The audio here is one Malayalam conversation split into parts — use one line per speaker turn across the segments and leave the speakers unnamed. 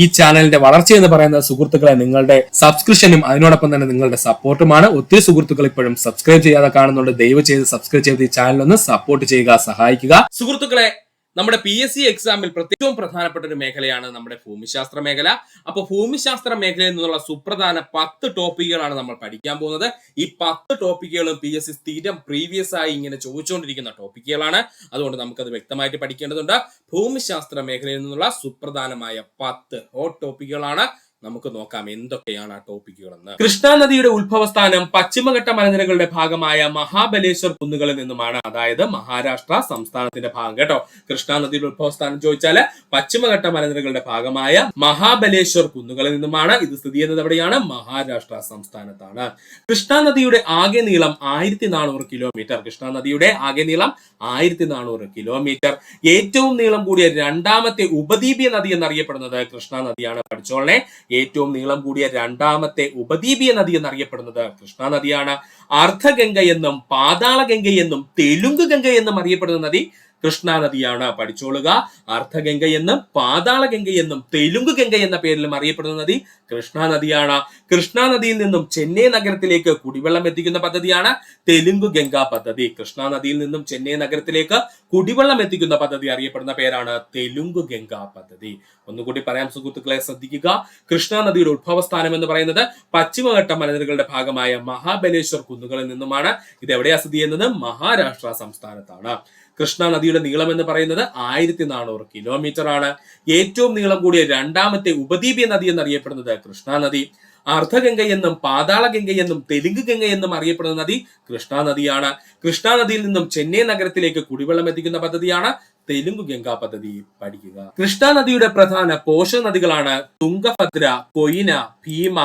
ഈ ചാനലിന്റെ വളർച്ച എന്ന് പറയുന്നത് സുഹൃത്തുക്കളെ നിങ്ങളുടെ സബ്സ്ക്രിപ്ഷനും അതിനോടൊപ്പം തന്നെ നിങ്ങളുടെ സപ്പോർട്ടുമാണ്. ഒത്തിരി സുഹൃത്തുക്കൾ ഇപ്പോഴും സബ്സ്ക്രൈബ് ചെയ്യാതെ കാണുന്നുണ്ട്. ദയവ് ചെയ്ത് സബ്സ്ക്രൈബ് ചെയ്ത് ഈ ചാനൽ ഒന്ന് സപ്പോർട്ട് ചെയ്യുക, സഹായിക്കുക. സുഹൃത്തുക്കളെ, നമ്മുടെ PSC എക്സാമിൽ ഏറ്റവും പ്രധാനപ്പെട്ട ഒരു മേഖലയാണ് നമ്മുടെ ഭൂമിശാസ്ത്ര മേഖല. അപ്പൊ ഭൂമിശാസ്ത്ര മേഖലയിൽ നിന്നുള്ള സുപ്രധാന 10 ടോപ്പിക്കുകളാണ് നമ്മൾ പഠിക്കാൻ പോകുന്നത്. ഈ 10 ടോപ്പിക്കുകളും PSC സ്ഥിരം പ്രീവിയസ് ആയി ഇങ്ങനെ ചോദിച്ചുകൊണ്ടിരിക്കുന്ന ടോപ്പിക്കുകളാണ്. അതുകൊണ്ട് നമുക്കത് വ്യക്തമായിട്ട് പഠിക്കേണ്ടതുണ്ട്. ഭൂമിശാസ്ത്ര മേഖലയിൽ നിന്നുള്ള സുപ്രധാനമായ 10 ഹോട്ട് ടോപ്പിക്കുകളാണ്. നമുക്ക് നോക്കാം എന്തൊക്കെയാണ് ആ ടോപ്പിക്കുകൾ എന്ന്. കൃഷ്ണ നദിയുടെ ഉത്ഭവസ്ഥാനം പശ്ചിമഘട്ട മലനിരകളുടെ ഭാഗമായ മഹാബലേശ്വർ കുന്നുകളിൽ നിന്നുമാണ്. അതായത് മഹാരാഷ്ട്ര സംസ്ഥാനത്തിന്റെ ഭാഗം കേട്ടോ. കൃഷ്ണ നദിയുടെ ഉത്ഭവസ്ഥാനം ചോദിച്ചാല് പശ്ചിമഘട്ട മലനിരകളുടെ ഭാഗമായ മഹാബലേശ്വർ കുന്നുകളിൽ നിന്നുമാണ്. ഇത് സ്ഥിതി ചെയ്യുന്നത് എവിടെയാണ്? മഹാരാഷ്ട്ര സംസ്ഥാനത്താണ്. കൃഷ്ണ നദിയുടെ ആകെ നീളം 1400 കിലോമീറ്റർ. കൃഷ്ണ നദിയുടെ ആകെ നീളം 1400 കിലോമീറ്റർ. ഏറ്റവും നീളം കൂടിയ രണ്ടാമത്തെ ഉപദ്വീപീയ നദി എന്നറിയപ്പെടുന്നത് കൃഷ്ണ നദിയാണ്. പഠിച്ചോളനെ, ഏറ്റവും നീളം കൂടിയ രണ്ടാമത്തെ ഉപദ്വീപീയ നദി എന്നറിയപ്പെടുന്നത് കൃഷ്ണ നദിയാണ്. അർദ്ധഗംഗ എന്നും പാതാളഗംഗ എന്നും തെലുങ്ക് ഗംഗ എന്നും അറിയപ്പെടുന്ന നദി കൃഷ്ണ നദിയാണ്. പഠിച്ചോളുക. അർദ്ധഗംഗ എന്നും പാതാളഗംഗ എന്നും തെലുങ്ക് ഗംഗ എന്ന പേരിലും അറിയപ്പെടുന്ന നദി കൃഷ്ണ നദിയാണ്. കൃഷ്ണ നദിയിൽ നിന്നും ചെന്നൈ നഗരത്തിലേക്ക് കുടിവെള്ളം എത്തിക്കുന്ന പദ്ധതിയാണ് തെലുങ്ക് ഗംഗ പദ്ധതി. കൃഷ്ണ നദിയിൽ നിന്നും ചെന്നൈ നഗരത്തിലേക്ക് കുടിവെള്ളം എത്തിക്കുന്ന പദ്ധതി അറിയപ്പെടുന്ന പേരാണ് തെലുങ്ക് ഗംഗ പദ്ധതി. ഒന്നുകൂടി പറയാം സുഹൃത്തുക്കളെ, ശ്രദ്ധിക്കുക. കൃഷ്ണ നദിയുടെ ഉത്ഭവസ്ഥാനം എന്ന് പറയുന്നത് പശ്ചിമഘട്ട മലനിരകളുടെ ഭാഗമായ മഹാബലേശ്വർ കുന്നുകളിൽ നിന്നുമാണ്. ഇത് എവിടെയാ സ്ഥിതി ചെയ്യുന്നത്? മഹാരാഷ്ട്ര സംസ്ഥാനത്താണ്. കൃഷ്ണ നദിയുടെ നീളം എന്ന് പറയുന്നത് 1400 കിലോമീറ്റർ ആണ്. ഏറ്റവും നീളം കൂടിയ രണ്ടാമത്തെ ഉപദ്വീപീയ നദി എന്നറിയപ്പെടുന്നത് കൃഷ്ണ നദി. അർദ്ധഗംഗ എന്നും പാതാളഗംഗ എന്നും തെലുങ്ക് ഗംഗ എന്നും അറിയപ്പെടുന്ന നദി കൃഷ്ണ നദിയാണ്. കൃഷ്ണ നദിയിൽ നിന്നും ചെന്നൈ നഗരത്തിലേക്ക് കുടിവെള്ളം എത്തിക്കുന്ന പദ്ധതിയാണ് തെലുങ്ക് ഗംഗ പദ്ധതി. പഠിക്കുക. കൃഷ്ണ നദിയുടെ പ്രധാന പോഷക നദികളാണ് തുംഗഭദ്ര, കൊയ്ന, ഭീമ,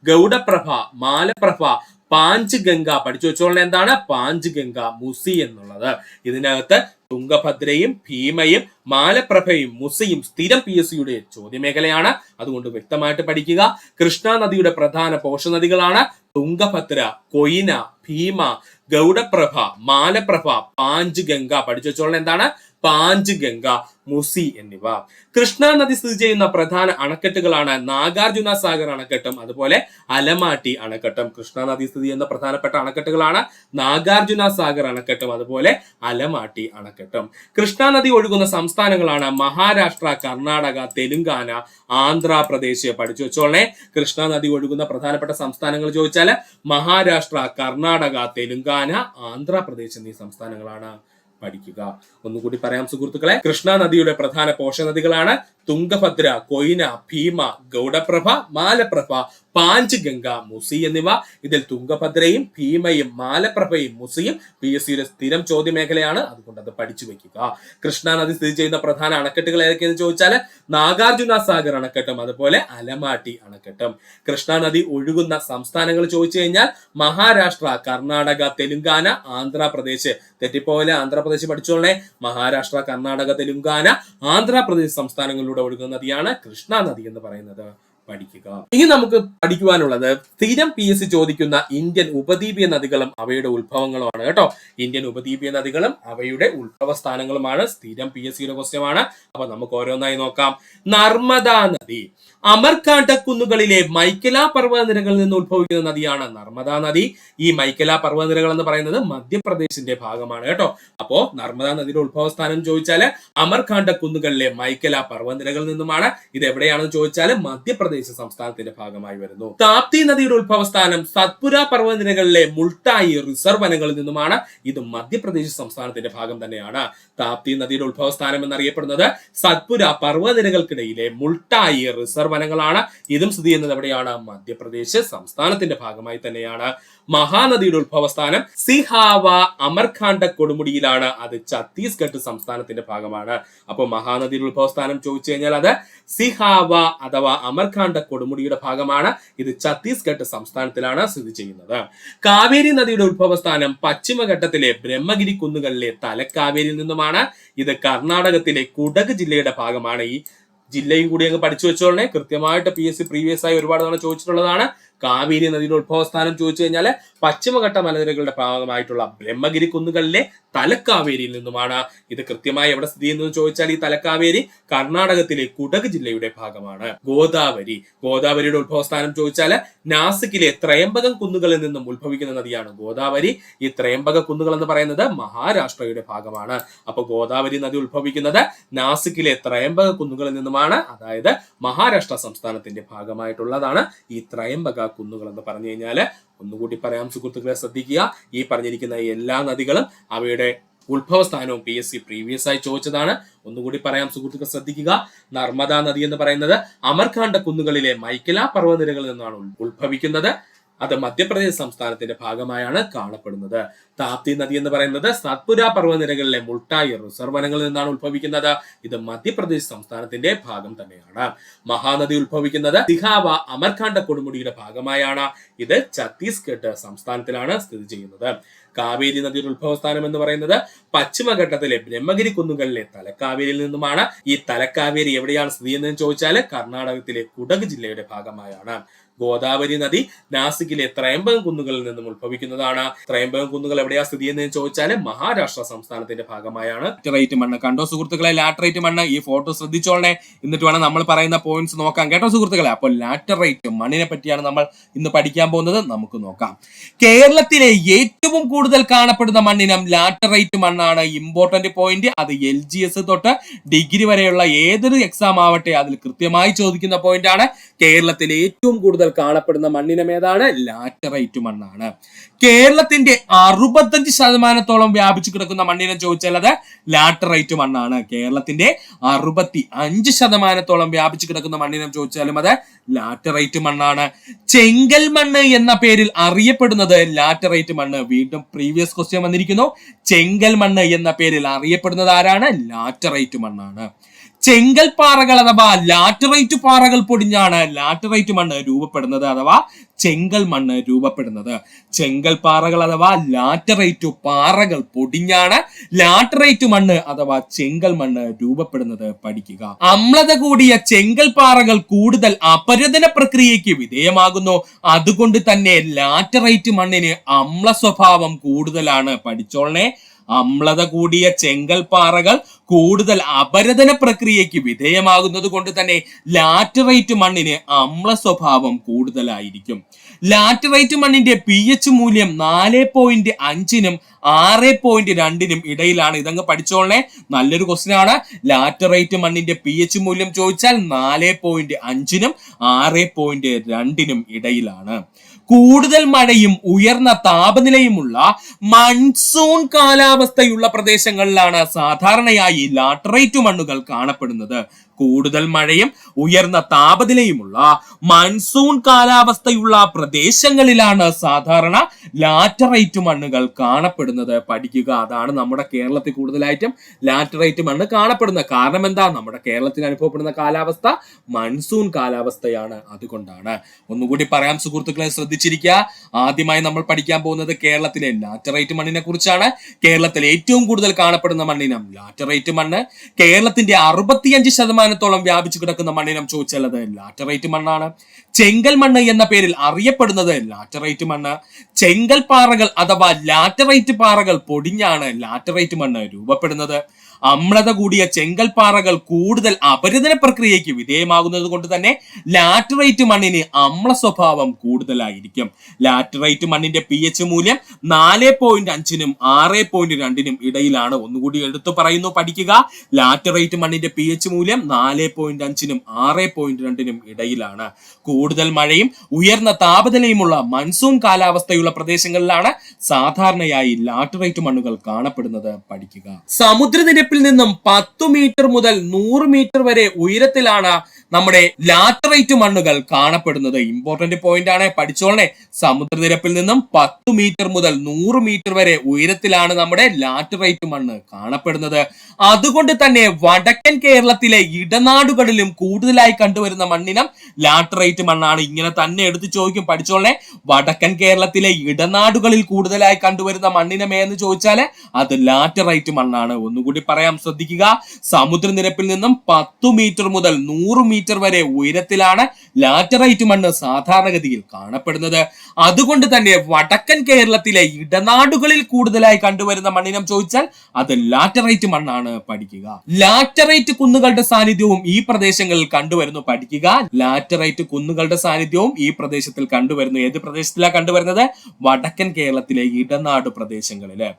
ഗൗഡപ്രഭ, മാലപ്രഭ, പാഞ്ച് ഗംഗ. പഠിച്ചു വെച്ചോളെ എന്താണ് പാഞ്ച് ഗംഗ, മുസി എന്നുള്ളത്. ഇതിനകത്ത് തുംഗഭദ്രയും ഭീമയും മാലപ്രഭയും മുസിയും സ്ഥിരം PSCയുടെ ചോദ്യമേഖലയാണ്. അതുകൊണ്ട് വ്യക്തമായിട്ട് പഠിക്കുക. കൃഷ്ണ നദിയുടെ പ്രധാന പോഷക നദികളാണ് തുംഗഭദ്ര, കൊയ്ന, ഭീമ, ഗൗഡപ്രഭ, മാലപ്രഭ, പാഞ്ച് ഗംഗ. പഠിച്ചു വെച്ചോളെ എന്താണ് പാഞ്ച് ഗംഗ, മുസി എന്നിവ. കൃഷ്ണ നദി സ്ഥിതി ചെയ്യുന്ന പ്രധാന അണക്കെട്ടുകളാണ് നാഗാർജുന സാഗർ അണക്കെട്ടും അതുപോലെ അലമാട്ടി അണക്കെട്ടും. കൃഷ്ണ നദി സ്ഥിതി ചെയ്യുന്ന പ്രധാനപ്പെട്ട അണക്കെട്ടുകളാണ് നാഗാർജുന സാഗർ അണക്കെട്ടും അതുപോലെ അലമാട്ടി അണക്കെട്ടും. കൃഷ്ണ നദി ഒഴുകുന്ന സംസ്ഥാനങ്ങളാണ് മഹാരാഷ്ട്ര, കർണാടക, തെലുങ്കാന, ആന്ധ്രാപ്രദേശ്. പഠിച്ചു വെച്ചോളെ. കൃഷ്ണ നദി ഒഴുകുന്ന പ്രധാനപ്പെട്ട സംസ്ഥാനങ്ങൾ ചോദിച്ചാൽ മഹാരാഷ്ട്ര, കർണാടക, തെലുങ്കാന, ആന്ധ്രാപ്രദേശ് എന്നീ സംസ്ഥാനങ്ങളാണ്. പഠിക്കുക. ഒന്നുകൂടി പറയാം സുഹൃത്തുക്കളെ. കൃഷ്ണ നദിയുടെ പ്രധാന പോഷക നദികളാണ് തുംഗഭദ്ര, കൊയ്ന, ഭീമ, ഗൗഡപ്രഭ, മാലപ്രഭ, പാഞ്ച് ഗംഗ, മുസി എന്നിവ. ഇതിൽ തുംഗഭദ്രയും ഭീമയും മാലപ്രഭയും മുസിയും PSCയുടെ സ്ഥിരം ചോദ്യമേഖലയാണ്. അതുകൊണ്ട് അത് പഠിച്ചു വെക്കുക. കൃഷ്ണ നദി സ്ഥിതി ചെയ്യുന്ന പ്രധാന അണക്കെട്ടുകൾ ഏതൊക്കെയെന്ന് ചോദിച്ചാൽ നാഗാർജുന സാഗർ അണക്കെട്ടും അതുപോലെ അലമാട്ടി അണക്കെട്ടും. കൃഷ്ണ നദി ഒഴുകുന്ന സംസ്ഥാനങ്ങൾ ചോദിച്ചു കഴിഞ്ഞാൽ മഹാരാഷ്ട്ര, കർണാടക, തെലുങ്കാന, ആന്ധ്രാപ്രദേശ്. തെറ്റിപ്പോലെ ആന്ധ്രാപ്രദേശ് പഠിച്ചോളെ. മഹാരാഷ്ട്ര, കർണാടക, തെലുങ്കാന, ആന്ധ്രാപ്രദേശ് സംസ്ഥാനങ്ങളിലൂടെ ഒഴുകുന്ന നദിയാണ് കൃഷ്ണ നദി എന്ന് പറയുന്നത്. പഠിക്കുക. ഇനി നമുക്ക് പഠിക്കുവാനുള്ളത് സ്ഥിരം PSC ചോദിക്കുന്ന ഇന്ത്യൻ ഉപദ്വീപീയ നദികളും അവയുടെ ഉത്ഭവങ്ങളുമാണ് കേട്ടോ. ഇന്ത്യൻ ഉപദ്വീപീയ നദികളും അവയുടെ ഉത്ഭവ സ്ഥാനങ്ങളുമാണ് സ്ഥിരം PSCയുടെ ക്വസ്റ്റ്യനാണ്. അപ്പൊ നമുക്ക് ഓരോന്നായി നോക്കാം. നർമ്മദ നദി അമർകാണ്ടക് കുന്നുകളിലെ മൈക്കല പർവ്വതനിരകളിൽ നിന്ന് ഉത്ഭവിക്കുന്ന നദിയാണ് നർമ്മദ നദി. ഈ മൈക്കല പർവ്വതനിരകൾ എന്ന് പറയുന്നത് മധ്യപ്രദേശിന്റെ ഭാഗമാണ് കേട്ടോ. അപ്പോ നർമ്മദ നദിയുടെ ഉത്ഭവസ്ഥാനം ചോദിച്ചാല് അമർകാണ്ടക് കുന്നുകളിലെ മൈക്കല പർവ്വതനിരകളിൽ നിന്നുമാണ്. ഇത് എവിടെയാണെന്ന് ചോദിച്ചാൽ മധ്യപ്രദേശ് സംസ്ഥാനത്തിന്റെ ഭാഗമായി വരുന്നു. താപ്തി നദിയുടെ ഉത്ഭവസ്ഥാനം സത്പുര പർവ്വതനിരകളിലെ മുൾട്ടായി റിസർവ് വനങ്ങളിൽ നിന്നുമാണ്. ഇത് മധ്യപ്രദേശ് സംസ്ഥാനത്തിന്റെ ഭാഗം തന്നെയാണ്. താപ്തി നദിയുടെ ഉത്ഭവസ്ഥാനം എന്നറിയപ്പെടുന്നത് സത്പുര പർവ്വതനിരകൾക്കിടയിലെ മുൾട്ടായി റിസർവ് വനങ്ങളാണ്. ഇതും സ്ഥിതി ചെയ്യുന്നത് എവിടെയാണ്? മധ്യപ്രദേശ് സംസ്ഥാനത്തിന്റെ ഭാഗമായി തന്നെയാണ്. മഹാനദിയുടെ ഉത്ഭവസ്ഥാനം സിഹാവ അമർകാണ്ടക് കൊടുമുടിയിലാണ്. അത് ഛത്തീസ്ഗഡ് സംസ്ഥാനത്തിന്റെ ഭാഗമാണ്. അപ്പോൾ മഹാനദിയുടെ ഉത്ഭവസ്ഥാനം ചോദിച്ചു കഴിഞ്ഞാൽ അത് സിഹാവ അഥവാ അമർകാണ്ടക് കൊടുമുടിയുടെ ഭാഗമാണ്. ഇത് ഛത്തീസ്ഗഡ് സംസ്ഥാനത്തിലാണ് സ്ഥിതി ചെയ്യുന്നത്. കാവേരി നദിയുടെ ഉത്ഭവസ്ഥാനം പശ്ചിമഘട്ടത്തിലെ ബ്രഹ്മഗിരി കുന്നുകളിലെ തലക്കാവേരിയിൽ നിന്നുമാണ്. ഇത് കർണാടകത്തിലെ കുടക് ജില്ലയുടെ ഭാഗമാണ്. ഈ ജില്ലയും കൂടി അങ്ങ് പഠിച്ചു വെച്ചോളെ. കൃത്യമായിട്ട് PSC പ്രീവിയസ് ആയി ഒരുപാട് തവണ ചോദിച്ചിട്ടുള്ളതാണ്. കാവേരി നദിയുടെ ഉത്ഭവസ്ഥാനം ചോദിച്ചു കഴിഞ്ഞാൽ പശ്ചിമഘട്ട മലനിരകളുടെ ഭാഗമായിട്ടുള്ള ബ്രഹ്മഗിരി കുന്നുകളിലെ തലക്കാവേരിയിൽ നിന്നുമാണ്. ഇത് കൃത്യമായി എവിടെ സ്ഥിതി ചെയ്യുന്നു ചോദിച്ചാൽ ഈ തലക്കാവേരി കർണാടകത്തിലെ കുടക് ജില്ലയുടെ ഭാഗമാണ്. ഗോദാവരിയുടെ ഉത്ഭവസ്ഥാനം ചോദിച്ചാൽ നാസിക്കിലെ ത്രയംബകം കുന്നുകളിൽ നിന്നും ഉത്ഭവിക്കുന്ന നദിയാണ് ഗോദാവരി. ഈ ത്രയംബക കുന്നുകൾ എന്ന് പറയുന്നത് മഹാരാഷ്ട്രയുടെ ഭാഗമാണ്. അപ്പൊ ഗോദാവരി നദി ഉത്ഭവിക്കുന്നത് നാസിക്കിലെ ത്രയംബക കുന്നുകളിൽ നിന്നുമാണ്. അതായത് മഹാരാഷ്ട്ര സംസ്ഥാനത്തിന്റെ ഭാഗമായിട്ടുള്ളതാണ് ഈ ത്രയംബക കുന്നുകൾ എന്ന് പറഞ്ഞു കഴിഞ്ഞാൽ. ഒന്നുകൂടി പറയാം സുഹൃത്തുക്കളെ, ശ്രദ്ധിക്കുക. ഈ പറഞ്ഞിരിക്കുന്ന എല്ലാ നദികളും അവയുടെ ഉത്ഭവസ്ഥാനവും PSC പ്രീവിയസ് ആയി ചോദിച്ചതാണ്. ഒന്നുകൂടി പറയാം സുഹൃത്തുക്കൾ, ശ്രദ്ധിക്കുക. നർമ്മദ നദി എന്ന് പറയുന്നത് അമർകാണ്ഡ കുന്നുകളിലെ മൈക്കില പർവ്വതനിരകളിൽ നിന്നാണ് ഉത്ഭവിക്കുന്നത്. അത് മധ്യപ്രദേശ് സംസ്ഥാനത്തിന്റെ ഭാഗമായാണ് കാണപ്പെടുന്നത്. താപ്തി നദി എന്ന് പറയുന്നത് സത്പുര പർവ്വതനിരകളിലെ മുൾട്ടായി റിസർവ് വനങ്ങളിൽ നിന്നാണ് ഉത്ഭവിക്കുന്നത്. ഇത് മധ്യപ്രദേശ് സംസ്ഥാനത്തിന്റെ ഭാഗം തന്നെയാണ്. മഹാനദി ഉത്ഭവിക്കുന്നത് സിഹാവ അമർകാണ്ഡ കൊടുമുടിയുടെ ഭാഗമായാണ്. ഇത് ഛത്തീസ്ഗഡ് സംസ്ഥാനത്തിലാണ് സ്ഥിതി ചെയ്യുന്നത്. കാവേരി നദിയുടെ ഉത്ഭവസ്ഥാനം എന്ന് പറയുന്നത് പശ്ചിമഘട്ടത്തിലെ ബ്രഹ്മഗിരി കുന്നുകളിലെ തലക്കാവേരിയിൽ നിന്നുമാണ്. ഈ തലക്കാവേരി എവിടെയാണ് സ്ഥിതി ചെയ്യുന്നതെന്ന് ചോദിച്ചാൽ കർണാടകത്തിലെ കുടക് ജില്ലയുടെ ഭാഗമായാണ്. ഗോദാവരി നദി നാസിക്കിലെ ത്രയംബകം കുന്നുകളിൽ നിന്നും ഉത്ഭവിക്കുന്നതാണ്. ത്രയംബകം കുന്നുകൾ എവിടെയാ സ്ഥിതി ചെയ്യുന്നതെന്ന് ചോദിച്ചാൽ മഹാരാഷ്ട്ര സംസ്ഥാനത്തിന്റെ ഭാഗമായാണ്. ലാറ്ററൈറ്റ് മണ്ണ് കണ്ടോ സുഹൃത്തുക്കളെ? ലാറ്ററൈറ്റ് മണ്ണ്. ഈ ഫോട്ടോ ശ്രദ്ധിച്ചോളെ, എന്നിട്ട് വേണം നമ്മൾ പറയുന്ന പോയിന്റ്സ് നോക്കാം കേട്ടോ സുഹൃത്തുക്കളെ. അപ്പോൾ ലാറ്ററൈറ്റ് മണ്ണിനെ പറ്റിയാണ് നമ്മൾ ഇന്ന് പഠിക്കാൻ പോകുന്നത്. നമുക്ക് നോക്കാം. കേരളത്തിലെ ഏറ്റവും കൂടുതൽ കാണപ്പെടുന്ന മണ്ണിനം ലാറ്ററൈറ്റ് മണ്ണാണ്. Important point. അത് LGS തൊട്ട് ഡിഗ്രി വരെയുള്ള ഏതൊരു എക്സാം ആവട്ടെ അതിൽ കൃത്യമായി ചോദിക്കുന്ന പോയിന്റ് ആണ്. കേരളത്തിലെ ഏറ്റവും കൂടുതൽ കാണപ്പെടുന്ന മണ്ണിനം ഏതാണ്? ലാറ്ററൈറ്റ് മണ്ണാണ്. കേരളത്തിന്റെ 65% വ്യാപിച്ചു കിടക്കുന്ന മണ്ണിനം ചോദിച്ചാൽ അത് ലാറ്ററൈറ്റ് മണ്ണാണ്. കേരളത്തിന്റെ 65% വ്യാപിച്ചു കിടക്കുന്ന മണ്ണിനം ചോദിച്ചാലും അത് ലാറ്ററൈറ്റ് മണ്ണാണ്. ചെങ്കൽ മണ്ണ് എന്ന പേരിൽ അറിയപ്പെടുന്നത് ലാറ്ററൈറ്റ് മണ്ണ്. വീണ്ടും പ്രീവിയസ് ക്വസ്റ്റ്യൻ വന്നിരിക്കുന്നു. ചെങ്കൽ മണ്ണ് എന്ന പേരിൽ അറിയപ്പെടുന്നത് ആരാണ്? ലാറ്ററൈറ്റ് മണ്ണാണ്. ചെങ്കൽ പാറകൾ അഥവാ ലാറ്ററൈറ്റ് പാറകൾ പൊടിഞ്ഞാണ് ലാറ്ററൈറ്റ് മണ്ണ് രൂപപ്പെടുന്നത് അഥവാ ചെങ്കൽ മണ്ണ് രൂപപ്പെടുന്നത്. ചെങ്കൽ പാറകൾ അഥവാ ലാറ്ററൈറ്റ് പാറകൾ പൊടിഞ്ഞാണ് ലാറ്ററൈറ്റ് മണ്ണ് അഥവാ ചെങ്കൽ മണ്ണ് രൂപപ്പെടുന്നത്. പഠിക്കുക. അമ്ലത കൂടിയ ചെങ്കൽ പാറകൾ കൂടുതൽ അപരദന പ്രക്രിയയ്ക്ക് വിധേയമാകുന്നു. അതുകൊണ്ട് തന്നെ ലാറ്ററൈറ്റ് മണ്ണിന് അമ്ല സ്വഭാവം കൂടുതലാണ്. പഠിച്ചോളനെ. അമ്ലത കൂടിയ ചെങ്കൽ പാറകൾ കൂടുതൽ അപരദന പ്രക്രിയയ്ക്ക് വിധേയമാകുന്നത് കൊണ്ട് തന്നെ ലാറ്ററൈറ്റ് മണ്ണിന് അമ്ല സ്വഭാവം കൂടുതലായിരിക്കും. ലാറ്ററൈറ്റ് മണ്ണിന്റെ pH മൂല്യം 4.5-നും 6.2-നും ഇടയിലാണ്. ഇതങ്ങ് പഠിച്ചോളനെ. നല്ലൊരു ക്വസ്റ്റ്യൻ ആണ്. ലാറ്ററൈറ്റ് മണ്ണിന്റെ pH മൂല്യം ചോദിച്ചാൽ 4.5-നും 6.2-നും ഇടയിലാണ്. കൂടുതൽ മഴയും ഉയർന്ന താപനിലയുമുള്ള മൺസൂൺ കാലാവസ്ഥയുള്ള പ്രദേശങ്ങളിലാണ് സാധാരണയായി ലാറ്ററൈറ്റ് മണ്ണുകൾ കാണപ്പെടുന്നത്. കൂടുതൽ മഴയും ഉയർന്ന താപനിലയുമുള്ള മൺസൂൺ കാലാവസ്ഥയുള്ള പ്രദേശങ്ങളിലാണ് സാധാരണ ലാറ്ററൈറ്റ് മണ്ണുകൾ കാണപ്പെടുന്നത്. പഠിക്കുക. അതാണ് നമ്മുടെ കേരളത്തിൽ കൂടുതലായിട്ടും ലാറ്ററൈറ്റ് മണ്ണ് കാണപ്പെടുന്നത്. കാരണം എന്താ? നമ്മുടെ കേരളത്തിൽ അനുഭവപ്പെടുന്ന കാലാവസ്ഥ മൺസൂൺ കാലാവസ്ഥയാണ്. അതുകൊണ്ടാണ്. ഒന്നുകൂടി പറയാം സുഹൃത്തുക്കളെ, ശ്രദ്ധിച്ചിരിക്കുക. ആദ്യമായി നമ്മൾ പഠിക്കാൻ പോകുന്നത് കേരളത്തിലെ ലാറ്ററൈറ്റ് മണ്ണിനെ കുറിച്ചാണ്. കേരളത്തിൽ ഏറ്റവും കൂടുതൽ കാണപ്പെടുന്ന മണ്ണിനം ലാറ്ററൈറ്റ് മണ്ണ്. കേരളത്തിന്റെ 65% വ്യാപിച്ചു കിടക്കുന്ന മണ്ണിനം ചോദിച്ചാൽ അത് ലാറ്ററൈറ്റ് മണ്ണാണ്. ചെങ്കൽ മണ്ണ് എന്ന പേരിൽ അറിയപ്പെടുന്നത് ലാറ്ററൈറ്റ് മണ്ണ്. ചെങ്കൽ പാറകൾ അഥവാ ലാറ്ററൈറ്റ് പാറകൾ പൊടിഞ്ഞാണ് ലാറ്ററൈറ്റ് മണ്ണ് രൂപപ്പെടുന്നത്. അമ്ലത കൂടിയ ചെങ്കൽ പാറകൾ കൂടുതൽ അപരദന പ്രക്രിയയ്ക്ക് വിധേയമാകുന്നത് കൊണ്ട് തന്നെ ലാറ്ററൈറ്റ് മണ്ണിന് അമ്ല സ്വഭാവം കൂടുതലായിരിക്കും. ലാറ്ററൈറ്റ് മണ്ണിന്റെ pH മൂല്യം 4.5-നും 6.2-നും ഇടയിലാണ്. ഒന്നുകൂടി എടുത്തു പറയുന്നു. പഠിക്കുക. ലാറ്ററൈറ്റ് മണ്ണിന്റെ pH മൂല്യം 4.5-നും 6.2-നും ഇടയിലാണ്. കൂടുതൽ മഴയും ഉയർന്ന താപനിലയുമുള്ള മൺസൂൺ കാലാവസ്ഥയുള്ള പ്രദേശങ്ങളിലാണ് സാധാരണയായി ലാറ്ററൈറ്റ് മണ്ണുകൾ കാണപ്പെടുന്നത്. പഠിക്കുക. സമുദ്രനിരപ്പിൽ നിന്നും 10 മീറ്റർ മുതൽ 100 മീറ്റർ വരെ ഉയരത്തിലാണ് നമ്മുടെ ലാറ്ററൈറ്റ് മണ്ണുകൾ കാണപ്പെടുന്നത്. ഇമ്പോർട്ടന്റ് പോയിന്റ് ആണ്. പഠിച്ചോളനെ. സമുദ്രനിരപ്പിൽ നിന്നും 10 മീറ്റർ മുതൽ 100 മീറ്റർ വരെ ഉയരത്തിലാണ് നമ്മുടെ ലാറ്ററൈറ്റ് മണ്ണ് കാണപ്പെടുന്നത്. അതുകൊണ്ട് തന്നെ വടക്കൻ കേരളത്തിലെ ഇടനാടുകളിലും കൂടുതലായി കണ്ടുവരുന്ന മണ്ണിനം ലാറ്ററൈറ്റ് മണ്ണാണ്. ഇങ്ങനെ തന്നെ എടുത്തു ചോദിക്കും. പഠിച്ചോളനെ. വടക്കൻ കേരളത്തിലെ ഇടനാടുകളിൽ കൂടുതലായി കണ്ടുവരുന്ന മണ്ണിനം എന്ന് ചോദിച്ചാൽ അത് ലാറ്ററൈറ്റ് മണ്ണാണ്. ഒന്നുകൂടി പറയാം, ശ്രദ്ധിക്കുക. സമുദ്രനിരപ്പിൽ നിന്നും 10 മീറ്റർ മുതൽ 100 മീറ്റർ വരെ ഉയരത്തിലാണ് ലാറ്ററൈറ്റ് മണ്ണ് സാധാരണഗതിയിൽ കാണപ്പെടുന്നത്. അതുകൊണ്ട് തന്നെ വടക്കൻ കേരളത്തിലെ ഇടനാടുകളിൽ കൂടുതലായി കണ്ടുവരുന്ന മണ്ണിനം ചോദിച്ചാൽ അത് ലാറ്ററൈറ്റ് മണ്ണാണ്. പഠിക്കുക. ലാറ്ററൈറ്റ് കുന്നുകളുടെ സാന്നിധ്യവും ഈ പ്രദേശങ്ങളിൽ കണ്ടുവരുന്നു. പഠിക്കുക. ലാറ്ററൈറ്റ് കുന്നുകളുടെ സാന്നിധ്യവും ഈ പ്രദേശത്തിൽ കണ്ടുവരുന്നു. ഏത് പ്രദേശത്തിലാണ് കണ്ടുവരുന്നത്? വടക്കൻ കേരളത്തിലെ ഇടനാട് പ്രദേശങ്ങളില്.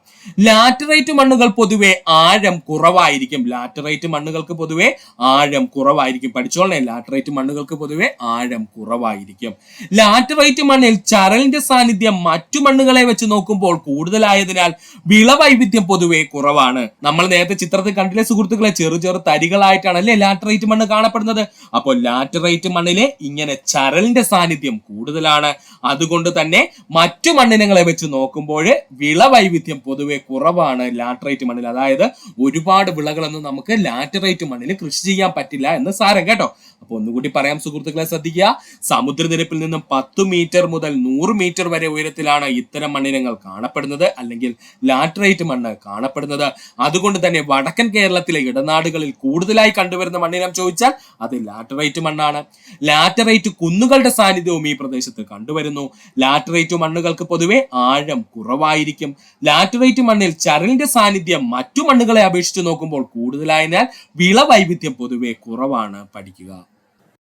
ലാറ്ററൈറ്റ് മണ്ണുകൾ പൊതുവെ ആഴം കുറവായിരിക്കും. ലാറ്ററൈറ്റ് മണ്ണുകൾക്ക് പൊതുവെ ആഴം കുറവായിരിക്കും. പഠിച്ചോളേ, ലാറ്ററൈറ്റ് മണ്ണുകൾക്ക് പൊതുവെ ആഴം കുറവായിരിക്കും. ലാറ്ററൈറ്റ് മണ്ണിൽ ചരലിന്റെ സാന്നിധ്യം മറ്റു മണ്ണുകളെ വെച്ച് നോക്കുമ്പോൾ കൂടുതലായതിനാൽ വിളവൈവിധ്യം പൊതുവെ കുറവാണ്. നമ്മൾ നേരത്തെ ചിത്രത്തിൽ കണ്ടില്ലേ സുഹൃത്തുക്കളെ, ചെറു ചെറു തരികളായിട്ടാണല്ലേ ലാറ്ററൈറ്റ് മണ്ണ് കാണപ്പെടുന്നത്. അപ്പോൾ ലാറ്ററൈറ്റ് മണ്ണിലെ ഇങ്ങനെ ചരലിന്റെ സാന്നിധ്യം കൂടുതലാണ്. അതുകൊണ്ട് തന്നെ മറ്റു മണ്ണിനങ്ങളെ വെച്ച് നോക്കുമ്പോൾ വിളവൈവിധ്യം പൊതുവെ കുറവാണ് ലാറ്ററൈറ്റ് മണ്ണിൽ. അതായത് ഒരുപാട് വിളകളൊന്നും നമുക്ക് ലാറ്ററൈറ്റ് മണ്ണിൽ കൃഷി ചെയ്യാൻ പറ്റില്ല എന്ന് സാരം കേട്ടോ. അപ്പൊ ഒന്നുകൂടി പറയാം സുഹൃത്തുക്കളെ, ശ്രദ്ധിക്കുക. സമുദ്രനിരപ്പിൽ നിന്നും 10 മീറ്റർ മുതൽ 100 മീറ്റർ വരെ ഉയരത്തിലാണ് ഇത്തരം മണ്ണിനങ്ങൾ കാണപ്പെടുന്നത്, അല്ലെങ്കിൽ ലാറ്ററൈറ്റ് മണ്ണ് കാണപ്പെടുന്നത്. അതുകൊണ്ട് തന്നെ വടക്കൻ കേരളത്തിലെ ഇടനാടുകളിൽ കൂടുതലായി കണ്ടുവരുന്ന മണ്ണിനം ചോദിച്ചാൽ അത് ലാറ്ററൈറ്റ് മണ്ണാണ്. ലാറ്ററൈറ്റ് കുന്നുകളുടെ സാന്നിധ്യവും ഈ പ്രദേശത്ത് കണ്ടുവരുന്നു. ലാറ്ററൈറ്റ് മണ്ണുകൾക്ക് പൊതുവെ ആഴം കുറവായിരിക്കും. ലാറ്ററൈറ്റ് മണ്ണിൽ ചരലിന്റെ സാന്നിധ്യം മറ്റു മണ്ണുകളെ അപേക്ഷിച്ച് നോക്കുമ്പോൾ കൂടുതലായതിനാൽ വിളവൈവിധ്യം പൊതുവെ കുറവാണ്. പഠിക്കുക.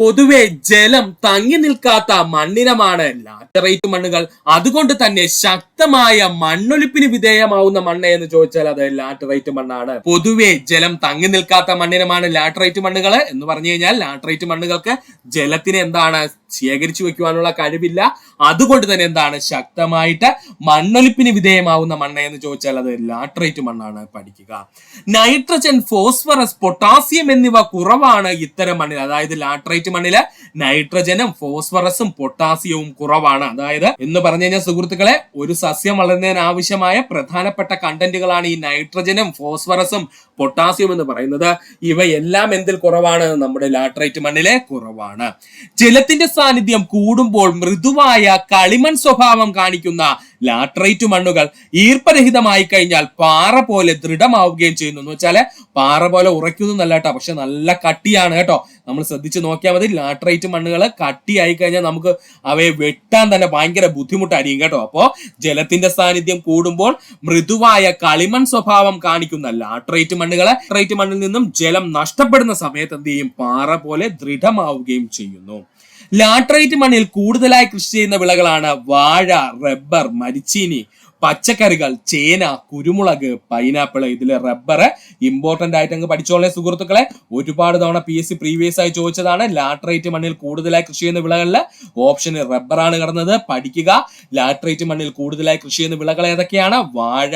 പൊതുവെ ജലം തങ്ങി നിൽക്കാത്ത മണ്ണിനമാണ് ലാറ്ററൈറ്റ് മണ്ണുകൾ. അതുകൊണ്ട് തന്നെ ശക്തമായ മണ്ണൊലിപ്പിന് വിധേയമാവുന്ന മണ്ണ് എന്ന് ചോദിച്ചാൽ അത് ലാറ്ററൈറ്റ് മണ്ണാണ്. പൊതുവെ ജലം തങ്ങി നിൽക്കാത്ത മണ്ണിനമാണ് ലാറ്ററൈറ്റ് മണ്ണുകൾ എന്ന് പറഞ്ഞു കഴിഞ്ഞാൽ ലാറ്ററൈറ്റ് മണ്ണുകൾക്ക് ജലത്തിന് എന്താണ് ശേഖരിച്ചു വെക്കുവാനുള്ള കഴിവില്ല. അതുകൊണ്ട് തന്നെ എന്താണ് ശക്തമായിട്ട് മണ്ണൊലിപ്പിന് വിധേയമാവുന്ന മണ്ണ് എന്ന് ചോദിച്ചാൽ അത് ലാറ്ററൈറ്റ് മണ്ണാണ്. പഠിക്കുക. നൈട്രജൻ, ഫോസ്ഫറസ്, പൊട്ടാസ്യം എന്നിവ കുറവാണ് ഇത്തരം മണ്ണിൽ. അതായത് ലാറ്ററൈറ്റ് മണ്ണില് നൈട്രജനും ഫോസ്ഫറസും പൊട്ടാസ്യവും കുറവാണ്. അതായത് എന്ന് പറഞ്ഞു കഴിഞ്ഞാൽ സുഹൃത്തുക്കളെ, ഒരു സസ്യം വളരുന്നതിന് ആവശ്യമായ പ്രധാനപ്പെട്ട കണ്ടന്റുകളാണ് ഈ നൈട്രജനും ഫോസ്ഫറസും പൊട്ടാസ്യം എന്ന് പറയുന്നത്. ഇവയെല്ലാം എന്തിൽ കുറവാണ്? നമ്മുടെ ലാറ്ററൈറ്റ് മണ്ണിലെ കുറവാണ്. ജലത്തിന്റെ സാന്നിധ്യം കൂടുമ്പോൾ മൃദുവായ കളിമൺ സ്വഭാവം കാണിക്കുന്ന ലാറ്ററൈറ്റ് മണ്ണുകൾ ഈർപ്പരഹിതമായി കഴിഞ്ഞാൽ പാറ പോലെ ദൃഢമാവുകയും ചെയ്യുന്നു. എന്ന് വെച്ചാല് പാറ പോലെ ഉറയ്ക്കുന്നല്ല കേട്ടോ, പക്ഷെ നല്ല കട്ടിയാണ് കേട്ടോ. നമ്മൾ ശ്രദ്ധിച്ച് നോക്കിയാൽ മതി. ലാറ്ററൈറ്റ് മണ്ണുകൾ കട്ടിയായി കഴിഞ്ഞാൽ നമുക്ക് അവയെ വെട്ടാൻ തന്നെ ഭയങ്കര ബുദ്ധിമുട്ടായിരിക്കും കേട്ടോ. അപ്പോ ജലത്തിന്റെ സാന്നിധ്യം കൂടുമ്പോൾ മൃദുവായ കളിമൺ സ്വഭാവം കാണിക്കുന്ന ലാറ്ററൈറ്റ് മണ്ണിൽ നിന്നും ജലം നഷ്ടപ്പെടുന്ന സമയത്ത് എന്ത് ചെയ്യും? പാറ പോലെ ദൃഢമാവുകയും ചെയ്യുന്നു. ലാറ്ററൈറ്റ് മണ്ണിൽ കൂടുതലായി കൃഷി ചെയ്യുന്ന വിളകളാണ് വാഴ, റബ്ബർ, മരിച്ചീനി, പച്ചക്കറികൾ, ചേന, കുരുമുളക്, പൈനാപ്പിൾ. ഇതിലെ റബ്ബർ ഇമ്പോർട്ടന്റ് ആയിട്ട് അങ്ങ് പഠിച്ചോളെ സുഹൃത്തുക്കളെ. ഒരുപാട് തവണ PSC പ്രീവിയസ് ആയി ചോദിച്ചതാണ്. ലാറ്ററൈറ്റ് മണ്ണിൽ കൂടുതലായി കൃഷി ചെയ്യുന്ന വിളകളിൽ ഓപ്ഷൻ റബ്ബറാണ് കിടന്നത്. പഠിക്കുക. ലാറ്ററൈറ്റ് മണ്ണിൽ കൂടുതലായി കൃഷി ചെയ്യുന്ന വിളകൾ ഏതൊക്കെയാണ്? വാഴ,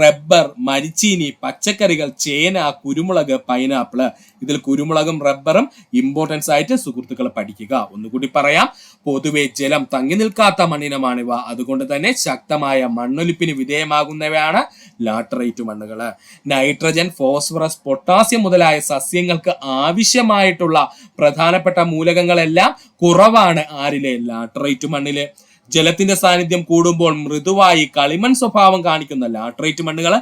റബ്ബർ, മരിച്ചീനി, പച്ചക്കറികൾ, ചേന, കുരുമുളക്, പൈനാപ്പിൾ. ഇതിൽ കുരുമുളകും റബ്ബറും ഇമ്പോർട്ടൻസ് ആയിട്ട് സുഹൃത്തുക്കൾ പഠിക്കുക. ഒന്നുകൂടി പറയാം. പൊതുവെ ജലം തങ്ങി നിൽക്കാത്ത മണ്ണിനമാണിവ. അതുകൊണ്ട് തന്നെ ശക്തമായ മണ്ണൊലിപ്പിന് വിധേയമാകുന്നവയാണ് ലാറ്ററൈറ്റ് മണ്ണുകൾ. നൈട്രജൻ, ഫോസ്ഫറസ്, പൊട്ടാസ്യം മുതലായ സസ്യങ്ങൾക്ക് ആവശ്യമായിട്ടുള്ള പ്രധാനപ്പെട്ട മൂലകങ്ങളെല്ലാം കുറവാണ് ആരിലെ? ലാറ്ററൈറ്റ് മണ്ണില്. ജലത്തിന്റെ സാന്നിധ്യം കൂടുമ്പോൾ മൃദുവായി കളിമൺ സ്വഭാവം കാണിക്കുന്ന ലാറ്ററൈറ്റ് മണ്ണുകൾ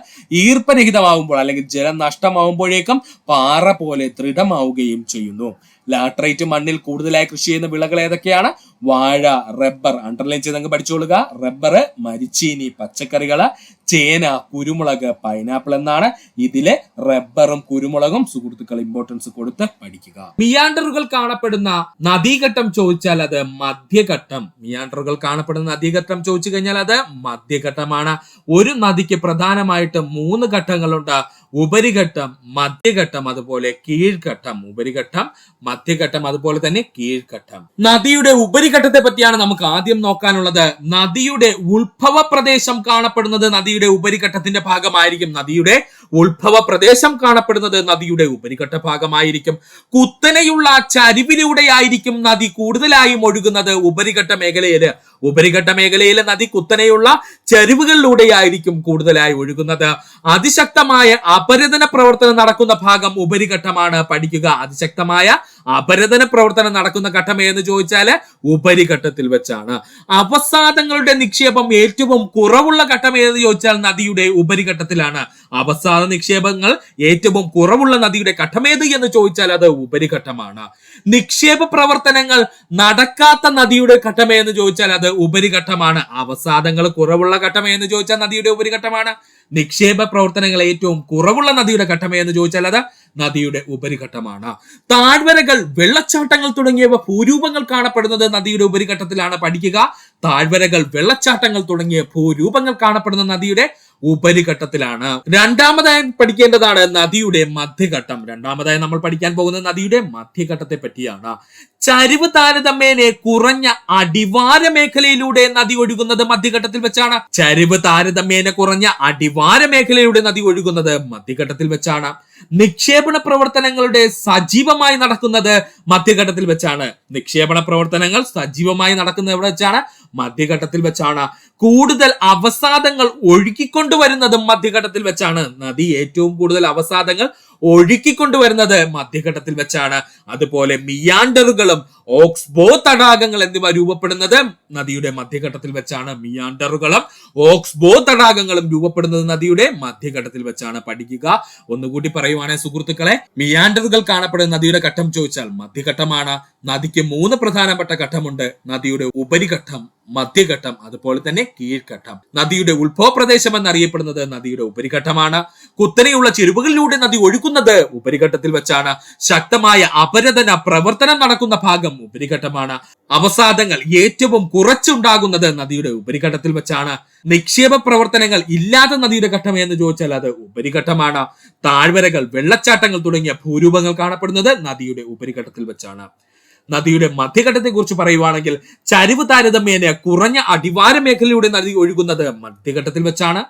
ഈർപ്പരഹിതമാവുമ്പോൾ അല്ലെങ്കിൽ ജലം നഷ്ടമാവുമ്പോഴേക്കും പാറ പോലെ ദൃഢമാവുകയും ചെയ്യുന്നു. ലാറ്ററൈറ്റ് മണ്ണിൽ കൂടുതലായി കൃഷി ചെയ്യുന്ന വിളകൾ ഏതൊക്കെയാണ്? വാഴ, റബ്ബർ. അണ്ടർലൈൻ ചെയ്തങ്ങ് പഠിച്ചോളുക. റബ്ബർ, മരിച്ചീനി, പച്ചക്കറികള്, ചേന, കുരുമുളക്, പൈനാപ്പിൾ എന്നാണ്. ഇതിലെ റബ്ബറും കുരുമുളകും സുഹൃത്തുക്കൾ ഇമ്പോർട്ടൻസ് കൊടുത്ത് പഠിക്കുക. മിയാൻഡറുകൾ കാണപ്പെടുന്ന നദീഘട്ടം ചോദിച്ചാൽ അത് മധ്യഘട്ടം. മിയാൻഡറുകൾ കാണപ്പെടുന്ന നദീഘട്ടം ചോദിച്ചു കഴിഞ്ഞാൽ അത് മധ്യഘട്ടമാണ്. ഒരു നദിക്ക് പ്രധാനമായിട്ട് 3 ഘട്ടങ്ങളുണ്ട്. ഉപരിഘട്ടം, മധ്യഘട്ടം, അതുപോലെ കീഴ്ഘട്ടം. ഉപരിഘട്ടം, മധ്യഘട്ടം, അതുപോലെ തന്നെ കീഴ്ഘട്ടം. നദിയുടെ ഉപരിഘട്ടത്തെ പറ്റിയാണ് നമുക്ക് ആദ്യം നോക്കാനുള്ളത്. നദിയുടെ ഉത്ഭവ പ്രദേശം കാണപ്പെടുന്നത് നദിയുടെ ഉപരിഘട്ടത്തിന്റെ ഭാഗമായിരിക്കും. നദിയുടെ ഉത്ഭവ പ്രദേശം കാണപ്പെടുന്നത് നദിയുടെ ഉപരിഘട്ട ഭാഗമായിരിക്കും. കുത്തനെയുള്ള ചരിവിലൂടെയായിരിക്കും നദി കൂടുതലായും ഒഴുകുന്നത് ഉപരിഘട്ട മേഖലയില്. ഉപരിഘട്ട മേഖലയിലെ നദി കുത്തനെയുള്ള ചരിവുകളിലൂടെയായിരിക്കും കൂടുതലായി ഒഴുകുന്നത്. അതിശക്തമായ അപരദന പ്രവർത്തനം നടക്കുന്ന ഭാഗം ഉപരിഘട്ടമാണ്. പഠിക്കുക. അതിശക്തമായ അപരദന പ്രവർത്തനം നടക്കുന്ന ഘട്ടം എന്ന് ചോദിച്ചാല് ഉപരിഘട്ടത്തിൽ വെച്ചാണ്. അവസാദങ്ങളുടെ നിക്ഷേപം ഏറ്റവും കുറവുള്ള ഘട്ടം എന്ന് ചോദിച്ചാൽ നദിയുടെ ഉപരിഘട്ടത്തിലാണ്. അവസാദ അവസാന നിക്ഷേപങ്ങൾ ഏറ്റവും കുറവുള്ള നദിയുടെ ഘട്ടമേത് എന്ന് ചോദിച്ചാൽ അത് ഉപരിഘട്ടമാണ്. നിക്ഷേപ പ്രവർത്തനങ്ങൾ നടക്കാത്ത നദിയുടെ ഘട്ടമേന്ന് ചോദിച്ചാൽ അത് ഉപരിഘട്ടമാണ്. അവസാദങ്ങൾ കുറവുള്ള ഘട്ടമേന്ന് ചോദിച്ചാൽ നദിയുടെ ഉപരിഘട്ടമാണ്. നിക്ഷേപ പ്രവർത്തനങ്ങൾ ഏറ്റവും കുറവുള്ള നദിയുടെ ഘട്ടമേന്ന് ചോദിച്ചാൽ അത് നദിയുടെ ഉപരിഘട്ടമാണ്. താഴ്വരകൾ, വെള്ളച്ചാട്ടങ്ങൾ തുടങ്ങിയവ ഭൂരൂപങ്ങൾ കാണപ്പെടുന്നത് നദിയുടെ ഉപരിഘട്ടത്തിലാണ്. പഠിക്കുക, താഴ്വരകൾ, വെള്ളച്ചാട്ടങ്ങൾ തുടങ്ങിയ ഭൂരൂപങ്ങൾ കാണപ്പെടുന്ന നദിയുടെ ഉപരിഘട്ടത്തിലാണ്. രണ്ടാമതായി പഠിക്കേണ്ടതാണ് നദിയുടെ മധ്യഘട്ടം. രണ്ടാമതായി നമ്മൾ പഠിക്കാൻ പോകുന്നത് നദിയുടെ മധ്യഘട്ടത്തെ പറ്റിയാണ്. ചരിവ് താരതമ്യേന കുറഞ്ഞ അടിവാര മേഖലയിലൂടെ നദി ഒഴുകുന്നത് മധ്യഘട്ടത്തിൽ വെച്ചാണ്. ചരിവ് താരതമ്യേന കുറഞ്ഞ അടിവാര മേഖലയിലൂടെ നദി ഒഴുകുന്നത് മധ്യഘട്ടത്തിൽ വെച്ചാണ്. നിക്ഷേപണ പ്രവർത്തനങ്ങളുടെ സജീവമായി നടക്കുന്നത് മധ്യഘട്ടത്തിൽ വെച്ചാണ്. നിക്ഷേപണ പ്രവർത്തനങ്ങൾ സജീവമായി നടക്കുന്നത് എവിടെ വെച്ചാണ്? മധ്യഘട്ടത്തിൽ വെച്ചാണ്. കൂടുതൽ അവസാദങ്ങൾ ഒഴുക്കിക്കൊണ്ടുവരുന്നതും മധ്യഘട്ടത്തിൽ വെച്ചാണ്. നദി ഏറ്റവും കൂടുതൽ അവസാദങ്ങൾ ഒഴുക്കിക്കൊണ്ടുവരുന്നത് മധ്യഘട്ടത്തിൽ വെച്ചാണ്. അതുപോലെ മിയാൻഡറുകളും ഓക്സ്ബോ തടാകങ്ങൾ എന്നിവ രൂപപ്പെടുന്നത് നദിയുടെ മധ്യഘട്ടത്തിൽ വെച്ചാണ്. മിയാൻഡറുകളും ഓക്സ്ബോ തടാകങ്ങളും രൂപപ്പെടുന്നത് നദിയുടെ മധ്യഘട്ടത്തിൽ വെച്ചാണ്. പഠിക്കുക, ഒന്നുകൂടി പറയുവാണെങ്കിൽ സുഹൃത്തുക്കളെ, മിയാൻഡറുകൾ കാണപ്പെടുന്ന നദിയുടെ ഘട്ടം ചോദിച്ചാൽ മധ്യഘട്ടമാണ്. നദിക്ക് 3 പ്രധാനപ്പെട്ട ഘട്ടമുണ്ട്: നദിയുടെ ഉപരിഘട്ടം, മധ്യഘട്ടം, അതുപോലെ തന്നെ കീഴ്ഘട്ടം. നദിയുടെ ഉത്ഭവ പ്രദേശം എന്നറിയപ്പെടുന്നത് നദിയുടെ ഉപരിഘട്ടമാണ്. കുത്തനെയുള്ള ചെരുവുകളിലൂടെ നദി ഒഴുകുന്നത് ഉപരിഘട്ടത്തിൽ വെച്ചാണ്. ശക്തമായ അപരദന പ്രവർത്തനം നടക്കുന്ന ഭാഗം ഉപരിഘട്ടമാണ്. അവസാദങ്ങൾ ഏറ്റവും കുറച്ചുണ്ടാകുന്നത് നദിയുടെ ഉപരിഘട്ടത്തിൽ വെച്ചാണ്. നിക്ഷേപ പ്രവർത്തനങ്ങൾ ഇല്ലാത്ത നദിയുടെ ഘട്ടം എന്ന് ചോദിച്ചാൽ അത് ഉപരിഘട്ടമാണ്. താഴ്വരകൾ, വെള്ളച്ചാട്ടങ്ങൾ തുടങ്ങിയ ഭൂരൂപങ്ങൾ കാണപ്പെടുന്നത് നദിയുടെ ഉപരിഘട്ടത്തിൽ വെച്ചാണ്. നദിയുടെ മധ്യഘട്ടത്തെ കുറിച്ച് പറയുവാണെങ്കിൽ ചരിവ് താരതമ്യേന കുറഞ്ഞ അടിവാര മേഖലയിലൂടെ നദി ഒഴുകുന്നത് മധ്യഘട്ടത്തിൽ വെച്ചാണ്.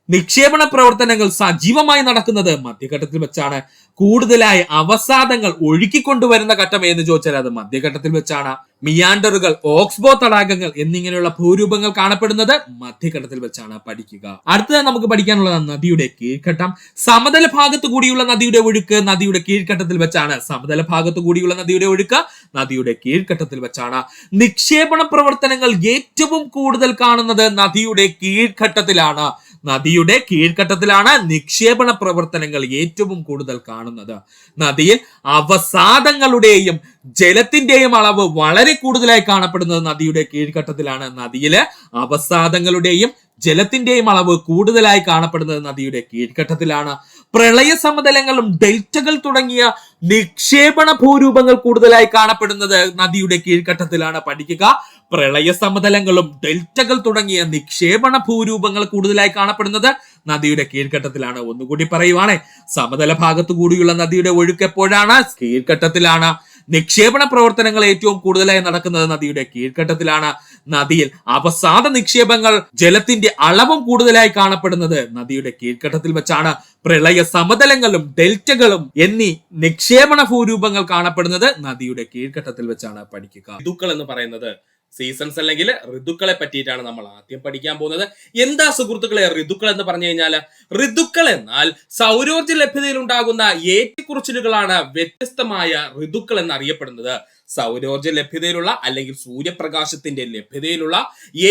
നിക്ഷേപണ പ്രവർത്തനങ്ങൾ സജീവമായി നടക്കുന്നത് മധ്യഘട്ടത്തിൽ വെച്ചാണ്. കൂടുതലായി അവസാദങ്ങൾ ഒഴുക്കിക്കൊണ്ടുവരുന്ന ഘട്ടം എന്ന് ചോദിച്ചാൽ അത് മധ്യഘട്ടത്തിൽ വെച്ചാണ്. മിയാൻഡറുകൾ, ഓക്സ്ബോ തടാകങ്ങൾ എന്നിങ്ങനെയുള്ള ഭൂരൂപങ്ങൾ കാണപ്പെടുന്നത് മധ്യഘട്ടത്തിൽ വെച്ചാണ്. പഠിക്കുക. അടുത്തത് നമുക്ക് പഠിക്കാനുള്ളത് നദിയുടെ കീഴ്ഘട്ടം. സമതല ഭാഗത്തു കൂടിയുള്ള നദിയുടെ ഒഴുക്ക് നദിയുടെ കീഴ്ഘട്ടത്തിൽ വെച്ചാണ്. സമതല ഭാഗത്തു കൂടിയുള്ള നദിയുടെ ഒഴുക്ക് നദിയുടെ കീഴ്ഘട്ടത്തിൽ വെച്ചാണ്. നിക്ഷേപണ പ്രവർത്തനങ്ങൾ ഏറ്റവും കൂടുതൽ കാണുന്നത് നദിയുടെ കീഴ്ഘട്ടത്തിലാണ്. നദിയുടെ കീഴ്ഘട്ടത്തിലാണ് നിക്ഷേപണ പ്രവർത്തനങ്ങൾ ഏറ്റവും കൂടുതൽ കാണുന്നത്. നദിയിൽ അവസാദങ്ങളുടെയും ജലത്തിന്റെയും അളവ് വളരെ കൂടുതലായി കാണപ്പെടുന്നത് നദിയുടെ കീഴ്ഘട്ടത്തിലാണ്. നദിയിലെ അവസാദങ്ങളുടെയും ജലത്തിന്റെയും അളവ് കൂടുതലായി കാണപ്പെടുന്നത് നദിയുടെ കീഴ്ഘട്ടത്തിലാണ്. പ്രളയ സമതലങ്ങളും ഡെൽറ്റകൾ തുടങ്ങിയ നിക്ഷേപണ ഭൂരൂപങ്ങൾ കൂടുതലായി കാണപ്പെടുന്നത് നദിയുടെ കീഴ്ഘട്ടത്തിലാണ്. പഠിക്കുക, പ്രളയ സമതലങ്ങളും ഡെൽറ്റകൾ തുടങ്ങിയ നിക്ഷേപണ ഭൂരൂപങ്ങൾ കൂടുതലായി കാണപ്പെടുന്നത് നദിയുടെ കീഴ്ഘട്ടത്തിലാണ്. ഒന്നുകൂടി പറയുവാണേ, സമതല ഭാഗത്തു കൂടിയുള്ള നദിയുടെ ഒഴുക്ക് എപ്പോഴാണ്? കീഴ്ഘട്ടത്തിലാണ്. നിക്ഷേപണ പ്രവർത്തനങ്ങൾ ഏറ്റവും കൂടുതലായി നടക്കുന്നത് നദിയുടെ കീഴ്ഘട്ടത്തിലാണ്. നദിയിൽ അവസാദ നിക്ഷേപങ്ങൾ, ജലത്തിന്റെ അളവും കൂടുതലായി കാണപ്പെടുന്നത് നദിയുടെ കീഴ്ഘട്ടത്തിൽ വെച്ചാണ്. പ്രളയ സമതലങ്ങളും ഡെൽറ്റകളും എന്നീ നിക്ഷേപണ ഭൂരൂപങ്ങൾ കാണപ്പെടുന്നത് നദിയുടെ കീഴ്ഘട്ടത്തിൽ വെച്ചാണ്. പഠിക്കുക. ഋതുക്കൾ എന്ന് പറയുന്നത് സീസൺസ് അല്ലെങ്കിൽ ഋതുക്കളെ പറ്റിയിട്ടാണ് നമ്മൾ ആദ്യം പഠിക്കാൻ പോകുന്നത്. എന്താ സുഹൃത്തുക്കളെ ഋതുക്കൾ എന്ന് പറഞ്ഞു കഴിഞ്ഞാൽ? ഋതുക്കൾ എന്നാൽ സൗരോർജ്ജ ലഭ്യതയിൽ ഉണ്ടാകുന്ന ഏറ്റക്കുറച്ചിലുകളാണ് വ്യത്യസ്തമായ ഋതുക്കൾ എന്നറിയപ്പെടുന്നത്. സൗരോർജ്ജ ലഭ്യതയിലുള്ള അല്ലെങ്കിൽ സൂര്യപ്രകാശത്തിന്റെ ലഭ്യതയിലുള്ള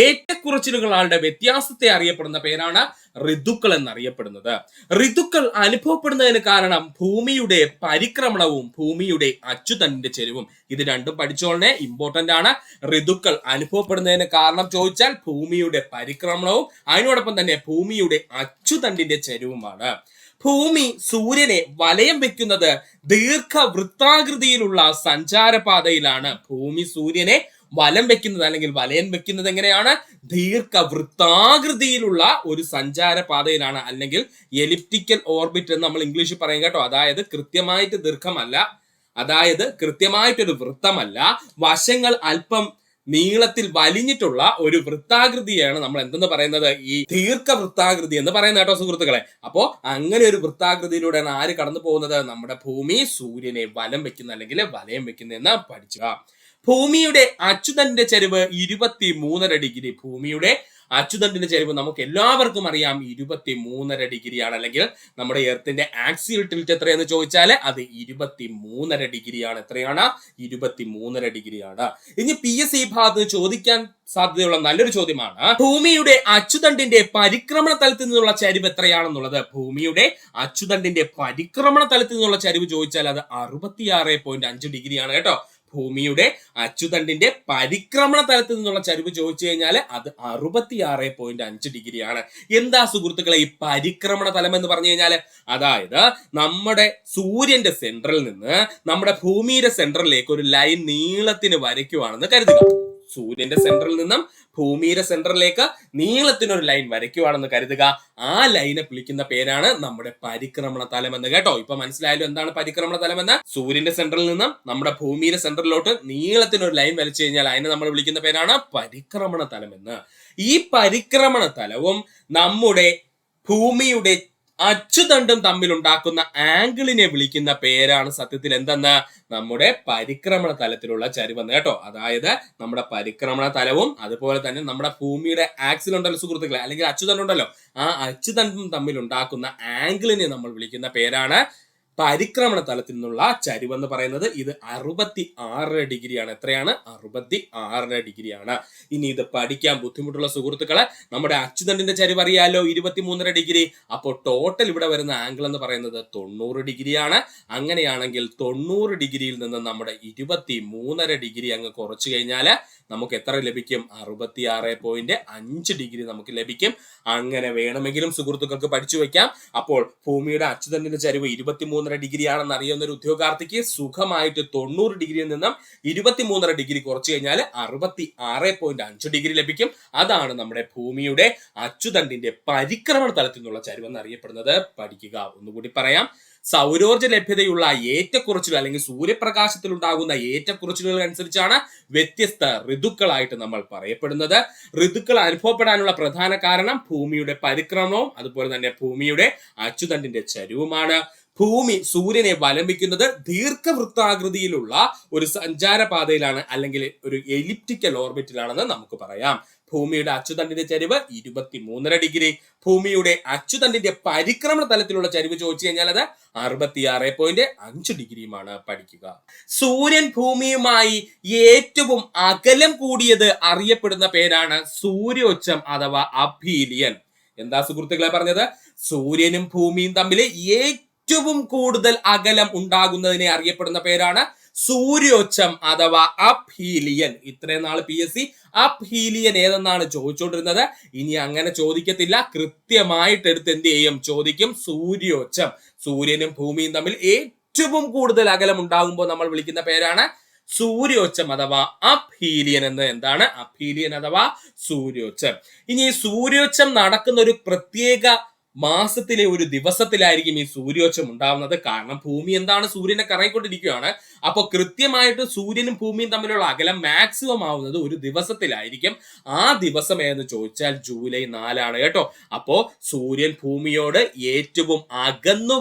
ഏറ്റക്കുറച്ചിലുകളുടെ വ്യത്യാസത്തെ അറിയപ്പെടുന്ന പേരാണ് ഋതുക്കൾ എന്നറിയപ്പെടുന്നത്. ഋതുക്കൾ അനുഭവപ്പെടുന്നതിന് കാരണം ഭൂമിയുടെ പരിക്രമണവും ഭൂമിയുടെ അച്ചുതണ്ടിന്റെ ചെരിവും. ഇത് രണ്ടും പഠിച്ചോളനെ, ഇമ്പോർട്ടന്റ് ആണ്. ഋതുക്കൾ അനുഭവപ്പെടുന്നതിന് കാരണം ചോദിച്ചാൽ ഭൂമിയുടെ പരിക്രമണവും അതിനോടൊപ്പം തന്നെ ഭൂമിയുടെ അച്ചുതണ്ടിന്റെ ചെരിവുമാണ്. ഭൂമി സൂര്യനെ വലയം വെക്കുന്നത് ദീർഘവൃത്താകൃതിയിലുള്ള സഞ്ചാരപാതയിലാണ്. ഭൂമി സൂര്യനെ വലം വെക്കുന്നത് അല്ലെങ്കിൽ വലയം വെക്കുന്നത് എങ്ങനെയാണ്? ദീർഘവൃത്താകൃതിയിലുള്ള ഒരു സഞ്ചാരപാതയിലാണ്, അല്ലെങ്കിൽ എലിപ്റ്റിക്കൽ ഓർബിറ്റ് എന്ന് നമ്മൾ ഇംഗ്ലീഷിൽ പറയും കേട്ടോ. അതായത് കൃത്യമായിട്ട് ദീർഘമല്ല, അതായത് കൃത്യമായിട്ടൊരു വൃത്തമല്ല, വശങ്ങൾ അല്പം നീളത്തിൽ വലിഞ്ഞിട്ടുള്ള ഒരു വൃത്താകൃതിയാണ് നമ്മൾ എന്തെന്ന് പറയുന്നത്? ഈ ദീർഘവൃത്താകൃതി എന്ന് പറയുന്നത് കേട്ടോ സുഹൃത്തുക്കളെ. അപ്പോ അങ്ങനെ ഒരു വൃത്താകൃതിയിലൂടെയാണ് ആര് കടന്നു പോകുന്നത്? നമ്മുടെ ഭൂമി സൂര്യനെ വലം വെക്കുന്ന അല്ലെങ്കിൽ വലയം വെക്കുന്നതെന്ന് പഠിക്കുക. ഭൂമിയുടെ അച്ചുതണ്ടിന്റെ ചരിവ് 23.5 ഡിഗ്രി. ഭൂമിയുടെ അച്ചുതണ്ടിന്റെ ചരിവ് നമുക്ക് എല്ലാവർക്കും അറിയാം 23.5 ഡിഗ്രിയാണ്. അല്ലെങ്കിൽ നമ്മുടെ എർത്തിന്റെ ആക്സിയൽ ടിൽറ്റ് എത്രയെന്ന് ചോദിച്ചാൽ അത് 23.5 ഡിഗ്രിയാണ്. എത്രയാണ്? 23.5 ഡിഗ്രിയാണ്. ഇനി PS ഈ ഭാഗത്ത് ചോദിക്കാൻ സാധ്യതയുള്ള നല്ലൊരു ചോദ്യമാണ്, ഭൂമിയുടെ അച്ചുതണ്ടിന്റെ പരിക്രമണ തലത്തിൽ നിന്നുള്ള ചരിവ് എത്രയാണെന്നുള്ളത്. ഭൂമിയുടെ അച്ചുതണ്ടിന്റെ പരിക്രമണ തലത്തിൽ നിന്നുള്ള ചരിവ് ചോദിച്ചാൽ അത് 66.5 ഡിഗ്രിയാണ് കേട്ടോ. ഭൂമിയുടെ അച്ചുതണ്ടിന്റെ പരിക്രമണ തലത്തിൽ നിന്നുള്ള ചരിവ് ചോദിച്ചു കഴിഞ്ഞാൽ അത് 66.5 ഡിഗ്രിയാണ്. എന്താ സുഹൃത്തുക്കളെ ഈ പരിക്രമണ തലം എന്ന് പറഞ്ഞു കഴിഞ്ഞാൽ? അതായത് നമ്മുടെ സൂര്യന്റെ സെന്ററിൽ നിന്ന് നമ്മുടെ ഭൂമിയുടെ സെന്ററിലേക്ക് ഒരു ലൈൻ നീളത്തിന് വരയ്ക്കുവാണെന്ന് കരുതുക. സൂര്യന്റെ സെന്ററിൽ നിന്നും ഭൂമിയുടെ സെന്ററിലേക്ക് നീളത്തിനൊരു ലൈൻ വരയ്ക്കുവാണെന്ന് കരുതുക. ആ ലൈനെ വിളിക്കുന്ന പേരാണ് നമ്മുടെ പരിക്രമണ തലം എന്ന്. കേട്ടോ, ഇപ്പൊ മനസ്സിലായാലും എന്താണ് പരിക്രമണ തലം എന്ന്? സൂര്യന്റെ സെന്ററിൽ നിന്നും നമ്മുടെ ഭൂമിയുടെ സെന്ററിലോട്ട് നീളത്തിനൊരു ലൈൻ വരച്ചു കഴിഞ്ഞാൽ അതിനെ നമ്മൾ വിളിക്കുന്ന പേരാണ് പരിക്രമണ തലം എന്ന്. ഈ പരിക്രമണ തലവും നമ്മുടെ ഭൂമിയുടെ അച്ചുതണ്ടും തമ്മിൽ ഉണ്ടാക്കുന്ന ആംഗിളിനെ വിളിക്കുന്ന പേരാണ് സത്യത്തിൽ എന്തെന്ന്? നമ്മുടെ പരിക്രമണ തലത്തിലുള്ള ചരിവെന്ന്. കേട്ടോ, അതായത് നമ്മുടെ പരിക്രമണ തലവും അതുപോലെ തന്നെ നമ്മുടെ ഭൂമിയുടെ ആക്സിൽ ഉണ്ടല്ലോ സുഹൃത്തുക്കളെ, അല്ലെങ്കിൽ അച്ചുതണ്ടുണ്ടല്ലോ, ആ അച്ചുതണ്ടും തമ്മിൽ ഉണ്ടാക്കുന്ന ആംഗിളിനെ നമ്മൾ വിളിക്കുന്ന പേരാണ് പരിക്രമണ തലത്തിൽ നിന്നുള്ള ചരിവെന്ന് പറയുന്നത്. ഇത് 66 ഡിഗ്രിയാണ്. എത്രയാണ്? 66 ഡിഗ്രിയാണ്. ഇനി ഇത് പഠിക്കാൻ ബുദ്ധിമുട്ടുള്ള സുഹൃത്തുക്കളെ, നമ്മുടെ അച്ചുതണ്ടിന്റെ ചരിവ് അറിയാലോ, 23.5 ഡിഗ്രി. അപ്പോൾ ടോട്ടൽ ഇവിടെ വരുന്ന ആംഗിൾ എന്ന് പറയുന്നത് 90 ഡിഗ്രിയാണ്. അങ്ങനെയാണെങ്കിൽ 90 ഡിഗ്രിയിൽ നിന്ന് നമ്മുടെ 23.5 ഡിഗ്രി അങ്ങ് കുറച്ചു കഴിഞ്ഞാൽ നമുക്ക് എത്ര ലഭിക്കും? 66.5 ഡിഗ്രി നമുക്ക് ലഭിക്കും. അങ്ങനെ വേണമെങ്കിലും സുഹൃത്തുക്കൾക്ക് പഠിച്ചു വെക്കാം. അപ്പോൾ ഭൂമിയുടെ അച്ചുതണ്ടിന്റെ ചരിവ് 23.5 ഡിഗ്രിയാണെന്ന് അറിയുന്ന ഒരു ഉദ്യോഗാർത്ഥിക്ക് സുഖമായിട്ട് 90 ഡിഗ്രിയിൽ നിന്നും 23.5 ഡിഗ്രി കുറച്ചു കഴിഞ്ഞാൽ 66.5 ഡിഗ്രി ലഭിക്കും. അതാണ് നമ്മുടെ ഭൂമിയുടെ അച്ചുതണ്ടിന്റെ പരിക്രമണ തലത്തിൽ നിന്നുള്ള ചരിവെന്ന് അറിയപ്പെടുന്നത്. പഠിക്കുക. ഒന്നുകൂടി പറയാം. സൗരോർജ ലഭ്യതയുള്ള ഏറ്റക്കുറച്ചിലുകൾ അല്ലെങ്കിൽ സൂര്യപ്രകാശത്തിൽ ഉണ്ടാകുന്ന ഏറ്റക്കുറച്ചിലുകൾ അനുസരിച്ചാണ് വ്യത്യസ്ത ഋതുക്കളായിട്ട് നമ്മൾ പറയപ്പെടുന്നത്. ഋതുക്കൾ അനുഭവപ്പെടാനുള്ള പ്രധാന കാരണം ഭൂമിയുടെ പരിക്രമണവും അതുപോലെ തന്നെ ഭൂമിയുടെ അച്ചുതണ്ടിന്റെ ചരിവുമാണ്. ഭൂമി സൂര്യനെ വലംബിക്കുന്നത് ദീർഘവൃത്താകൃതിയിലുള്ള ഒരു സഞ്ചാരപാതയിലാണ്, അല്ലെങ്കിൽ ഒരു എലിപ്റ്റിക്കൽ ഓർബിറ്റിലാണെന്ന് നമുക്ക് പറയാം. ഭൂമിയുടെ അച്ചുതണ്ടിന്റെ ചരിവ് 23.5 ഡിഗ്രി. ഭൂമിയുടെ അച്ചുതണ്ടിന്റെ പരിക്രമണ തലത്തിലുള്ള ചരിവ് ചോദിച്ചു കഴിഞ്ഞാൽ അത് 66.5 ഡിഗ്രിയുമാണ്. പഠിക്കുക. സൂര്യൻ ഭൂമിയുമായി ഏറ്റവും അകലം കൂടിയത് അറിയപ്പെടുന്ന പേരാണ് സൂര്യോച്ചം അഥവാ അഭീലിയൻ. എന്താ സുഹൃത്തുക്കളെ പറഞ്ഞത്? സൂര്യനും ഭൂമിയും തമ്മിൽ ഏറ്റവും കൂടുതൽ അകലം ഉണ്ടാകുന്നതിനെ അറിയപ്പെടുന്ന പേരാണ് സൂര്യോച്ചം അഥവാ അബ്ഹീലിയൻ. ഇത്രയും നാൾ PSC അബ്ഹീലിയൻ ഏതെന്നാണ് ചോദിച്ചുകൊണ്ടിരുന്നത്. ഇനി അങ്ങനെ ചോദിക്കത്തില്ല. കൃത്യമായിട്ട് എടുത്ത് എന്ത് ചെയ്യും? ചോദിക്കും സൂര്യോച്ചം. സൂര്യനും ഭൂമിയും തമ്മിൽ ഏറ്റവും കൂടുതൽ അകലം ഉണ്ടാകുമ്പോൾ നമ്മൾ വിളിക്കുന്ന പേരാണ് സൂര്യോച്ചം അഥവാ അബ്ഹീലിയൻ എന്ന്. എന്താണ് അബ്ഹീലിയൻ അഥവാ സൂര്യോച്ചം? ഇനി ഈ സൂര്യോച്ചം നടക്കുന്ന ഒരു പ്രത്യേക മാസത്തിലെ ഒരു ദിവസത്തിലായിരിക്കും ഈ സൂര്യോച്ചം ഉണ്ടാവുന്നത്. കാരണം ഭൂമി എന്താണ്? സൂര്യനെ കറങ്ങിക്കൊണ്ടിരിക്കുകയാണ്. അപ്പോൾ കൃത്യമായിട്ട് സൂര്യനും ഭൂമിയും തമ്മിലുള്ള അകലം മാക്സിമം ആവുന്നത് ഒരു ദിവസത്തിലായിരിക്കും. ആ ദിവസം ഏതെന്ന് ചോദിച്ചാൽ ജൂലൈ 4 കേട്ടോ. അപ്പോ സൂര്യൻ ഭൂമിയോട് ഏറ്റവും അകന്നു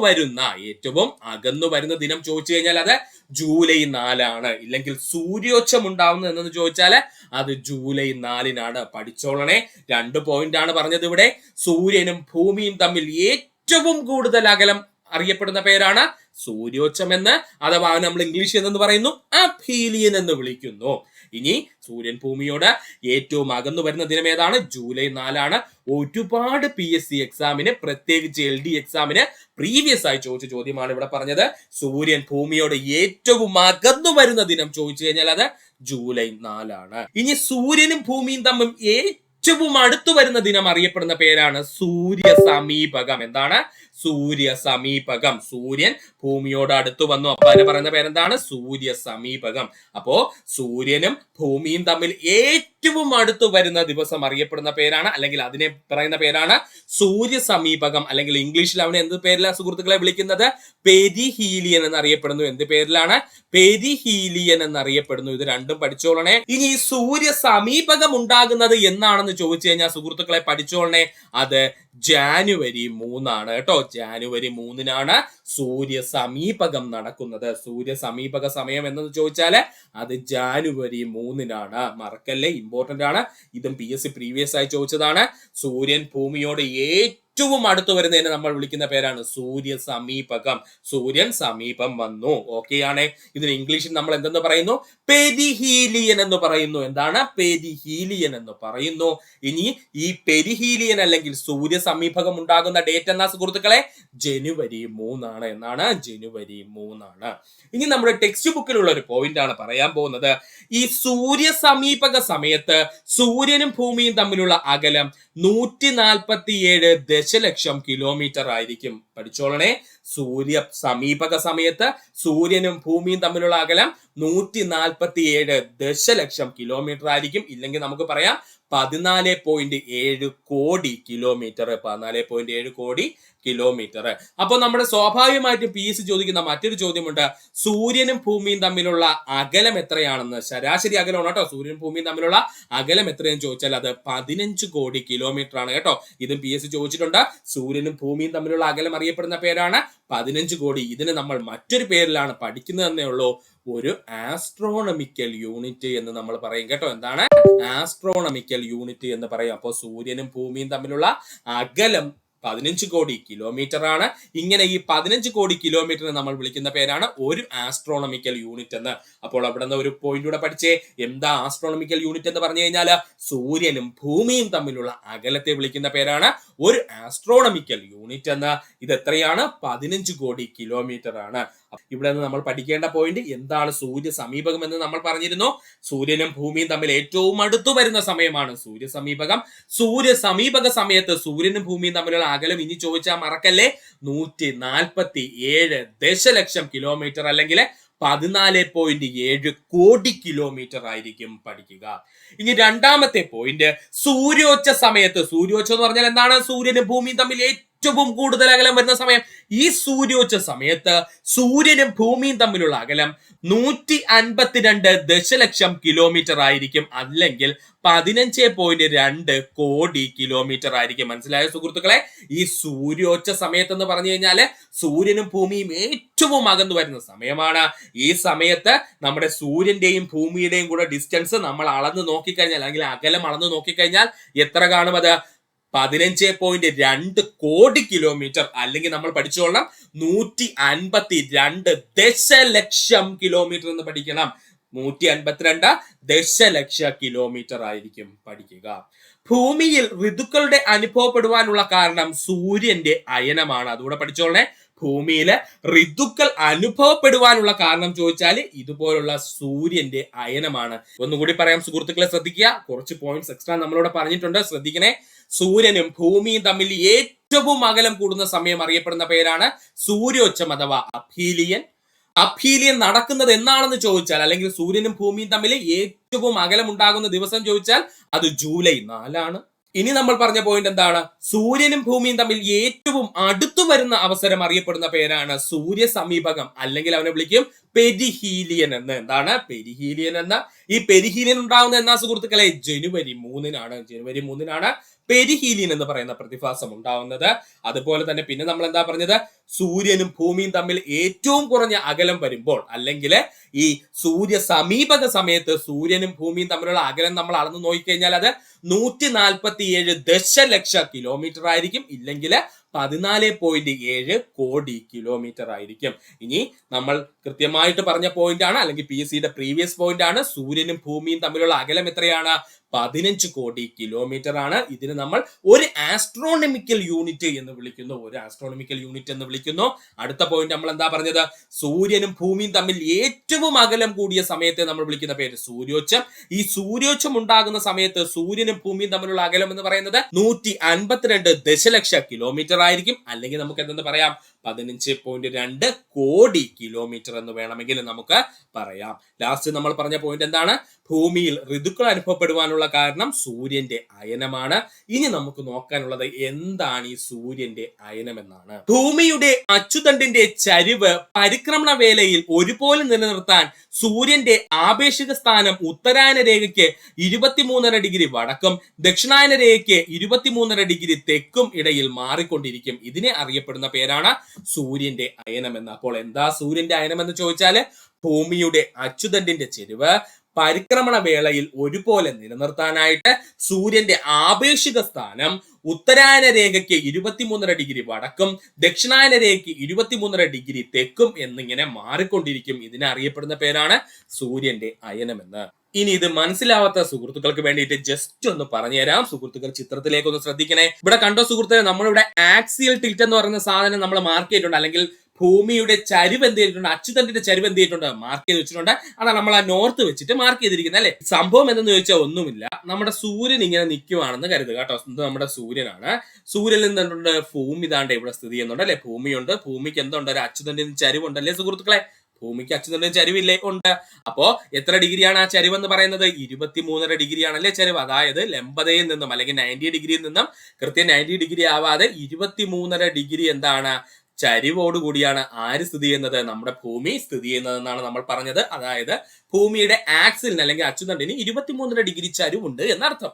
വരുന്ന ദിനം ചോദിച്ചു കഴിഞ്ഞാൽ അത് ജൂലൈ 4. ഇല്ലെങ്കിൽ സൂര്യോച്ചം ഉണ്ടാവുന്നത് എന്നു ചോദിച്ചാൽ അത് ജൂലൈ 4 പഠിച്ചോളണേ. 2 പോയിന്റ് ആണ് പറഞ്ഞത് ഇവിടെ. സൂര്യനും ഭൂമിയും തമ്മിൽ ഏറ്റവും കൂടുതൽ അകലം അറിയപ്പെടുന്ന പേരാണ് സൂര്യോച്ചം എന്ന്, അഥവാ നമ്മൾ ഇംഗ്ലീഷിൽ എന്ന് പറയുന്നു അബ്ഹീലിയൻ എന്ന് വിളിക്കുന്നു. ഇനി സൂര്യൻ ഭൂമിയോട് ഏറ്റവും അകന്നു വരുന്ന ദിനം ഏതാണ്? ജൂലൈ 4. ഒരുപാട് PSC എക്സാമിന്, പ്രത്യേകിച്ച് LD എക്സാമിന് പ്രീവിയസ് ആയി ചോദിച്ച ചോദ്യമാണ് ഇവിടെ പറഞ്ഞത്. സൂര്യൻ ഭൂമിയോട് ഏറ്റവും അകന്നു വരുന്ന ദിനം ചോദിച്ചു കഴിഞ്ഞാൽ അത് ജൂലൈ 4. ഇനി സൂര്യനും ഭൂമിയും തമ്മിൽ ഏറ്റവും അടുത്തു വരുന്ന ദിനം അറിയപ്പെടുന്ന പേരാണ് സൂര്യ സമീപകം. എന്താണ്? സൂര്യ സമീപകം. സൂര്യൻ ഭൂമിയോട് അടുത്തു വന്നു, അപ്പൊ അതിന് പറയുന്ന പേരെന്താണ്? സൂര്യ സമീപകം. അപ്പോ സൂര്യനും ഭൂമിയും തമ്മിൽ ഏറ്റവും അടുത്തു വരുന്ന ദിവസം അറിയപ്പെടുന്ന പേരാണ്, അല്ലെങ്കിൽ അതിനെ പറയുന്ന പേരാണ് സൂര്യ സമീപകം. അല്ലെങ്കിൽ ഇംഗ്ലീഷിൽ അവനെ എന്ത് പേരിലാണ് സുഹൃത്തുക്കളെ വിളിക്കുന്നത്? പെരിഹീലിയൻ എന്നറിയപ്പെടുന്നു. എന്ത് പേരിലാണ്? പെരിഹീലിയൻ എന്നറിയപ്പെടുന്നു. ഇത് രണ്ടും പഠിച്ചോളണേ. ഇനി ഈ സൂര്യ സമീപകം ഉണ്ടാകുന്നത് എന്നാണെന്ന് ചോദിച്ചു കഴിഞ്ഞാൽ സുഹൃത്തുക്കളെ പഠിച്ചോളണേ, അത് ജാനുവരി 3 കേട്ടോ. ജാനുവരി 3-നാണ് സൂര്യ സമീപകം നടക്കുന്നത്. സൂര്യ സമീപക സമയം എന്നത് ചോദിച്ചാല് അത് ജാനുവരി 3-നാണ്. മറക്കല്ലേ, ഇമ്പോർട്ടന്റ് ആണ്. ഇതും PSC പ്രീവിയസ് ആയി ചോദിച്ചതാണ്. സൂര്യൻ ഭൂമിയോട് ഏറ്റവും അടുത്ത് വരുന്നതിനെ നമ്മൾ വിളിക്കുന്ന പേരാണ് സൂര്യ സമീപകം. സൂര്യൻ സമീപം വന്നു. ഓക്കെ ആണ്. ഇതിന് ഇംഗ്ലീഷിൽ നമ്മൾ എന്തെന്ന് പറയുന്നു? പെരിഹീലിയൻ എന്ന് പറയുന്നു. എന്താണ്? പെരിഹീലിയൻ എന്ന് പറയുന്നു. ഇനി ഈ പെരിഹീലിയൻ അല്ലെങ്കിൽ സൂര്യ സമീപകം ഉണ്ടാകുന്ന ഡേറ്റ് എന്നാ സുഹൃത്തുക്കളെ? ജനുവരി 3 എന്നാണ്. ജനുവരി 3. ഇനി നമ്മുടെ ടെക്സ്റ്റ് ബുക്കിലുള്ള ഒരു പോയിന്റ് ആണ് പറയാൻ പോകുന്നത്. ഈ സൂര്യ സമീപക സമയത്ത് സൂര്യനും ഭൂമിയും തമ്മിലുള്ള അകലം 147 ദശലക്ഷം കിലോമീറ്റർ ആയിരിക്കും. പഠിച്ചോളണേ. സൂര്യ സമീപക സമയത്ത് സൂര്യനും ഭൂമിയും തമ്മിലുള്ള അകലം 147 ദശലക്ഷം കിലോമീറ്റർ ആയിരിക്കും. ഇല്ലെങ്കിൽ നമുക്ക് പറയാം 14.7 കോടി കിലോമീറ്റർ. 14.7 കോടി കിലോമീറ്റർ. അപ്പോൾ നമ്മുടെ സ്വാഭാവികമായിട്ടും PSC ചോദിക്കുന്ന മറ്റൊരു ചോദ്യമുണ്ട്. സൂര്യനും ഭൂമിയും തമ്മിലുള്ള അകലം എത്രയാണെന്ന്. ശരാശരി അകലമാണ് കേട്ടോ. സൂര്യനും ഭൂമിയും തമ്മിലുള്ള അകലം എത്രയെന്ന് ചോദിച്ചാൽ അത് 15 കോടി കിലോമീറ്റർ ആണ് കേട്ടോ. ഇതും PSC ചോദിച്ചിട്ടുണ്ട്. സൂര്യനും ഭൂമിയും തമ്മിലുള്ള അകലം അറിയപ്പെടുന്ന പേരാണ് 15 കോടി. ഇതിന് നമ്മൾ മറ്റൊരു പേരിലാണ് പഠിക്കുന്നത് എന്നേ ഉള്ളൂ. ഒരു ആസ്ട്രോണമിക്കൽ യൂണിറ്റ് എന്ന് നമ്മൾ പറയും കേട്ടോ. എന്താണ്? ആസ്ട്രോണമിക്കൽ യൂണിറ്റ് എന്ന് പറയും. അപ്പോൾ സൂര്യനും ഭൂമിയും തമ്മിലുള്ള അകലം 15 കോടി കിലോമീറ്റർ ആണ്. ഇങ്ങനെ ഈ 15 കോടി കിലോമീറ്ററിനെ നമ്മൾ വിളിക്കുന്ന പേരാണ് ഒരു ആസ്ട്രോണമിക്കൽ യൂണിറ്റ് എന്ന്. അപ്പോൾ അവിടെ നിന്ന് ഒരു പോയിന്റ് കൂടെ പഠിച്ചേ. എന്താ ആസ്ട്രോണമിക്കൽ യൂണിറ്റ് എന്ന് പറഞ്ഞു കഴിഞ്ഞാൽ സൂര്യനും ഭൂമിയും തമ്മിലുള്ള അകലത്തെ വിളിക്കുന്ന പേരാണ് ഒരു ആസ്ട്രോണമിക്കൽ യൂണിറ്റ് എന്ന്. ഇത് എത്രയാണ്? 15 കോടി കിലോമീറ്റർ ആണ്. ഇവിടെ നിന്ന് നമ്മൾ പഠിക്കേണ്ട പോയിന്റ് എന്താണ്? സൂര്യ സമീപകം എന്ന് നമ്മൾ പറഞ്ഞിരുന്നു. സൂര്യനും ഭൂമിയും തമ്മിൽ ഏറ്റവും അടുത്തു വരുന്ന സമയമാണ് സൂര്യ സമീപകം. സൂര്യ സമീപക സമയത്ത് സൂര്യനും ഭൂമിയും തമ്മിലുള്ള അകലം ഇനി ചോദിച്ചാൽ മറക്കല്ലേ, 147 ദശലക്ഷം കിലോമീറ്റർ അല്ലെങ്കിൽ 14.7 കോടി കിലോമീറ്റർ ആയിരിക്കും. പഠിക്കുക. ഇനി രണ്ടാമത്തെ പോയിന്റ്, സൂര്യോച്ച സമയത്ത്. സൂര്യോച്ച എന്ന് പറഞ്ഞാൽ എന്താണ്? സൂര്യനും ഭൂമിയും തമ്മിൽ ഏറ്റവും കൂടുതൽ അകലം വരുന്ന സമയം. ഈ സൂര്യോച്ച സമയത്ത് സൂര്യനും ഭൂമിയും തമ്മിലുള്ള അകലം 152 ദശലക്ഷം കിലോമീറ്റർ ആയിരിക്കും. അല്ലെങ്കിൽ 15.2 കോടി കിലോമീറ്റർ ആയിരിക്കും. മനസ്സിലായ സുഹൃത്തുക്കളെ? ഈ സൂര്യോച്ച സമയത്ത് എന്ന് പറഞ്ഞു കഴിഞ്ഞാല് സൂര്യനും ഭൂമിയും ഏറ്റവും അകന്നു വരുന്ന സമയമാണ്. ഈ സമയത്ത് നമ്മുടെ സൂര്യന്റെയും ഭൂമിയുടെയും കൂടെ ഡിസ്റ്റൻസ് നമ്മൾ അളന്ന് നോക്കിക്കഴിഞ്ഞാൽ, അല്ലെങ്കിൽ അകലം അളന്ന് നോക്കിക്കഴിഞ്ഞാൽ എത്ര കാണും? അത് 15.2 കോടി കിലോമീറ്റർ. അല്ലെങ്കിൽ നമ്മൾ പഠിച്ചോളണം 152 ദശലക്ഷം കിലോമീറ്റർ എന്ന് പഠിക്കണം. 152 ദശലക്ഷ കിലോമീറ്റർ ആയിരിക്കും. പഠിക്കുക. ഭൂമിയിൽ ഋതുക്കളുടെ അനുഭവപ്പെടുവാനുള്ള കാരണം സൂര്യന്റെ അയനമാണ്. അതുകൂടെ പഠിച്ചോളണേ. ഭൂമിയിലെ ഋതുക്കൾ അനുഭവപ്പെടുവാനുള്ള കാരണം ചോദിച്ചാൽ ഇതുപോലുള്ള സൂര്യന്റെ അയനമാണ്. ഒന്നുകൂടി പറയാം സുഹൃത്തുക്കളെ, ശ്രദ്ധിക്കുക. കുറച്ച് പോയിന്റ്സ് എക്സ്ട്രാ നമ്മളോട് പറഞ്ഞിട്ടുണ്ട്, ശ്രദ്ധിക്കണേ. സൂര്യനും ഭൂമിയും തമ്മിൽ ഏറ്റവും അകലം കൂടുന്ന സമയം അറിയപ്പെടുന്ന പേരാണ് സൂര്യോച്ചം അഥവാ അഭീലിയൻ. അഭീലിയൻ നടക്കുന്നത് എന്നാണെന്ന് ചോദിച്ചാൽ, അല്ലെങ്കിൽ സൂര്യനും ഭൂമിയും തമ്മിൽ ഏറ്റവും അകലം ഉണ്ടാകുന്ന ദിവസം ചോദിച്ചാൽ അത് ജൂലൈ 4 ഇനി നമ്മൾ പറഞ്ഞ പോയിന്റ് എന്താണ്? സൂര്യനും ഭൂമിയും തമ്മിൽ ഏറ്റവും അടുത്തു വരുന്ന അവസരം അറിയപ്പെടുന്ന പേരാണ് സൂര്യ സമീപകം, അല്ലെങ്കിൽ അവനെ വിളിക്കും പെരിഹീലിയൻ എന്ന്. എന്താണ്? പെരിഹീലിയൻ എന്ന്. ഈ പെരിഹീലിയൻ ഉണ്ടാകുന്ന എന്നാ സുഹൃത്തുക്കളെ? ജനുവരി 3-നാണ്. ജനുവരി 3-നാണ് പെരിഹീലിയൻ എന്ന് പറയുന്ന പ്രതിഭാസം ഉണ്ടാവുന്നത്. അതുപോലെ തന്നെ പിന്നെ നമ്മൾ എന്താ പറഞ്ഞത്? സൂര്യനും ഭൂമിയും തമ്മിൽ ഏറ്റവും കുറഞ്ഞ അകലം വരുമ്പോൾ, അല്ലെങ്കിൽ ഈ സൂര്യ സമീപക സമയത്ത് സൂര്യനും ഭൂമിയും തമ്മിലുള്ള അകലം നമ്മൾ അളന്നു നോക്കിക്കഴിഞ്ഞാൽ അത് 147 ദശലക്ഷ കിലോമീറ്റർ ആയിരിക്കും. ഇല്ലെങ്കിൽ 14.7 കോടി കിലോമീറ്റർ ആയിരിക്കും. ഇനി നമ്മൾ കൃത്യമായിട്ട് പറഞ്ഞ പോയിന്റ് ആണ്, അല്ലെങ്കിൽ PSCയുടെ പ്രീവിയസ് പോയിന്റ് ആണ്. സൂര്യനും ഭൂമിയും തമ്മിലുള്ള അകലം എത്രയാണ്? 15 കോടി കിലോമീറ്റർ ആണ്. ഇതിന് നമ്മൾ ഒരു ആസ്ട്രോണമിക്കൽ യൂണിറ്റ് എന്ന് വിളിക്കുന്നു. ഒരു ആസ്ട്രോണമിക്കൽ യൂണിറ്റ് എന്ന് വിളിക്കുന്നു. അടുത്ത പോയിന്റ് നമ്മൾ എന്താ പറഞ്ഞത്? സൂര്യനും ഭൂമിയും തമ്മിൽ ഏറ്റവും അകലം കൂടിയ സമയത്തെ നമ്മൾ വിളിക്കുന്ന പേര് സൂര്യോച്ചം. ഈ സൂര്യോച്ചം ഉണ്ടാകുന്ന സമയത്ത് സൂര്യനും ഭൂമിയും തമ്മിലുള്ള അകലം എന്ന് പറയുന്നത് 152 ദശലക്ഷ കിലോമീറ്റർ ആയിരിക്കും. അല്ലെങ്കിൽ നമുക്ക് എന്തെന്ന് പറയാം? 15.2 കോടി കിലോമീറ്റർ എന്ന് വേണമെങ്കിൽ നമുക്ക് പറയാം. ലാസ്റ്റ് നമ്മൾ പറഞ്ഞ പോയിന്റ് എന്താണ്? ഭൂമിയിൽ ഋതുക്കൾ അനുഭവപ്പെടുവാനുള്ള പറയാനുള്ള കാരണം സൂര്യന്റെ അയനമാണ്. ഇനി നമുക്ക് നോക്കാനുള്ളത് എന്താണ് ഈ സൂര്യന്റെ അയനം എന്നാണ്. ഭൂമിയുടെ അച്ചുതണ്ടിന്റെ ചരിവ് പരിക്രമണ വേളയിൽ ഒരുപോലെ നിലനിർത്താൻ സൂര്യന്റെ ആപേക്ഷിക സ്ഥാനം ഉത്തരായന രേഖയ്ക്ക് 23.5 ഡിഗ്രി വടക്കും ദക്ഷിണായന രേഖയ്ക്ക് 23.5 ഡിഗ്രി തെക്കും ഇടയിൽ മാറിക്കൊണ്ടിരിക്കും. ഇതിനെ അറിയപ്പെടുന്ന പേരാണ് സൂര്യന്റെ അയനം എന്ന്. അപ്പോൾ എന്താ സൂര്യന്റെ അയനം എന്ന് ചോദിച്ചാല് ഭൂമിയുടെ അച്ചുതണ്ടിന്റെ ചെരിവ് പരിക്രമണ വേളയിൽ ഒരുപോലെ നിലനിർത്താനായിട്ട് സൂര്യന്റെ ആപേക്ഷിക സ്ഥാനം ഉത്തരായന രേഖയ്ക്ക് 23.5 ഡിഗ്രി വടക്കും ദക്ഷിണായന രേഖയ്ക്ക് 23.5 ഡിഗ്രി തെക്കും എന്നിങ്ങനെ മാറിക്കൊണ്ടിരിക്കും. ഇതിനെ അറിയപ്പെടുന്ന പേരാണ് സൂര്യന്റെ അയനം എന്ന്. ഇനി ഇത് മനസ്സിലാവാത്ത സുഹൃത്തുക്കൾക്ക് വേണ്ടിയിട്ട് ജസ്റ്റ് ഒന്ന് പറഞ്ഞുതരാം. സുഹൃത്തുക്കൾ ചിത്രത്തിലേക്ക് ഒന്ന് ശ്രദ്ധിക്കണേ. ഇവിടെ കണ്ടോ സുഹൃത്തുക്കളെ, നമ്മളിവിടെ ആക്സിയൽ ടിൽറ്റ് എന്ന് പറയുന്ന സാധനം നമ്മൾ മാർക്ക് ചെയ്തിട്ടുണ്ട്, അല്ലെങ്കിൽ ഭൂമിയുടെ ചരിവ് എന്ത് ചെയ്തിട്ടുണ്ട്, അച്ചുതണ്ടിന്റെ ചരിവ് എന്ത് ചെയ്തിട്ടുണ്ട്, മാർക്ക് ചെയ്ത് വെച്ചിട്ടുണ്ട്. അതാണ് നമ്മൾ ആ നോർത്ത് വെച്ചിട്ട് മാർക്ക് ചെയ്തിരിക്കുന്നത് അല്ലെ. സംഭവം എന്തെന്ന് ചോദിച്ചാൽ ഒന്നുമില്ല, നമ്മുടെ സൂര്യൻ ഇങ്ങനെ നിൽക്കുവാണെന്ന് കരുതുക കേട്ടോ. ഇത് നമ്മുടെ സൂര്യനാണ്. സൂര്യനിൽ നിന്നുണ്ട് ഭൂമി താണ്ട് ഇവിടെ സ്ഥിതി ചെയ്യുന്നുണ്ട് അല്ലെ. ഭൂമിയുണ്ട്, ഭൂമിക്ക് എന്തുണ്ട്, ഒരു അച്ചുതണ്ടിന് ചരിവുണ്ടല്ലേ സുഹൃത്തുക്കളെ. ഭൂമിക്ക് അച്ചുതണ്ടിന് ചരിവില്ലേ, ഉണ്ട്. അപ്പോ എത്ര ഡിഗ്രിയാണ് ആ ചരിവ് എന്ന് പറയുന്നത്? 23.5 ഡിഗ്രിയാണല്ലേ ചരിവ്. അതായത് ലംബതയിൽ നിന്നും അല്ലെങ്കിൽ 90 ഡിഗ്രിയിൽ നിന്നും കൃത്യം 90 ഡിഗ്രി ആവാതെ 23.5 ഡിഗ്രി എന്താണ് ചരിവോട് കൂടിയാണ് ആര് സ്ഥിതി ചെയ്യുന്നത്, നമ്മുടെ ഭൂമി സ്ഥിതി ചെയ്യുന്നതെന്നാണ് നമ്മൾ പറഞ്ഞത്. അതായത് ഭൂമിയുടെ ആക്സിലിന് അല്ലെങ്കിൽ അച്ചുതണ്ടിന് 23.5 ഡിഗ്രി ചരിവുണ്ട് എന്നർത്ഥം.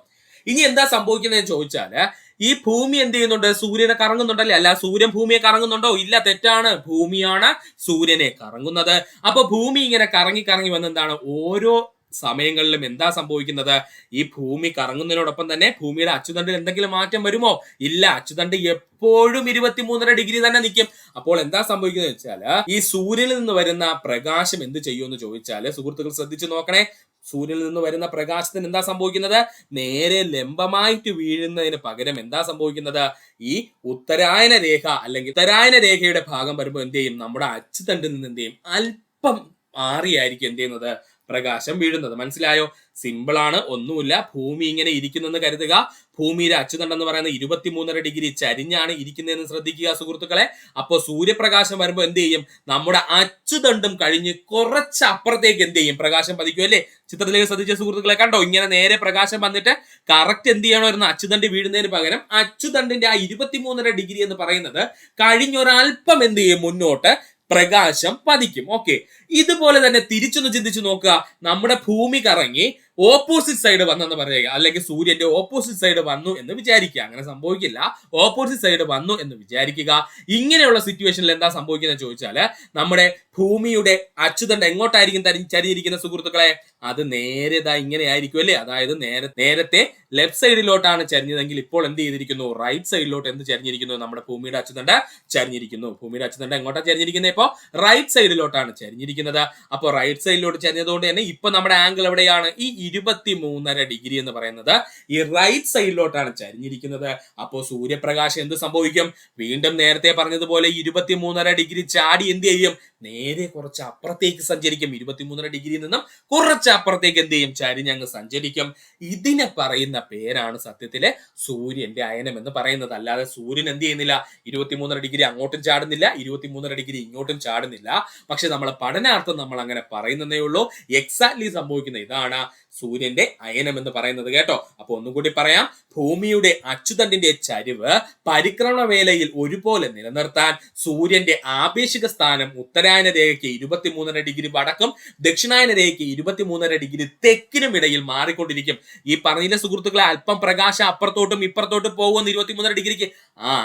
ഇനി എന്താ സംഭവിക്കുന്നത് ചോദിച്ചാല് ഈ ഭൂമി എന്ത് ചെയ്യുന്നുണ്ട്, സൂര്യനെ കറങ്ങുന്നുണ്ടല്ലേ. അല്ല, സൂര്യൻ ഭൂമിയെ കറങ്ങുന്നുണ്ടോ? ഇല്ല, തെറ്റാണ്. ഭൂമിയാണ് സൂര്യനെ കറങ്ങുന്നത്. അപ്പൊ ഭൂമി ഇങ്ങനെ കറങ്ങി കറങ്ങി വന്ന് എന്താണ് ഓരോ സമയങ്ങളിലും എന്താ സംഭവിക്കുന്നത്, ഈ ഭൂമി കറങ്ങുന്നതിനോടൊപ്പം തന്നെ ഭൂമിയുടെ അച്ചുതണ്ടിൽ എന്തെങ്കിലും മാറ്റം വരുമോ? ഇല്ല, അച്ചുതണ്ട് എപ്പോഴും 23.5 ഡിഗ്രി തന്നെ നിൽക്കും. അപ്പോൾ എന്താ സംഭവിക്കുന്നത് വെച്ചാൽ ഈ സൂര്യനിൽ നിന്ന് വരുന്ന പ്രകാശം എന്ത് ചെയ്യുമെന്ന് ചോദിച്ചാൽ സുഹൃത്തുക്കൾ ശ്രദ്ധിച്ചു നോക്കണേ. സൂര്യനിൽ നിന്ന് വരുന്ന പ്രകാശത്തിന് എന്താ സംഭവിക്കുന്നത്, നേരെ ലംബമായിട്ട് വീഴുന്നതിന് പകരം എന്താ സംഭവിക്കുന്നത്, ഈ ഉത്തരായന രേഖ അല്ലെങ്കിൽ ഉത്തരായന രേഖയുടെ ഭാഗം വരുമ്പോൾ എന്ത് ചെയ്യും, നമ്മുടെ അച്ചുതണ്ടിൽ നിന്ന് എന്ത് ചെയ്യും, അല്പം മാറിയായിരിക്കും എന്ത് ചെയ്യുന്നത്, പ്രകാശം വീഴുന്നത്. മനസ്സിലായോ? സിമ്പിൾ ആണ്, ഒന്നുമില്ല. ഭൂമി ഇങ്ങനെ ഇരിക്കുന്നെന്ന് കരുതുക. ഭൂമിയുടെ അച്ചുതണ്ട് എന്ന് പറയുന്നത് 23.5 ഡിഗ്രി ചരിഞ്ഞാണ് ഇരിക്കുന്നതെന്ന് ശ്രദ്ധിക്കുക സുഹൃത്തുക്കളെ. അപ്പോൾ സൂര്യപ്രകാശം വരുമ്പോൾ എന്ത് ചെയ്യും, നമ്മുടെ അച്ചുതണ്ടും കഴിഞ്ഞ് കുറച്ച് അപ്പുറത്തേക്ക് എന്ത് ചെയ്യും, പ്രകാശം പതിക്കും അല്ലേ. ചിത്രത്തിലേക്ക് ശ്രദ്ധിച്ച സുഹൃത്തുക്കളെ കണ്ടോ, ഇങ്ങനെ നേരെ പ്രകാശം വന്നിട്ട് കറക്റ്റ് എന്ത് ചെയ്യണമായിരുന്നു, അച്ചുതണ്ട് വീഴുന്നതിന് പകരം അച്ചുതണ്ടിന്റെ ആ 23.5 ഡിഗ്രി എന്ന് പറയുന്നത് കഴിഞ്ഞൊരൽപ്പം എന്ത് ചെയ്യും, മുന്നോട്ട് പ്രകാശം പതിക്കും. ഓക്കെ, ഇതുപോലെ തന്നെ തിരിച്ചൊന്ന് ചിന്തിച്ചു നോക്കുക. നമ്മുടെ ഭൂമി കറങ്ങി ഓപ്പോസിറ്റ് സൈഡ് വന്നെന്ന് പറയുക, അല്ലെങ്കിൽ സൂര്യന്റെ ഓപ്പോസിറ്റ് സൈഡ് വന്നു എന്ന് വിചാരിക്കുക. അങ്ങനെ സംഭവിക്കില്ല. ഓപ്പോസിറ്റ് സൈഡ് വന്നു എന്ന് വിചാരിക്കുക. ഇങ്ങനെയുള്ള സിറ്റുവേഷനിൽ എന്താ സംഭവിക്കുന്നത് ചോദിച്ചാല് നമ്മുടെ ഭൂമിയുടെ അച്ചുതണ്ട് എങ്ങോട്ടായിരിക്കും ചരിഞ്ഞിരിക്കുന്ന സുഹൃത്തുക്കളെ, അത് നേരെതാ ഇങ്ങനെ ആയിരിക്കും അല്ലേ. അതായത് നേരത്തെ ലെഫ്റ്റ് സൈഡിലോട്ടാണ് ചരിഞ്ഞതെങ്കിൽ ഇപ്പോൾ എന്ത് ചെയ്തിരിക്കുന്നു, റൈറ്റ് സൈഡിലോട്ട് എന്ത് ചരിഞ്ഞിരിക്കുന്നു, നമ്മുടെ ഭൂമിയുടെ അച്ചുതണ്ട് ചരിഞ്ഞിരിക്കുന്നു. ഭൂമിയുടെ അച്ചുതണ്ട് എങ്ങോട്ടാണ് ചരിഞ്ഞിരിക്കുന്നത്, ഇപ്പോൾ റൈറ്റ് സൈഡിലോട്ടാണ് ചരിഞ്ഞിരിക്കുന്നത്. അപ്പോൾ റൈറ്റ് സൈഡിലോട്ട് ചരിഞ്ഞതുകൊണ്ട് തന്നെ ഇപ്പൊ നമ്മുടെ ആംഗിൾ എവിടെയാണ്, ഈ 23.5 ഡിഗ്രി എന്ന് പറയുന്നത് ഈ റൈറ്റ് സൈഡിലോട്ടാണ് ചരിഞ്ഞിരിക്കുന്നത്. അപ്പോൾ സൂര്യപ്രകാശം എന്ത് സംഭവിക്കും, വീണ്ടും നേരത്തെ പറഞ്ഞതുപോലെ 23.5 ഡിഗ്രി ചാടി എന്ത് ചെയ്യും, നേരെ കുറച്ച് അപ്പുറത്തേക്ക് സഞ്ചരിക്കും. 23.5 ഡിഗ്രിയിൽ നിന്നും കുറച്ച് അപ്പുറത്തേക്ക് എന്ത് ചെയ്യും, ചരിഞ്ഞങ്ങ് സഞ്ചരിക്കും. ഇതിനെ പറയുന്ന പേരാണ് സത്യത്തിലെ സൂര്യന്റെ അയനം എന്ന് പറയുന്നത്. അല്ലാതെ സൂര്യൻ എന്ത് ചെയ്യുന്നില്ല, 23.5 ഡിഗ്രി അങ്ങോട്ടും ചാടുന്നില്ല, 23.5 ഡിഗ്രി ഇങ്ങോട്ടും ചാടുന്നില്ല. പക്ഷെ നമ്മളെ പഠനാർത്ഥം നമ്മൾ അങ്ങനെ പറയുന്നതേ ഉള്ളൂ. എക്സാക്ട്ലി സംഭവിക്കുന്ന ഇതാണ് സൂര്യന്റെ അയനം എന്ന് പറയുന്നത് കേട്ടോ. അപ്പൊ ഒന്നുകൂടി പറയാം, ഭൂമിയുടെ അച്ചുതണ്ടിന്റെ ചരിവ് പരിക്രമണ വേളയിൽ ഒരുപോലെ നിലനിർത്താൻ സൂര്യന്റെ ആപേക്ഷിക സ്ഥാനം ഉത്തരായന രേഖയ്ക്ക് 23.5 ഡിഗ്രി വടക്കും ദക്ഷിണായന രേഖയ്ക്ക് 23.5 ഡിഗ്രി തെക്കിനും ഇടയിൽ മാറിക്കൊണ്ടിരിക്കും. ഈ പറഞ്ഞില്ല സുഹൃത്തുക്കളെ, അല്പം പ്രകാശം അപ്പുറത്തോട്ടും ഇപ്പുറത്തോട്ടും പോകുന്ന 23.5 ഡിഗ്രിക്ക്,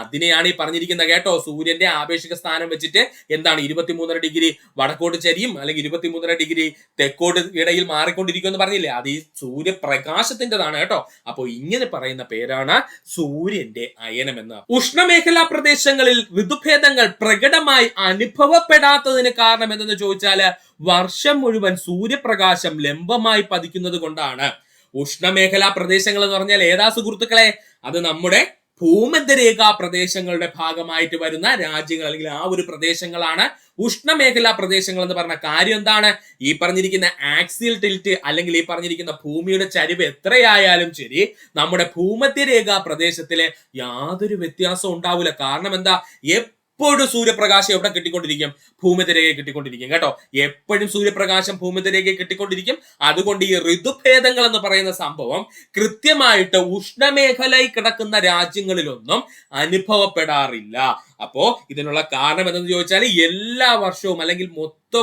അതിനെയാണ് ഈ പറഞ്ഞിരിക്കുന്നത് കേട്ടോ. സൂര്യന്റെ ആപേക്ഷിക സ്ഥാനം വെച്ചിട്ട് എന്താണ് 23.5 ഡിഗ്രി വടക്കോട്ട് ചരിയും, അല്ലെങ്കിൽ 23.5 ഡിഗ്രി തെക്കോട്ട് ഇടയിൽ മാറിക്കൊണ്ടിരിക്കും എന്ന് പറഞ്ഞില്ലേ, അത് ഈ സൂര്യപ്രകാശത്തിൻ്റെതാണ് കേട്ടോ. അപ്പൊ ഇങ്ങനെ പറയുന്ന പേരാണ് സൂര്യന്റെ അയനം എന്ന്. ഉഷ്ണമേഖലാ പ്രദേശങ്ങളിൽ ഋതുഭേദങ്ങൾ പ്രകടമായി അനുഭവപ്പെടാത്തതിന് കാരണം എന്തെന്ന് ചോദിച്ചാല് വർഷം മുഴുവൻ സൂര്യപ്രകാശം ലംബമായി പതിക്കുന്നത് കൊണ്ടാണ്. ഉഷ്ണമേഖലാ പ്രദേശങ്ങൾ എന്ന് പറഞ്ഞാൽ ഏതാ സുഹൃത്തുക്കളെ, അത് നമ്മുടെ ഭൂമധ്യരേഖാ പ്രദേശങ്ങളുടെ ഭാഗമായിട്ട് വരുന്ന രാജ്യങ്ങൾ അല്ലെങ്കിൽ ആ ഒരു പ്രദേശങ്ങളാണ് ഉഷ്ണമേഖലാ പ്രദേശങ്ങൾ എന്ന് പറഞ്ഞ കാര്യം. എന്താണ് ഈ പറഞ്ഞിരിക്കുന്ന ആക്സിയൽ ടിൽറ്റ് അല്ലെങ്കിൽ ഈ പറഞ്ഞിരിക്കുന്ന ഭൂമിയുടെ ചരിവ് എത്രയായാലും ശരി, നമ്മുടെ ഭൂമധ്യരേഖാ പ്രദേശത്തിലെ യാതൊരു വ്യത്യാസവും ഉണ്ടാവില്ല. കാരണം എന്താ, എപ്പോഴും സൂര്യപ്രകാശം എവിടെ കിട്ടിക്കൊണ്ടിരിക്കും? ഭൂമധ്യരേഖയെ കിട്ടിക്കൊണ്ടിരിക്കും കേട്ടോ. എപ്പോഴും സൂര്യപ്രകാശം ഭൂമധ്യരേഖയെ കിട്ടിക്കൊണ്ടിരിക്കും. അതുകൊണ്ട് ഈ ഋതുഭേദങ്ങൾ എന്ന് പറയുന്ന സംഭവം കൃത്യമായിട്ട് ഉഷ്ണമേഖലയിൽ കിടക്കുന്ന രാജ്യങ്ങളിലൊന്നും അനുഭവപ്പെടാറില്ല. അപ്പോ ഇതിനുള്ള കാരണം എന്തെന്ന് ചോദിച്ചാൽ എല്ലാ വർഷവും അല്ലെങ്കിൽ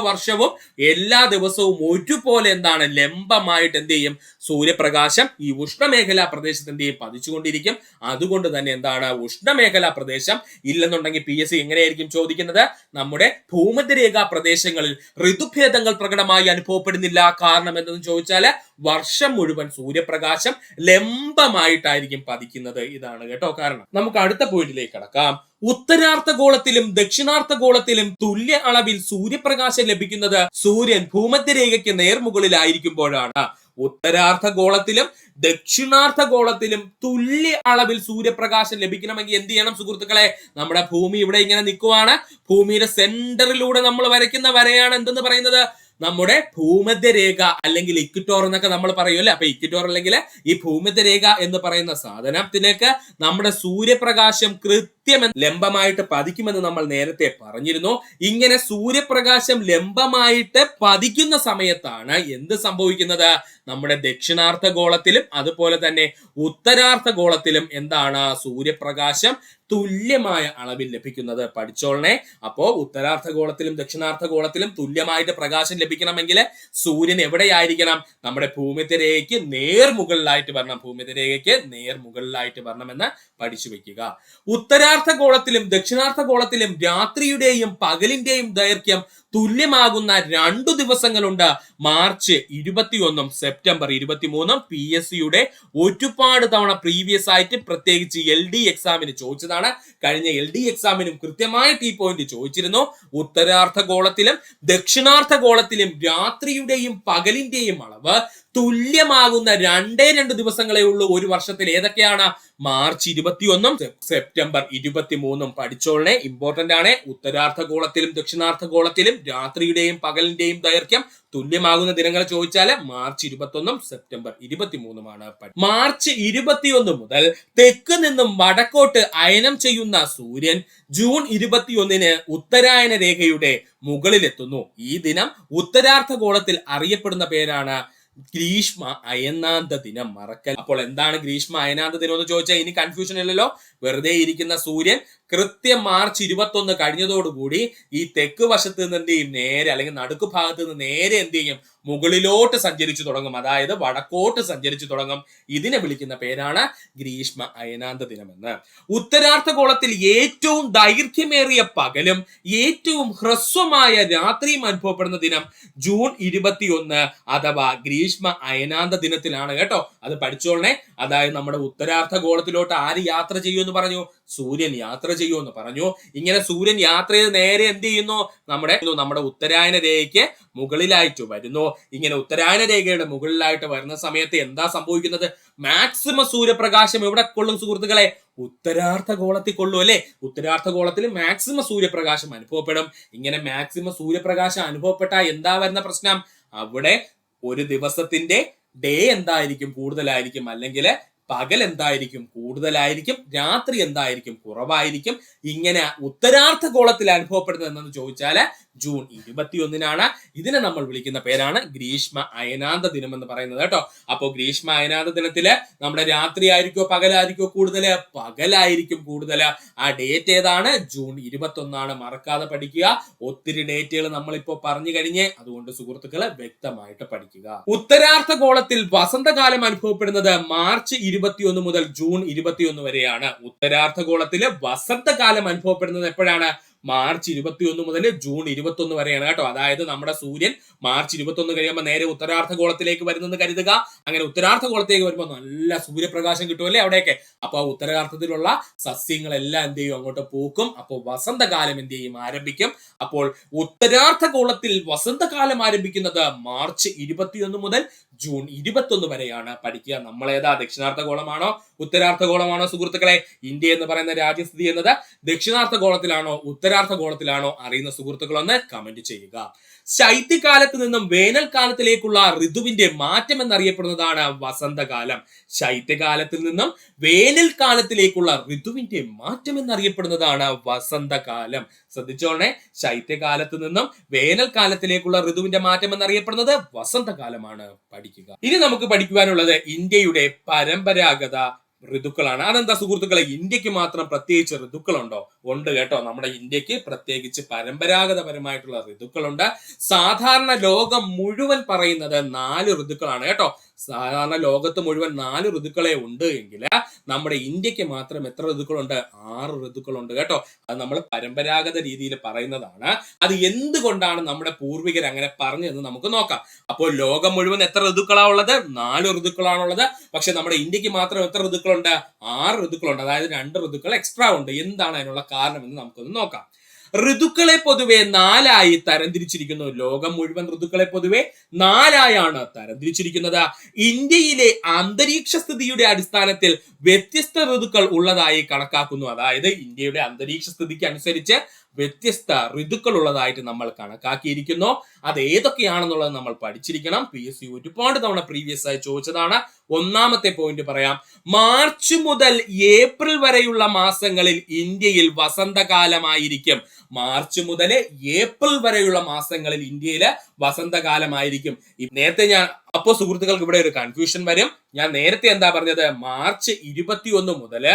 വർഷവും എല്ലാ ദിവസവും ഒരുപോലെ എന്താണ് ലംബമായിട്ട് എന്ത് ചെയ്യും? സൂര്യപ്രകാശം ഈ ഉഷ്ണമേഖലാ പ്രദേശത്ത് എന്ത് ചെയ്യും? പതിച്ചുകൊണ്ടിരിക്കും. അതുകൊണ്ട് തന്നെ എന്താണ് ഉഷ്ണമേഖലാ പ്രദേശം ഇല്ലെന്നുണ്ടെങ്കിൽ PSC എങ്ങനെയായിരിക്കും ചോദിക്കുന്നത്? നമ്മുടെ ഭൂമധ്യരേഖാ പ്രദേശങ്ങളിൽ ഋതുഭേദങ്ങൾ പ്രകടമായി അനുഭവപ്പെടുന്നില്ല. കാരണം എന്തെന്ന് ചോദിച്ചാൽ വർഷം മുഴുവൻ സൂര്യപ്രകാശം ലംബമായിട്ടായിരിക്കും പതിക്കുന്നത്. ഇതാണ് കേട്ടോ കാരണം. നമുക്ക് അടുത്ത പോയിന്റിലേക്ക് കടക്കാം. ഉത്തരാർദ്ധഗോളത്തിലും ദക്ഷിണാർദ്ധഗോളത്തിലും തുല്യ അളവിൽ സൂര്യപ്രകാശം ലഭിക്കുന്നത് സൂര്യൻ ഭൂമധ്യരേഖയ്ക്ക് നേർമുകളിലായിരിക്കുമ്പോഴാണ്. ഉത്തരാർദ്ധഗോളത്തിലും ദക്ഷിണാർദ്ധഗോളത്തിലും തുല്യ അളവിൽ സൂര്യപ്രകാശം ലഭിക്കണമെങ്കിൽ എന്ത് ചെയ്യണം സുഹൃത്തുക്കളെ? നമ്മുടെ ഭൂമി ഇവിടെ ഇങ്ങനെ നിൽക്കുവാണ്. ഭൂമിയുടെ സെന്ററിലൂടെ നമ്മൾ വരയ്ക്കുന്ന വരയാണ് എന്തെന്ന് പറയുന്നത്? നമ്മുടെ ഭൂമധ്യരേഖ അല്ലെങ്കിൽ ഇക്വിറ്റോർ എന്നൊക്കെ നമ്മൾ പറയുമല്ലേ. അപ്പൊ ഇക്വിറ്റോർ അല്ലെങ്കിൽ ഈ ഭൂമധ്യരേഖ എന്ന് പറയുന്ന സാധനത്തിലേക്ക് നമ്മുടെ സൂര്യപ്രകാശം കൃത്യം ലംബമായിട്ട് പതിക്കുമെന്ന് നമ്മൾ നേരത്തെ പറഞ്ഞിരുന്നു. ഇങ്ങനെ സൂര്യപ്രകാശം ലംബമായിട്ട് പതിക്കുന്ന സമയത്താണ് എന്ത് സംഭവിക്കുന്നത്? നമ്മുടെ ദക്ഷിണാർദ്ധഗോളത്തിലും അതുപോലെ തന്നെ ഉത്തരാർദ്ധഗോളത്തിലും എന്താണ് സൂര്യപ്രകാശം തുല്യമായ അളവിൽ ലഭിക്കുന്നത്. പഠിച്ചോളണേ. അപ്പോ ഉത്തരാർദ്ധഗോളത്തിലും ദക്ഷിണാർദ്ധഗോളത്തിലും തുല്യമായിട്ട് പ്രകാശം ലഭിക്കണമെങ്കിൽ സൂര്യൻ എവിടെയായിരിക്കണം? നമ്മുടെ ഭൂമധ്യരേഖയ്ക്ക് നേർമുകളിലായിട്ട് വരണം. ഭൂമധ്യരേഖയ്ക്ക് നേർമുകളിലായിട്ട് വരണമെന്ന് പഠിച്ചു വെക്കുക. ഉത്തരാർദ്ധഗോളത്തിലും ദക്ഷിണാർദ്ധഗോളത്തിലും രാത്രിയുടെയും പകലിന്റെയും ദൈർഘ്യം തുല്യമാകുന്ന 2 ദിവസങ്ങളുണ്ട്. March 21 September 23. PSCയുടെ ഒരുപാട് തവണ പ്രീവിയസ് ആയിട്ട് പ്രത്യേകിച്ച് LD എക്സാമിന് ചോദിച്ചതാണ്. കഴിഞ്ഞ LD എക്സാമിനും കൃത്യമായിട്ട് ഈ പോയിന്റ് ചോദിച്ചിരുന്നു. ഉത്തരാർദ്ധഗോളത്തിലും ദക്ഷിണാർദ്ധഗോളത്തിലും രാത്രിയുടെയും പകലിന്റെയും അളവ് തുല്യമാകുന്ന 2 ദിവസങ്ങളേ ഉള്ളൂ ഒരു വർഷത്തിൽ. ഏതൊക്കെയാണ്? March 21 September 23. പഠിച്ചോളനെ, ഇമ്പോർട്ടന്റ് ആണ്. ഉത്തരാർദ്ധഗോളത്തിലും ദക്ഷിണാർദ്ധഗോളത്തിലും രാത്രിയുടെയും പകലിന്റെയും ദൈർഘ്യം തുല്യമാകുന്ന ദിനങ്ങൾ ചോദിച്ചാൽ മാർച്ച് 21 സെപ്റ്റംബർ 23 മാർച്ച് 21 മുതൽ തെക്ക് നിന്നും വടക്കോട്ട് അയനം ചെയ്യുന്ന സൂര്യൻ ജൂൺ 21 ഉത്തരായന രേഖയുടെ മുകളിലെത്തുന്നു. ഈ ദിനം ഉത്തരാർദ്ധഗോളത്തിൽ അറിയപ്പെടുന്ന പേരാണ് ഗ്രീഷ്മ അയനാന്ത ദിനം. മറക്കൽ. അപ്പോൾ എന്താണ് ഗ്രീഷ്മ അയനാന്ത ദിനം എന്ന് ചോദിച്ചാൽ ഇനി കൺഫ്യൂഷൻ ഇല്ലല്ലോ. വെറുതെ ഇരിക്കുന്ന സൂര്യൻ കൃത്യം മാർച്ച് 21 കഴിഞ്ഞതോടുകൂടി ഈ തെക്ക് വശത്ത് നിന്ന് എന്ത് ചെയ്യും? നേരെ അല്ലെങ്കിൽ നടുക്ക് ഭാഗത്ത് നിന്ന് നേരെ എന്ത് ചെയ്യും? മുകളിലോട്ട് സഞ്ചരിച്ചു തുടങ്ങും. അതായത് വടക്കോട്ട് സഞ്ചരിച്ചു തുടങ്ങും. ഇതിനെ വിളിക്കുന്ന പേരാണ് ഗ്രീഷ്മ അയനാന്ത ദിനമെന്ന്. ഉത്തരാർദ്ധഗോളത്തിൽ ഏറ്റവും ദൈർഘ്യമേറിയ പകലും ഏറ്റവും ഹ്രസ്വമായ രാത്രിയും അനുഭവപ്പെടുന്ന ദിനം ജൂൺ 21 അഥവാ ഗ്രീഷ്മ അയനാന്ത ദിനത്തിലാണ് കേട്ടോ. അത് പഠിച്ചോളണേ. അതായത് നമ്മുടെ ഉത്തരാർദ്ധഗോളത്തിലോട്ട് ആര് യാത്ര ചെയ്യുമെന്ന് പറഞ്ഞു? സൂര്യൻ യാത്ര ചെയ്യുമെന്ന് പറഞ്ഞു. ഇങ്ങനെ സൂര്യൻ യാത്ര ചെയ്ത് നേരെ എന്ത് ചെയ്യുന്നു? നമ്മുടെ ഉത്തരായന രേഖയ്ക്ക് മുകളിലായിട്ട് വരുന്നു. ഇങ്ങനെ ഉത്തരായന രേഖയുടെ മുകളിലായിട്ട് വരുന്ന സമയത്ത് എന്താ സംഭവിക്കുന്നത്? മാക്സിമം സൂര്യപ്രകാശം എവിടെ കൊള്ളും സുഹൃത്തുക്കളെ? ഉത്തരാർദ്ധഗോളത്തിൽ കൊള്ളും അല്ലെ. ഉത്തരാർദ്ധഗോളത്തിൽ മാക്സിമം സൂര്യപ്രകാശം അനുഭവപ്പെടും. ഇങ്ങനെ മാക്സിമം സൂര്യപ്രകാശം അനുഭവപ്പെട്ടാൽ എന്താ വരുന്ന പ്രശ്നം? അവിടെ ഒരു ദിവസത്തിന്റെ ഡേ എന്തായിരിക്കും? കൂടുതലായിരിക്കും. അല്ലെങ്കിൽ പകൽ എന്തായിരിക്കും? കൂടുതലായിരിക്കും. രാത്രി എന്തായിരിക്കും? കുറവായിരിക്കും. ഇങ്ങനെ ഉത്തരാർദ്ധഗോളത്തിൽ അനുഭവപ്പെടുന്നത് എന്തെന്ന് ചോദിച്ചാൽ ജൂൺ 21 ഇതിനെ നമ്മൾ വിളിക്കുന്ന പേരാണ് ഗ്രീഷ്മ അയനാന്ത ദിനം എന്ന് പറയുന്നത് കേട്ടോ. അപ്പോൾ ഗ്രീഷ്മ അയനാന്ത ദിനത്തില് നമ്മുടെ രാത്രി ആയിരിക്കോ പകലായിരിക്കോ കൂടുതൽ? പകലായിരിക്കും കൂടുതൽ. ആ ഡേറ്റ് ഏതാണ്? ജൂൺ 21. മറക്കാതെ പഠിക്കുക. ഒത്തിരി ഡേറ്റുകൾ നമ്മളിപ്പോ പറഞ്ഞു കഴിഞ്ഞേ. അതുകൊണ്ട് സുഹൃത്തുക്കളെ വ്യക്തമായിട്ട് പഠിക്കുക. ഉത്തരാർദ്ധഗോളത്തിൽ വസന്തകാലം അനുഭവപ്പെടുന്നത് മാർച്ച് 21 മുതൽ ജൂൺ 21 വരെയാണ്. ഉത്തരാർദ്ധഗോളത്തില് വസന്തകാലം അനുഭവപ്പെടുന്നത് എപ്പോഴാണ്? മാർച്ച് 21 മുതൽ ജൂൺ 21 വരെയാണ് കേട്ടോ. അതായത് നമ്മുടെ സൂര്യൻ മാർച്ച് 21 കഴിയുമ്പോൾ നേരെ ഉത്തരാർദ്ധഗോളത്തിലേക്ക് വരുന്നെന്ന് കരുതുക. അങ്ങനെ ഉത്തരാർദ്ധഗോളത്തിലേക്ക് വരുമ്പോൾ നല്ല സൂര്യപ്രകാശം കിട്ടുമല്ലേ അവിടെയൊക്കെ. അപ്പൊ ആ ഉത്തരാർദ്ധത്തിലുള്ള സസ്യങ്ങളെല്ലാം എന്ത് ചെയ്യും? അങ്ങോട്ട് പൂക്കും. അപ്പോൾ വസന്തകാലം എന്ത് ചെയ്യും? ആരംഭിക്കും. അപ്പോൾ ഉത്തരാർദ്ധഗോളത്തിൽ വസന്തകാലം ആരംഭിക്കുന്നത് മാർച്ച് 21 മുതൽ ജൂൺ 21 വരെയാണ്. പഠിക്കുക. നമ്മളേതാ? ദക്ഷിണാർദ്ധഗോളമാണോ ഉത്തരാർദ്ധഗോളമാണോ സുഹൃത്തുക്കളെ? ഇന്ത്യ എന്ന് പറയുന്ന രാജ്യം സ്ഥിതി ചെയ്യുന്നത് ദക്ഷിണാർദ്ധഗോളത്തിലാണോ ഉത്തരാർദ്ധഗോളത്തിലാണോ? അറിയുന്ന സുഹൃത്തുക്കളൊന്ന് കമന്റ് ചെയ്യുക. ശൈത്യകാലത്ത് നിന്നും വേനൽക്കാലത്തിലേക്കുള്ള ഋതുവിന്റെ മാറ്റം എന്നറിയപ്പെടുന്നതാണ് വസന്തകാലം. ശൈത്യകാലത്തിൽ നിന്നും വേനൽക്കാലത്തിലേക്കുള്ള ഋതുവിന്റെ മാറ്റം എന്നറിയപ്പെടുന്നതാണ് വസന്തകാലം. ശ്രദ്ധിച്ചോണേ, ശൈത്യകാലത്ത് നിന്നും വേനൽക്കാലത്തിലേക്കുള്ള ഋതുവിന്റെ മാറ്റം എന്നറിയപ്പെടുന്നത് വസന്തകാലമാണ്. പഠിക്കുക. ഇനി നമുക്ക് പഠിക്കുവാനുള്ളത് ഇന്ത്യയുടെ പരമ്പരാഗത ഋതുക്കളാണ്. അതെന്താ സുഹൃത്തുക്കളെ, ഇന്ത്യക്ക് മാത്രം പ്രത്യേകിച്ച് ഋതുക്കളുണ്ടോ? ഉണ്ട് കേട്ടോ. നമ്മുടെ ഇന്ത്യക്ക് പ്രത്യേകിച്ച് പരമ്പരാഗതപരമായിട്ടുള്ള ഋതുക്കളുണ്ട്. സാധാരണ ലോകം മുഴുവൻ പറയുന്നത് 4 ഋതുക്കളാണ് കേട്ടോ. സാധാരണ ലോകത്ത് മുഴുവൻ 4 ഋതുക്കളെ ഉണ്ട് എങ്കിൽ നമ്മുടെ ഇന്ത്യക്ക് മാത്രം എത്ര ഋതുക്കളുണ്ട്? 6 ഋതുക്കളുണ്ട് കേട്ടോ. അത് നമ്മൾ പരമ്പരാഗത രീതിയിൽ പറയുന്നതാണ്. അത് എന്തുകൊണ്ടാണ് നമ്മുടെ പൂർവികർ അങ്ങനെ പറഞ്ഞതെന്ന് നമുക്ക് നോക്കാം. അപ്പോൾ ലോകം മുഴുവൻ എത്ര ഋതുക്കളാണ് ഉള്ളത്? 4 ഋതുക്കളാണുള്ളത്. പക്ഷെ നമ്മുടെ ഇന്ത്യക്ക് മാത്രം എത്ര ഋതുക്കളുണ്ട്? 6 ഋതുക്കളുണ്ട്. അതായത് 2 ഋതുക്കൾ എക്സ്ട്രാ ഉണ്ട്. എന്താണ് അതിനുള്ള കാരണം എന്ന് നമുക്കൊന്ന് നോക്കാം. ഋതുക്കളെ പൊതുവെ 4ആയി തരംതിരിച്ചിരിക്കുന്നു. ലോകം മുഴുവൻ ഋതുക്കളെ പൊതുവെ 4ആയാണ് തരംതിരിച്ചിരിക്കുന്നത്. ഇന്ത്യയിലെ അന്തരീക്ഷ സ്ഥിതിയുടെ അടിസ്ഥാനത്തിൽ വ്യത്യസ്ത ഋതുക്കൾ ഉള്ളതായി കണക്കാക്കുന്നു. അതായത് ഇന്ത്യയുടെ അന്തരീക്ഷ സ്ഥിതിക്ക് അനുസരിച്ച് വ്യത്യസ്ത ഋതുക്കൾ ഉള്ളതായിട്ട് നമ്മൾ കണക്കാക്കിയിരിക്കുന്നു. അത് ഏതൊക്കെയാണെന്നുള്ളത് നമ്മൾ പഠിച്ചിരിക്കണം. PSC ഒരുപാട് തവണ പ്രീവിയസ് ആയി ചോദിച്ചതാണ്. ഒന്നാമത്തെ പോയിന്റ് പറയാം. മാർച്ച് മുതൽ ഏപ്രിൽ വരെയുള്ള മാസങ്ങളിൽ ഇന്ത്യയിൽ വസന്തകാലമായിരിക്കും. മാർച്ച് മുതൽ ഏപ്രിൽ വരെയുള്ള മാസങ്ങളിൽ ഇന്ത്യയില് വസന്തകാലമായിരിക്കും. നേരത്തെ അപ്പോ സുഹൃത്തുക്കൾക്ക് ഇവിടെ ഒരു കൺഫ്യൂഷൻ വരും. ഞാൻ നേരത്തെ എന്താ പറഞ്ഞത്? മാർച്ച് 21 മുതൽ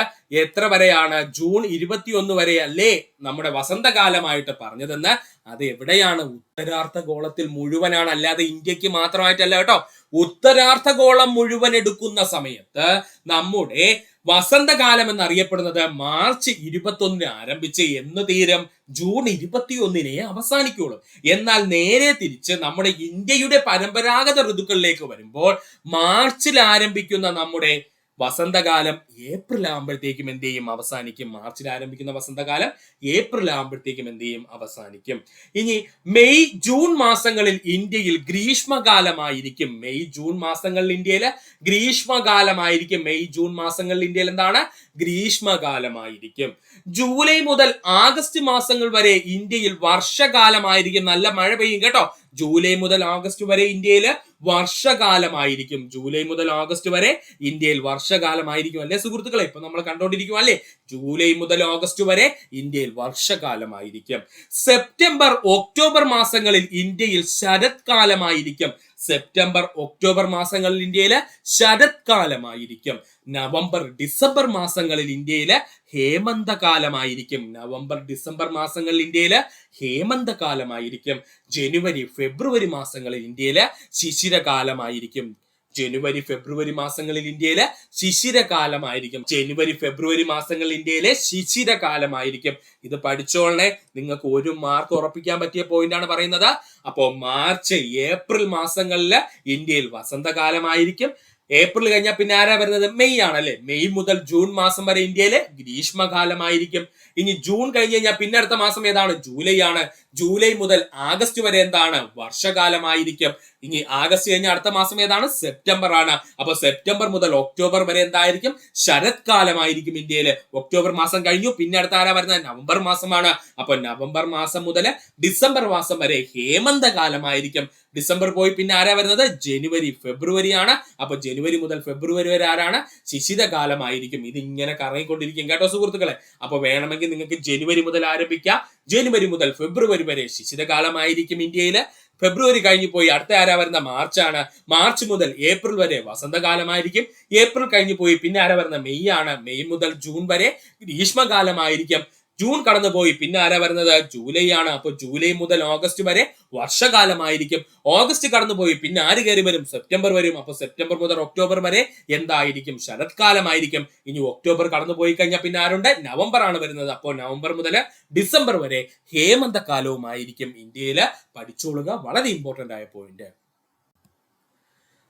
എത്ര വരെയാണ്? ജൂൺ 21 വരെ അല്ലേ നമ്മുടെ വസന്തകാലമായിട്ട് പറഞ്ഞതെന്ന്. അത് എവിടെയാണ്? ഉത്തരാർദ്ധഗോളത്തിൽ മുഴുവനാണ്, അല്ലാതെ ഇന്ത്യക്ക് മാത്രമായിട്ടല്ല കേട്ടോ. ഉത്തരാർദ്ധഗോളം മുഴുവൻ എടുക്കുന്ന സമയത്ത് നമ്മുടെ വസന്തകാലം എന്നറിയപ്പെടുന്നത് മാർച്ച് 21 ആരംഭിച്ച് എന്ന് തീരും? ജൂൺ 21 അവസാനിക്കുള്ളൂ. എന്നാൽ നേരെ തിരിച്ച് നമ്മുടെ ഇന്ത്യയുടെ പരമ്പരാഗത ഋതുക്കളിലേക്ക് വരുമ്പോൾ മാർച്ചിൽ ആരംഭിക്കുന്ന നമ്മുടെ വസന്തകാലം ഏപ്രിൽ ആകുമ്പോഴത്തേക്കും എന്ത് ചെയ്യും? അവസാനിക്കും. മാർച്ചിൽ ആരംഭിക്കുന്ന വസന്തകാലം ഏപ്രിൽ ആകുമ്പോഴത്തേക്കും എന്ത് ചെയ്യും? അവസാനിക്കും. ഇനി മെയ് ജൂൺ മാസങ്ങളിൽ ഇന്ത്യയിൽ ഗ്രീഷ്മകാലമായിരിക്കും. മെയ് ജൂൺ മാസങ്ങളിൽ ഇന്ത്യയില് ഗ്രീഷ്മകാലമായിരിക്കും. മെയ് ജൂൺ മാസങ്ങളിൽ ഇന്ത്യയിൽ എന്താണ്? ഗ്രീഷ്മകാലമായിരിക്കും. ജൂലൈ മുതൽ ആഗസ്റ്റ് മാസങ്ങൾ വരെ ഇന്ത്യയിൽ വർഷകാലമായിരിക്കും. നല്ല മഴ പെയ്യും കേട്ടോ. ജൂലൈ മുതൽ ആഗസ്റ്റ് വരെ ഇന്ത്യയില് വർഷകാലമായിരിക്കും. ജൂലൈ മുതൽ ആഗസ്റ്റ് വരെ ഇന്ത്യയിൽ വർഷകാലമായിരിക്കും അല്ലെ സുഹൃത്തുക്കളെ? ഇപ്പൊ നമ്മൾ കണ്ടോണ്ടിരിക്കും അല്ലെ? ജൂലൈ മുതൽ ഓഗസ്റ്റ് വരെ ഇന്ത്യയിൽ വർഷകാലമായിരിക്കും. സെപ്റ്റംബർ ഒക്ടോബർ മാസങ്ങളിൽ ഇന്ത്യയിൽ ശരത്കാലമായിരിക്കും. സെപ്റ്റംബർ ഒക്ടോബർ മാസങ്ങളിൽ ഇന്ത്യയില് ശരത്കാലമായിരിക്കും. നവംബർ ഡിസംബർ മാസങ്ങളിൽ ഇന്ത്യയില് ഹേമന്തകാലമായിരിക്കും. നവംബർ ഡിസംബർ മാസങ്ങളിൽ ഇന്ത്യയില് ഹേമന്തകാലമായിരിക്കും. ജനുവരി ഫെബ്രുവരി മാസങ്ങളിൽ ഇന്ത്യയില് ശിശിരകാലമായിരിക്കും. ജനുവരി ഫെബ്രുവരി മാസങ്ങളിൽ ഇന്ത്യയിലെ ശിശിരകാലമായിരിക്കും. ജനുവരി ഫെബ്രുവരി മാസങ്ങളിൽ ഇന്ത്യയിലെ ശിശിരകാലമായിരിക്കും. ഇത് പഠിച്ചോളനെ. നിങ്ങൾക്ക് 1 മാർക്ക് ഉറപ്പിക്കാൻ പറ്റിയ പോയിന്റ് ആണ് പറയുന്നത്. അപ്പോ മാർച്ച് ഏപ്രിൽ മാസങ്ങളിൽ ഇന്ത്യയിൽ വസന്തകാലമായിരിക്കും. ഏപ്രിൽ കഴിഞ്ഞാൽ പിന്നെ ആരാ വരുന്നത്? മെയ് ആണല്ലേ. മെയ് മുതൽ ജൂൺ മാസം വരെ ഇന്ത്യയിലെ ഗ്രീഷ്മകാലമായിരിക്കും. ഇനി ജൂൺ കഴിഞ്ഞ് കഴിഞ്ഞാൽ പിന്നെ അടുത്ത മാസം ഏതാണ്? ജൂലൈ ആണ്. ജൂലൈ മുതൽ ആഗസ്റ്റ് വരെ എന്താണ്? വർഷകാലമായിരിക്കും. ഇനി ആഗസ്റ്റ് കഴിഞ്ഞ അടുത്ത മാസം ഏതാണ്? സെപ്റ്റംബർ ആണ്. അപ്പൊ സെപ്റ്റംബർ മുതൽ ഒക്ടോബർ വരെ എന്തായിരിക്കും? ശരത്കാലമായിരിക്കും ഇന്ത്യയില്. ഒക്ടോബർ മാസം കഴിഞ്ഞു, പിന്നെ അടുത്ത ആരാ വരുന്നത്? നവംബർ മാസമാണ്. അപ്പൊ നവംബർ മാസം മുതൽ ഡിസംബർ മാസം വരെ ഹേമന്തകാലമായിരിക്കും. ഡിസംബർ പോയി പിന്നെ ആരാ വരുന്നത്? ജനുവരി ഫെബ്രുവരി ആണ്. അപ്പൊ ജനുവരി മുതൽ ഫെബ്രുവരി വരെ ആരാണ്? ശിശിരകാലമായിരിക്കും. ഇത് ഇങ്ങനെ കറങ്ങിക്കൊണ്ടിരിക്കും കേട്ടോ സുഹൃത്തുക്കളെ. അപ്പൊ വേണമെങ്കിൽ നിങ്ങൾക്ക് ജനുവരി മുതൽ ആരംഭിക്കാം. ജനുവരി മുതൽ ഫെബ്രുവരി വരെ ശിശിരകാലമായിരിക്കും ഇന്ത്യയില്. ഫെബ്രുവരി കഴിഞ്ഞു പോയി അടുത്ത ആരാ വരുന്ന? മാർച്ച് ആണ്. മാർച്ച് മുതൽ ഏപ്രിൽ വരെ വസന്തകാലമായിരിക്കും. ഏപ്രിൽ കഴിഞ്ഞു പോയി പിന്നെ ആരാ വരുന്ന? മെയ് ആണ്. മെയ് മുതൽ ജൂൺ വരെ ഗ്രീഷ്മകാലമായിരിക്കും. ജൂൺ കടന്നുപോയി പിന്നെ ആരാ വരുന്നത്? ജൂലൈ ആണ്. അപ്പൊ ജൂലൈ മുതൽ ഓഗസ്റ്റ് വരെ വർഷകാലമായിരിക്കും. ഓഗസ്റ്റ് കടന്നുപോയി പിന്നെ ആര് കയറി വരും? സെപ്റ്റംബർ വരും. അപ്പൊ സെപ്റ്റംബർ മുതൽ ഒക്ടോബർ വരെ എന്തായിരിക്കും? ശരത്കാലമായിരിക്കും. ഇനി ഒക്ടോബർ കടന്നുപോയി കഴിഞ്ഞാൽ പിന്നെ ആരുണ്ട്? നവംബർ ആണ് വരുന്നത്. അപ്പോൾ നവംബർ മുതൽ ഡിസംബർ വരെ ഹേമന്തകാലവുമായിരിക്കും ഇന്ത്യയില്. പഠിച്ചോളുക. വളരെ ഇമ്പോർട്ടന്റ് ആയ പോയിന്റ്.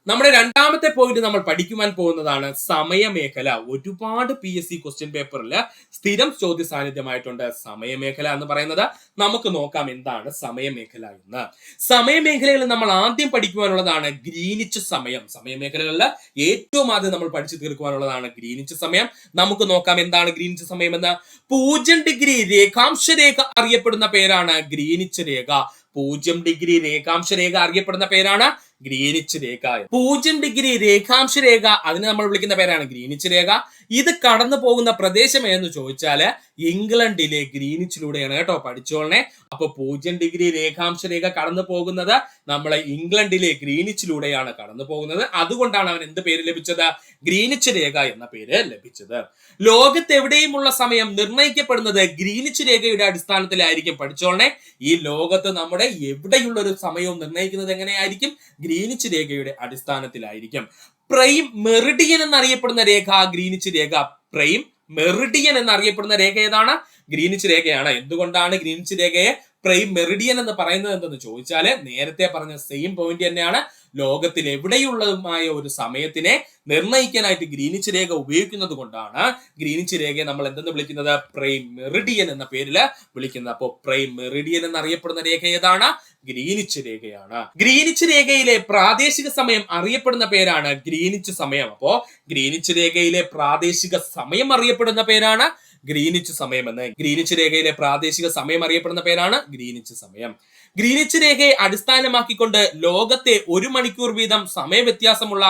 നമ്മുടെ രണ്ടാമത്തെ പോയിന്റ് നമ്മൾ പഠിക്കുവാൻ പോകുന്നതാണ് സമയമേഖല. ഒരുപാട് PSC ക്വസ്റ്റ്യൻ പേപ്പറിൽ സ്ഥിരം ചോദ്യ സാന്നിധ്യമായിട്ടുണ്ട് സമയമേഖല എന്ന് പറയുന്നത്. നമുക്ക് നോക്കാം എന്താണ് സമയമേഖല എന്ന്. സമയമേഖലയിൽ നമ്മൾ ആദ്യം പഠിക്കുവാനുള്ളതാണ് ഗ്രീനിച്ച് സമയം. സമയമേഖലകളിൽ ഏറ്റവും ആദ്യം നമ്മൾ പഠിച്ചു തീർക്കുവാനുള്ളതാണ് ഗ്രീനിച്ച് സമയം. നമുക്ക് നോക്കാം എന്താണ് ഗ്രീനിച്ച് സമയം എന്ന്. 0 ഡിഗ്രി രേഖാംശ രേഖ അറിയപ്പെടുന്ന പേരാണ് ഗ്രീനിച്ച് രേഖ. 0 ഡിഗ്രി രേഖാംശ രേഖ അറിയപ്പെടുന്ന പേരാണ് ഗ്രീനിച്ച് രേഖ. 0 ഡിഗ്രി രേഖാംശ രേഖ അതിനെ നമ്മൾ വിളിക്കുന്ന പേരാണ് ഗ്രീനിച്ച് രേഖ. ഇത് കടന്നു പോകുന്ന പ്രദേശം എന്ന് ചോദിച്ചാല് ഇംഗ്ലണ്ടിലെ ഗ്രീനിച്ചിലൂടെയാണ് കേട്ടോ, പഠിച്ചോളണേ. അപ്പൊ 0 ഡിഗ്രി രേഖാംശ രേഖ കടന്നു പോകുന്നത് നമ്മളെ ഇംഗ്ലണ്ടിലെ ഗ്രീനിച്ചിലൂടെയാണ് കടന്നു പോകുന്നത്. അതുകൊണ്ടാണ് അവൻ എന്ത് പേര് ലഭിച്ചത്? ഗ്രീനിച്ച് രേഖ എന്ന പേര് ലഭിച്ചത്. ലോകത്ത് എവിടെയുമുള്ള സമയം നിർണ്ണയിക്കപ്പെടുന്നത് ഗ്രീനിച്ച് രേഖയുടെ അടിസ്ഥാനത്തിലായിരിക്കും. പഠിച്ചോളണേ, ഈ ലോകത്ത് നമ്മുടെ എവിടെയുള്ള ഒരു സമയവും നിർണ്ണയിക്കുന്നത് എങ്ങനെയായിരിക്കും? ഗ്രീനിച്ച് രേഖയുടെ അടിസ്ഥാനത്തിലായിരിക്കും. പ്രൈം മെറിഡിയൻ എന്നറിയപ്പെടുന്ന രേഖ ഗ്രീനിച്ച് രേഖ. പ്രൈം മെറിഡിയൻ എന്നറിയപ്പെടുന്ന രേഖ ഏതാണ്? ഗ്രീനിച്ച് രേഖയാണ്. എന്തുകൊണ്ടാണ് ഗ്രീനിച്ച് രേഖയെ പ്രൈം മെറിഡിയൻ എന്ന് പറയുന്നത് എന്തെന്ന് ചോദിച്ചാല് നേരത്തെ പറഞ്ഞ സെയിം പോയിന്റ് തന്നെയാണ്. ലോകത്തിൽ എവിടെയുള്ളതുമായ ഒരു സമയത്തിനെ നിർണ്ണയിക്കാനായിട്ട് ഗ്രീനിച്ച് രേഖ ഉപയോഗിക്കുന്നത് കൊണ്ടാണ് ഗ്രീനിച്ച് രേഖയെ നമ്മൾ എന്തെന്ന് വിളിക്കുന്നത്? പ്രൈം മെറിഡിയൻ എന്ന പേരിൽ വിളിക്കുന്നത്. അപ്പോൾ പ്രൈം മെറിഡിയൻ എന്നറിയപ്പെടുന്ന രേഖ ഏതാണ്? ഗ്രീനിച്ച് രേഖയാണ്. ഗ്രീനിച്ച് രേഖയിലെ പ്രാദേശിക സമയം അറിയപ്പെടുന്ന പേരാണ് ഗ്രീനിച്ച് സമയം. അപ്പോ ഗ്രീനിച്ച് രേഖയിലെ പ്രാദേശിക സമയം അറിയപ്പെടുന്ന പേരാണ് ഗ്രീനിച്ച് സമയം എന്ന്. ഗ്രീനിച്ച് രേഖയിലെ പ്രാദേശിക സമയം അറിയപ്പെടുന്ന പേരാണ് ഗ്രീനിച്ച് സമയം. ഗ്രീനിച്ച് രേഖയെ അടിസ്ഥാനമാക്കിക്കൊണ്ട് ലോകത്തെ 1 മണിക്കൂർ വീതം സമയ വ്യത്യാസമുള്ള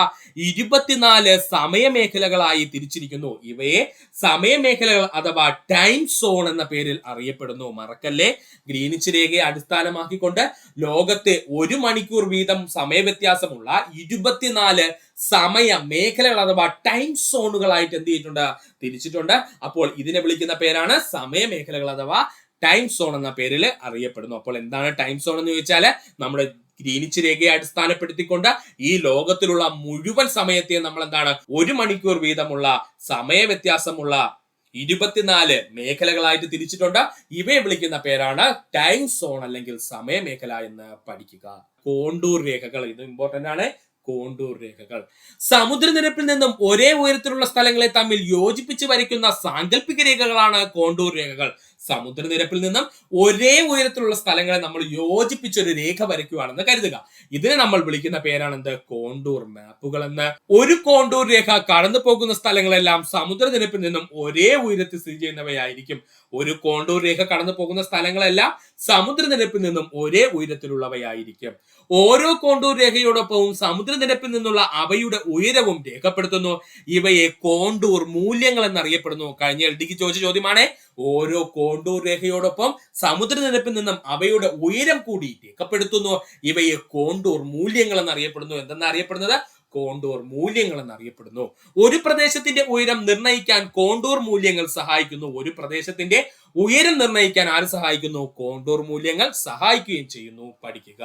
24 സമയമേഖലകളായി തിരിച്ചിരിക്കുന്നു. ഇവയെ സമയമേഖലകൾ അഥവാ ടൈം സോൺ എന്ന പേരിൽ അറിയപ്പെടുന്നു. മറക്കല്ലേ, ഗ്രീനിച്ച് രേഖയെ അടിസ്ഥാനമാക്കിക്കൊണ്ട് ലോകത്തെ 1 മണിക്കൂർ വീതം സമയ വ്യത്യാസമുള്ള 24 സമയ മേഖലകൾ അഥവാ ടൈം സോണുകളായിട്ട് എന്ത് ചെയ്തിട്ടുണ്ട്? തിരിച്ചിട്ടുണ്ട്. അപ്പോൾ ഇതിനെ വിളിക്കുന്ന പേരാണ് സമയമേഖലകൾ അഥവാ ടൈം സോൺ എന്ന പേരിൽ അറിയപ്പെടുന്നു. അപ്പോൾ എന്താണ് ടൈം സോൺ എന്ന് ചോദിച്ചാല് നമ്മുടെ ഗ്രീനിച്ച് രേഖയെ അടിസ്ഥാനപ്പെടുത്തിക്കൊണ്ട് ഈ ലോകത്തിലുള്ള മുഴുവൻ സമയത്തെയും നമ്മൾ എന്താണ് 1 മണിക്കൂർ വീതമുള്ള സമയ വ്യത്യാസമുള്ള 24 മേഖലകളായിട്ട് തിരിച്ചിട്ടുണ്ട്. ഇവയെ വിളിക്കുന്ന പേരാണ് ടൈം സോൺ അല്ലെങ്കിൽ സമയമേഖല എന്ന് പഠിക്കുക. കോണ്ടൂർ രേഖകൾ, ഇത് ഇമ്പോർട്ടന്റ് ആണ്. കോണ്ടൂർ രേഖകൾ സമുദ്രനിരപ്പിൽ നിന്നും ഒരേ ഉയരത്തിലുള്ള സ്ഥലങ്ങളെ തമ്മിൽ യോജിപ്പിച്ച് വരയ്ക്കുന്ന സാങ്കല്പിക രേഖകളാണ് കോണ്ടൂർ രേഖകൾ. സമുദ്രനിരപ്പിൽ നിന്നും ഒരേ ഉയരത്തിലുള്ള സ്ഥലങ്ങളെ നമ്മൾ യോജിപ്പിച്ചൊരു രേഖ വരയ്ക്കുകയാണെന്ന് കരുതുക. ഇതിനെ നമ്മൾ വിളിക്കുന്ന പേരാണ് എന്ത്? കോണ്ടൂർ മാപ്പുകൾ എന്ന്. ഒരു കോണ്ടൂർ രേഖ കടന്നു പോകുന്ന സ്ഥലങ്ങളെല്ലാം സമുദ്രനിരപ്പിൽ നിന്നും ഒരേ ഉയരത്തിൽ സ്ഥിതി ചെയ്യുന്നവയായിരിക്കും. ഒരു കോണ്ടൂർ രേഖ കടന്നു പോകുന്ന സ്ഥലങ്ങളെല്ലാം സമുദ്രനിരപ്പിൽ നിന്നും ഒരേ ഉയരത്തിലുള്ളവയായിരിക്കും. ഓരോ കോണ്ടൂർ രേഖയോടൊപ്പവും സമുദ്രനിരപ്പിൽ നിന്നുള്ള അവയുടെ ഉയരവും രേഖപ്പെടുത്തുന്നു. ഇവയെ കോണ്ടൂർ മൂല്യങ്ങൾ എന്നറിയപ്പെടുന്നു. കഴിഞ്ഞ LDക്ക് ചോദിച്ച ചോദ്യമാണ്. ഓരോ കോണ്ടൂർ രേഖയോടൊപ്പം സമുദ്രനിരപ്പിൽ നിന്നും അവയുടെ ഉയരം കൂടി രേഖപ്പെടുത്തുന്നു. ഇവയെ കോണ്ടൂർ മൂല്യങ്ങൾ എന്നറിയപ്പെടുന്നു. എന്തെന്ന് അറിയപ്പെടുന്നത്? കോണ്ടൂർ മൂല്യങ്ങൾ എന്നറിയപ്പെടുന്നു. ഒരു പ്രദേശത്തിന്റെ ഉയരം നിർണ്ണയിക്കാൻ കോണ്ടൂർ മൂല്യങ്ങൾ സഹായിക്കുന്നു. ഒരു പ്രദേശത്തിന്റെ ഉയരം നിർണ്ണയിക്കാൻ ആര് സഹായിക്കുന്നു? കോണ്ടൂർ മൂല്യങ്ങൾ സഹായിക്കുകയും ചെയ്യുന്നു. പഠിക്കുക.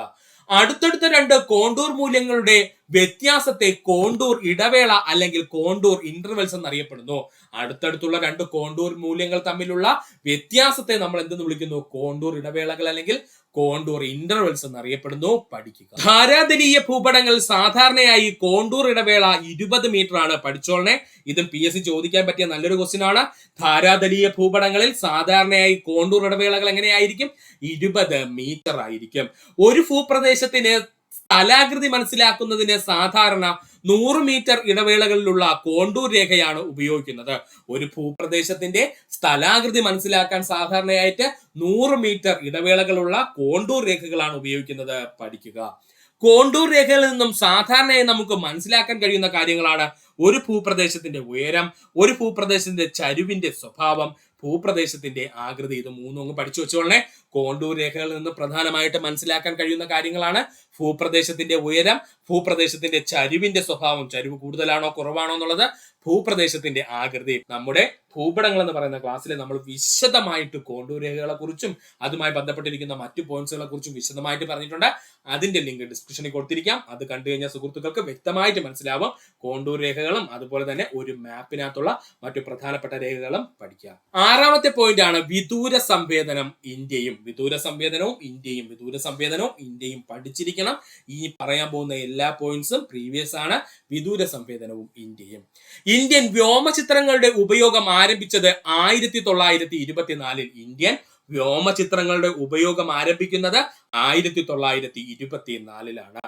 അടുത്തടുത്ത 2 കോണ്ടൂർ മൂല്യങ്ങളുടെ വ്യത്യാസത്തെ കോണ്ടൂർ ഇടവേള അല്ലെങ്കിൽ കോണ്ടൂർ ഇന്റർവെൽസ് എന്നറിയപ്പെടുന്നു. അടുത്തടുത്തുള്ള 2 കോണ്ടൂർ മൂല്യങ്ങൾ തമ്മിലുള്ള വ്യത്യാസത്തെ നമ്മൾ എന്തെന്ന് വിളിക്കുന്നു? കോണ്ടൂർ ഇടവേളകൾ അല്ലെങ്കിൽ കോണ്ടൂർ ഇന്റർവെൽസ് എന്നറിയപ്പെടുന്നു. പഠിക്കുക. ധാരാതലീയ ഭൂപടങ്ങൾ സാധാരണയായി കോണ്ടൂർ ഇടവേള 20 മീറ്റർ ആണ്. പഠിച്ചോളനെ, ഇതും PSC ചോദിക്കാൻ പറ്റിയ നല്ലൊരു ക്വസ്റ്റ്യൻ ആണ്. ധാരാതലീയ ഭൂപടങ്ങളിൽ സാധാരണയായി കോണ്ടൂർ ഇടവേളകൾ എങ്ങനെയായിരിക്കും? 20 മീറ്റർ ആയിരിക്കും. ഒരു ഭൂപ്രദേശത്തിന് സ്ഥലാകൃതി മനസ്സിലാക്കുന്നതിന് സാധാരണ 100 മീറ്റർ ഇടവേളകളിലുള്ള കോണ്ടൂർ രേഖയാണ് ഉപയോഗിക്കുന്നത്. ഒരു ഭൂപ്രദേശത്തിന്റെ സ്ഥലാകൃതി മനസ്സിലാക്കാൻ സാധാരണയായിട്ട് 100 മീറ്റർ ഇടവേളകളുള്ള കോണ്ടൂർ രേഖകളാണ് ഉപയോഗിക്കുന്നത്. പഠിക്കുക. കോണ്ടൂർ രേഖകളിൽ നിന്നും സാധാരണയായി നമുക്ക് മനസ്സിലാക്കാൻ കഴിയുന്ന കാര്യങ്ങളാണ് ഒരു ഭൂപ്രദേശത്തിന്റെ ഉയരം, ഒരു ഭൂപ്രദേശത്തിന്റെ ചരിവിന്റെ സ്വഭാവം, ഭൂപ്രദേശത്തിന്റെ ആകൃതി. ഇത് മൂന്നും അങ്ങ് പഠിച്ചു വെച്ചോളനെ. കോണ്ടൂർ രേഖകളിൽ നിന്ന് പ്രധാനമായിട്ട് മനസ്സിലാക്കാൻ കഴിയുന്ന കാര്യങ്ങളാണ് ഭൂപ്രദേശത്തിന്റെ ഉയരം, ഭൂപ്രദേശത്തിന്റെ ചരിവിന്റെ സ്വഭാവം, ചരിവ് കൂടുതലാണോ കുറവാണോ എന്നുള്ളത്, ഭൂപ്രദേശത്തിന്റെ ആകൃതി. നമ്മുടെ ഭൂപടങ്ങൾ എന്ന് പറയുന്ന ക്ലാസ്സിൽ നമ്മൾ വിശദമായിട്ട് കോണ്ടൂർ രേഖകളെ കുറിച്ചും അതുമായി ബന്ധപ്പെട്ടിരിക്കുന്ന മറ്റു പോയിന്റ്സുകളെ കുറിച്ചും വിശദമായിട്ട് പറഞ്ഞിട്ടുണ്ട്. അതിന്റെ ലിങ്ക് ഡിസ്ക്രിപ്ഷനിൽ കൊടുത്തിരിക്കാം. അത് കണ്ടു കഴിഞ്ഞാൽ സുഹൃത്തുക്കൾക്ക് വ്യക്തമായിട്ട് മനസ്സിലാവും കോണ്ടൂർ രേഖകളും അതുപോലെ തന്നെ ഒരു മാപ്പിനകത്തുള്ള മറ്റു പ്രധാനപ്പെട്ട രേഖകളും പഠിക്കാം. ആറാമത്തെ പോയിന്റ് ആണ് വിദൂര സംവേദനം ഇന്ത്യയും. വിദൂര സംവേദനവും ഇന്ത്യയും പഠിച്ചിരിക്കണം. ഈ പറയാൻ പോകുന്ന എല്ലാ പോയിന്റ്സും പ്രീവിയസ് ആണ്. വിദൂര സംവേദനവും ഇന്ത്യയും. ഇന്ത്യൻ വ്യോമചിത്രങ്ങളുടെ ഉപയോഗം ആരംഭിച്ചത് 1924. ഇന്ത്യൻ വ്യോമചിത്രങ്ങളുടെ ഉപയോഗം ആരംഭിക്കുന്നത് 1924.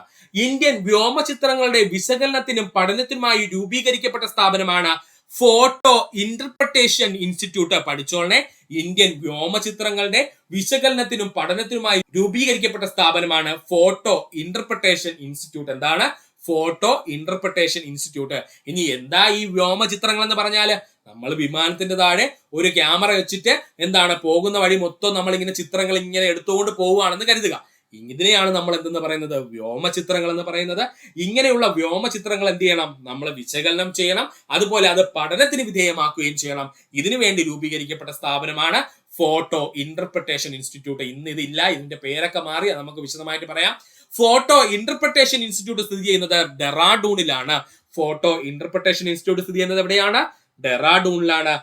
ഇന്ത്യൻ വ്യോമചിത്രങ്ങളുടെ വിശകലനത്തിനും പഠനത്തിനുമായി രൂപീകരിക്കപ്പെട്ട സ്ഥാപനമാണ് ഫോട്ടോ ഇന്റർപ്രിട്ടേഷൻ ഇൻസ്റ്റിറ്റ്യൂട്ട്. പഠിച്ചോളനെ, ഇന്ത്യൻ വ്യോമചിത്രങ്ങളുടെ വിശകലനത്തിനും പഠനത്തിനുമായി രൂപീകരിക്കപ്പെട്ട സ്ഥാപനമാണ് ഫോട്ടോ ഇന്റർപ്രിട്ടേഷൻ ഇൻസ്റ്റിറ്റ്യൂട്ട്. എന്താണ് ഫോട്ടോ ഇന്റർപ്രിട്ടേഷൻ ഇൻസ്റ്റിറ്റ്യൂട്ട്? ഇനി എന്താ ഈ വ്യോമചിത്രങ്ങൾ എന്ന് പറഞ്ഞാല്, നമ്മൾ വിമാനത്തിന്റെ താഴെ ഒരു ക്യാമറ വെച്ചിട്ട് എന്താണ് പോകുന്ന വഴി മൊത്തം നമ്മൾ ഇങ്ങനെ ചിത്രങ്ങൾ ഇങ്ങനെ എടുത്തുകൊണ്ട് പോവുകയാണെന്ന് കരുതുക. ഇതിനെയാണ് നമ്മൾ എന്തെന്ന് പറയുന്നത്? വ്യോമചിത്രങ്ങൾ എന്ന് പറയുന്നത്. ഇങ്ങനെയുള്ള വ്യോമചിത്രങ്ങൾ എന്ത് ചെയ്യണം? നമ്മൾ വിശകലനം ചെയ്യണം, അതുപോലെ അത് പഠനത്തിന് വിധേയമാക്കുകയും ചെയ്യണം. ഇതിനു വേണ്ടി രൂപീകരിക്കപ്പെട്ട സ്ഥാപനമാണ് ഫോട്ടോ ഇന്റർപ്രിട്ടേഷൻ ഇൻസ്റ്റിറ്റ്യൂട്ട്. ഇന്ന് ഇതില്ല, ഇതിന്റെ പേരൊക്കെ മാറി, അത് നമുക്ക് വിശദമായിട്ട് പറയാം. ഫോട്ടോ ഇന്റർപ്രിട്ടേഷൻ ഇൻസ്റ്റിറ്റ്യൂട്ട് സ്ഥിതി ചെയ്യുന്നത് ഡെറാഡൂണിലാണ്. ഫോട്ടോ ഇന്റർപ്രിട്ടേഷൻ ഇൻസ്റ്റിറ്റ്യൂട്ട് സ്ഥിതി ചെയ്യുന്നത് എവിടെയാണ്? ഡെറാഡൂണിലാണ്.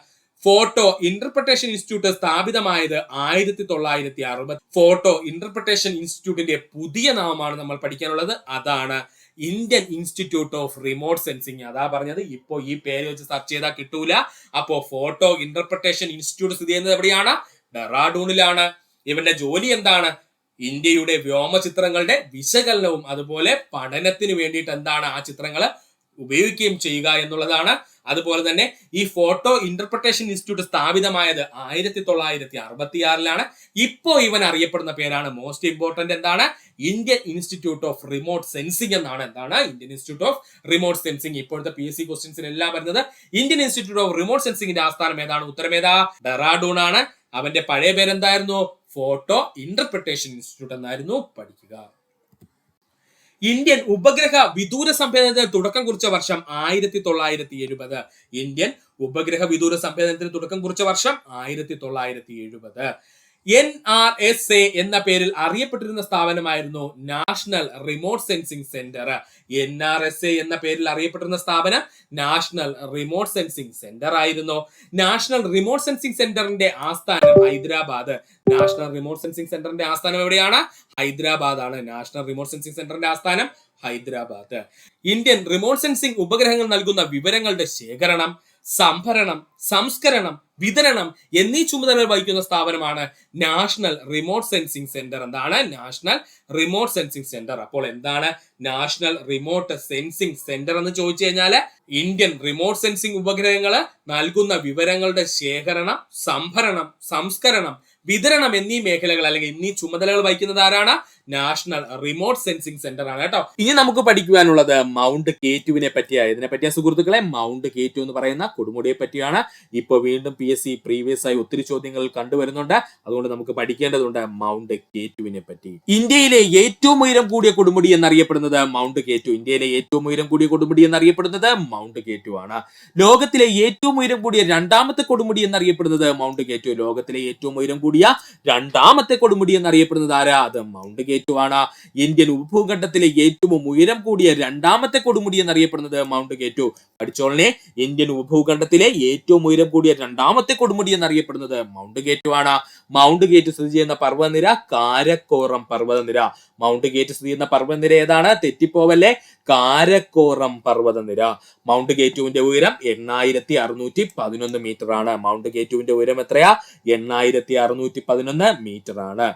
ഫോട്ടോ ഇന്റർപ്രിട്ടേഷൻ ഇൻസ്റ്റിറ്റ്യൂട്ട് സ്ഥാപിതമായത് 1960. ഫോട്ടോ ഇന്റർപ്രിട്ടേഷൻ ഇൻസ്റ്റിറ്റ്യൂട്ടിന്റെ പുതിയ നാമമാണ് നമ്മൾ പഠിക്കാനുള്ളത്. അതാണ് Indian institute of remote sensing. അതാ പറഞ്ഞത്, ഇപ്പോ ഈ പേര് വെച്ച് സെർച്ച് ചെയ്താൽ കിട്ടൂല. അപ്പോ ഫോട്ടോ ഇന്റർപ്രിട്ടേഷൻ ഇൻസ്റ്റിറ്റ്യൂട്ട് സ്ഥിതി ചെയ്യുന്നത് എവിടെയാണ്? ഡെറാഡൂണിലാണ്. ഇവന്റെ ജോലി എന്താണ്? ഇന്ത്യയുടെ വ്യോമചിത്രങ്ങളുടെ വിശകലനവും അതുപോലെ പഠനത്തിന് വേണ്ടിയിട്ട് എന്താണ് ആ ചിത്രങ്ങൾ ഉപയോഗിക്കുകയും ചെയ്യുക എന്നുള്ളതാണ്. അതുപോലെ തന്നെ ഈ ഫോട്ടോ ഇന്റർപ്രിട്ടേഷൻ ഇൻസ്റ്റിറ്റ്യൂട്ട് സ്ഥാപിതമായത് 1966. ഇപ്പോ ഇവൻ അറിയപ്പെടുന്ന പേരാണ് മോസ്റ്റ് ഇമ്പോർട്ടന്റ് എന്താണ്? Indian institute of remote sensing എന്നാണ്. എന്താണ്? Indian institute of remote sensing. ഇപ്പോഴത്തെ PSC ക്വസ്റ്റ്യൻസിൽ എല്ലാം വരുന്നത് ഇന്ത്യൻ ഇൻസ്റ്റിറ്റ്യൂട്ട് ഓഫ് റിമോട്ട് സെൻസിങ്ങിന്റെ ആസ്ഥാനം ഏതാണ്? ഉത്തരം ഏതാ? ഡെറാഡൂൺ ആണ്. അവന്റെ പഴയ പേരെന്തായിരുന്നു? ഫോട്ടോ ഇന്റർപ്രിട്ടേഷൻ ഇൻസ്റ്റിറ്റ്യൂട്ട് എന്നായിരുന്നു. പഠിക്കുക. ഇന്ത്യൻ ഉപഗ്രഹ വിദൂര സംവേദനത്തിന് തുടക്കം കുറിച്ച വർഷം 1970. ഇന്ത്യൻ ഉപഗ്രഹ വിദൂര സംവേദനത്തിന് തുടക്കം കുറിച്ച വർഷം 1970. NRSA എന്ന പേരിൽ അറിയപ്പെട്ടിരുന്ന സ്ഥാപനമായിരുന്നു national remote sensing centre. NRSA എന്ന പേരിൽ അറിയപ്പെട്ടിരുന്ന സ്ഥാപനം നാഷണൽ റിമോട്ട് സെൻസിംഗ് സെന്റർ ആയിരുന്നു. നാഷണൽ റിമോട്ട് സെൻസിംഗ് സെന്ററിന്റെ ആസ്ഥാനം ഹൈദരാബാദ്. നാഷണൽ റിമോട്ട് സെൻസിംഗ് സെന്ററിന്റെ ആസ്ഥാനം എവിടെയാണ്? ഹൈദരാബാദ് ആണ്. നാഷണൽ റിമോട്ട് സെൻസിംഗ് സെന്ററിന്റെ ആസ്ഥാനം ഹൈദരാബാദ്. ഇന്ത്യൻ റിമോട്ട് സെൻസിംഗ് ഉപഗ്രഹങ്ങൾ നൽകുന്ന വിവരങ്ങളുടെ ശേഖരണം, സംഭരണം, സംസ്കരണം, വിതരണം എന്നീ ചുമതലകൾ വഹിക്കുന്ന സ്ഥാപനമാണ് നാഷണൽ റിമോട്ട് സെൻസിംഗ് സെന്റർ. എന്താണ്? National remote sensing centre. അപ്പോൾ എന്താണ് നാഷണൽ റിമോട്ട് സെൻസിംഗ് സെന്റർ എന്ന് ചോദിച്ചു കഴിഞ്ഞാല് ഇന്ത്യൻ റിമോട്ട് സെൻസിംഗ് ഉപഗ്രഹങ്ങൾ നൽകുന്ന വിവരങ്ങളുടെ ശേഖരണം, സംഭരണം, സംസ്കരണം, വിതരണം എന്നീ മേഖലകൾ അല്ലെങ്കിൽ എന്നീ ചുമതലകൾ വഹിക്കുന്നത് ആരാണ്? നാഷണൽ റിമോട്ട് സെൻസിംഗ് സെന്റർ ആണ് കേട്ടോ. ഇനി നമുക്ക് പഠിക്കുവാനുള്ളത് മൗണ്ട് K2വിനെ പറ്റിയാണ്. ഇതിനെ പറ്റിയ സുഹൃത്തുക്കളെ, മൗണ്ട് K2 എന്ന് പറയുന്ന കൊടുമുടിയെ പറ്റിയാണ്. ഇപ്പോൾ വീണ്ടും PSC പ്രീവിയസ് ആയി ഒത്തിരി ചോദ്യങ്ങൾ കണ്ടുവരുന്നുണ്ട്. അതുകൊണ്ട് നമുക്ക് പഠിക്കേണ്ടതുണ്ട് മൗണ്ട് K2വിനെ പറ്റി. ഇന്ത്യയിലെ ഏറ്റവും ഉയരം കൂടിയ കൊടുമുടി എന്നറിയപ്പെടുന്നത് മൗണ്ട് K2. ഇന്ത്യയിലെ ഏറ്റവും ഉയരം കൂടിയ കൊടുമുടി എന്നറിയപ്പെടുന്നത് മൗണ്ട് K2 ആണ്. ലോകത്തിലെ ഏറ്റവും ഉയരം കൂടിയ രണ്ടാമത്തെ കൊടുമുടി എന്നറിയപ്പെടുന്നത് മൗണ്ട് K2. ലോകത്തിലെ ഏറ്റവും ഉയരം കൂടിയ രണ്ടാമത്തെ കൊടുമുടി എന്നറിയപ്പെടുന്നത് ആരാ? അത് മൗണ്ട് K2 ആണ്. ഇന്ത്യൻ ഉപഭൂഖണ്ഡത്തിലെ ഏറ്റവും ഉയരം കൂടിയ രണ്ടാമത്തെ കൊടുമുടി എന്നറിയപ്പെടുന്നത് മൗണ്ട് K2. പഠിച്ചോളനെ, ഇന്ത്യൻ ഉപഭൂഖണ്ഡത്തിലെ ഏറ്റവും ഉയരം കൂടിയ രണ്ടാമത്തെ കൊടുമുടി എന്നറിയപ്പെടുന്നത് മൗണ്ട് K2 ആണ്. മൗണ്ട് K2 സ്ഥിതി ചെയ്യുന്ന പർവ്വതനിര കാരക്കോറം പർവ്വതനിര. മൗണ്ട് K2 സ്ഥിതി ചെയ്യുന്ന പർവ്വതനിര ഏതാണ്? തെറ്റിപ്പോവല്ലേ, കാരക്കോറം പർവ്വതനിര. മൗണ്ട് K2വിന്റെ ഉയരം 8611 മീറ്റർ ആണ്. മൗണ്ട് K2വിന്റെ ഉയരം എത്രയാ? 8611 മീറ്റർ ആണ്.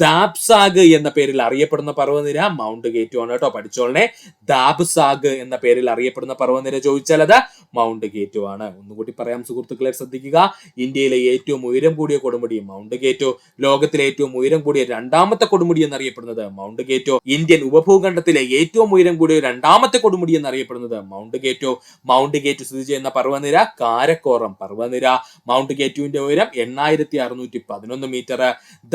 ദാബ്സാഗ് എന്ന പേരിൽ അറിയപ്പെടുന്ന പർവ്വതനിര മൗണ്ട് K2 ആണ് കേട്ടോ. പഠിച്ചോളനെ, ദാബ്സാഗ് എന്ന പേരിൽ അറിയപ്പെടുന്ന പർവ്വതനിര ചോദിച്ചാൽ അത് മൗണ്ട് K2 ആണ്. ഒന്നുകൂടി പറയാം സുഹൃത്തുക്കളെ, ശ്രദ്ധിക്കുക. ഇന്ത്യയിലെ ഏറ്റവും ഉയരം കൂടിയ കൊടുമുടി മൗണ്ട് K2. ലോകത്തിലെ ഏറ്റവും ഉയരം കൂടിയ രണ്ടാമത്തെ കൊടുമുടി എന്നറിയപ്പെടുന്നത് മൗണ്ട് K2. ഇന്ത്യൻ ഉപഭൂഖണ്ഡത്തിലെ ഏറ്റവും ഉയരം കൂടിയ രണ്ടാമത്തെ കൊടുമുടി എന്നറിയപ്പെടുന്നത് മൗണ്ട് K2. മൗണ്ട് K2 സ്ഥിതി ചെയ്യുന്ന പർവ്വതനിര കാരക്കോറം പർവ്വതനിര. മൗണ്ട് K2വിന്റെ ഉയരം 8611 മീറ്റർ.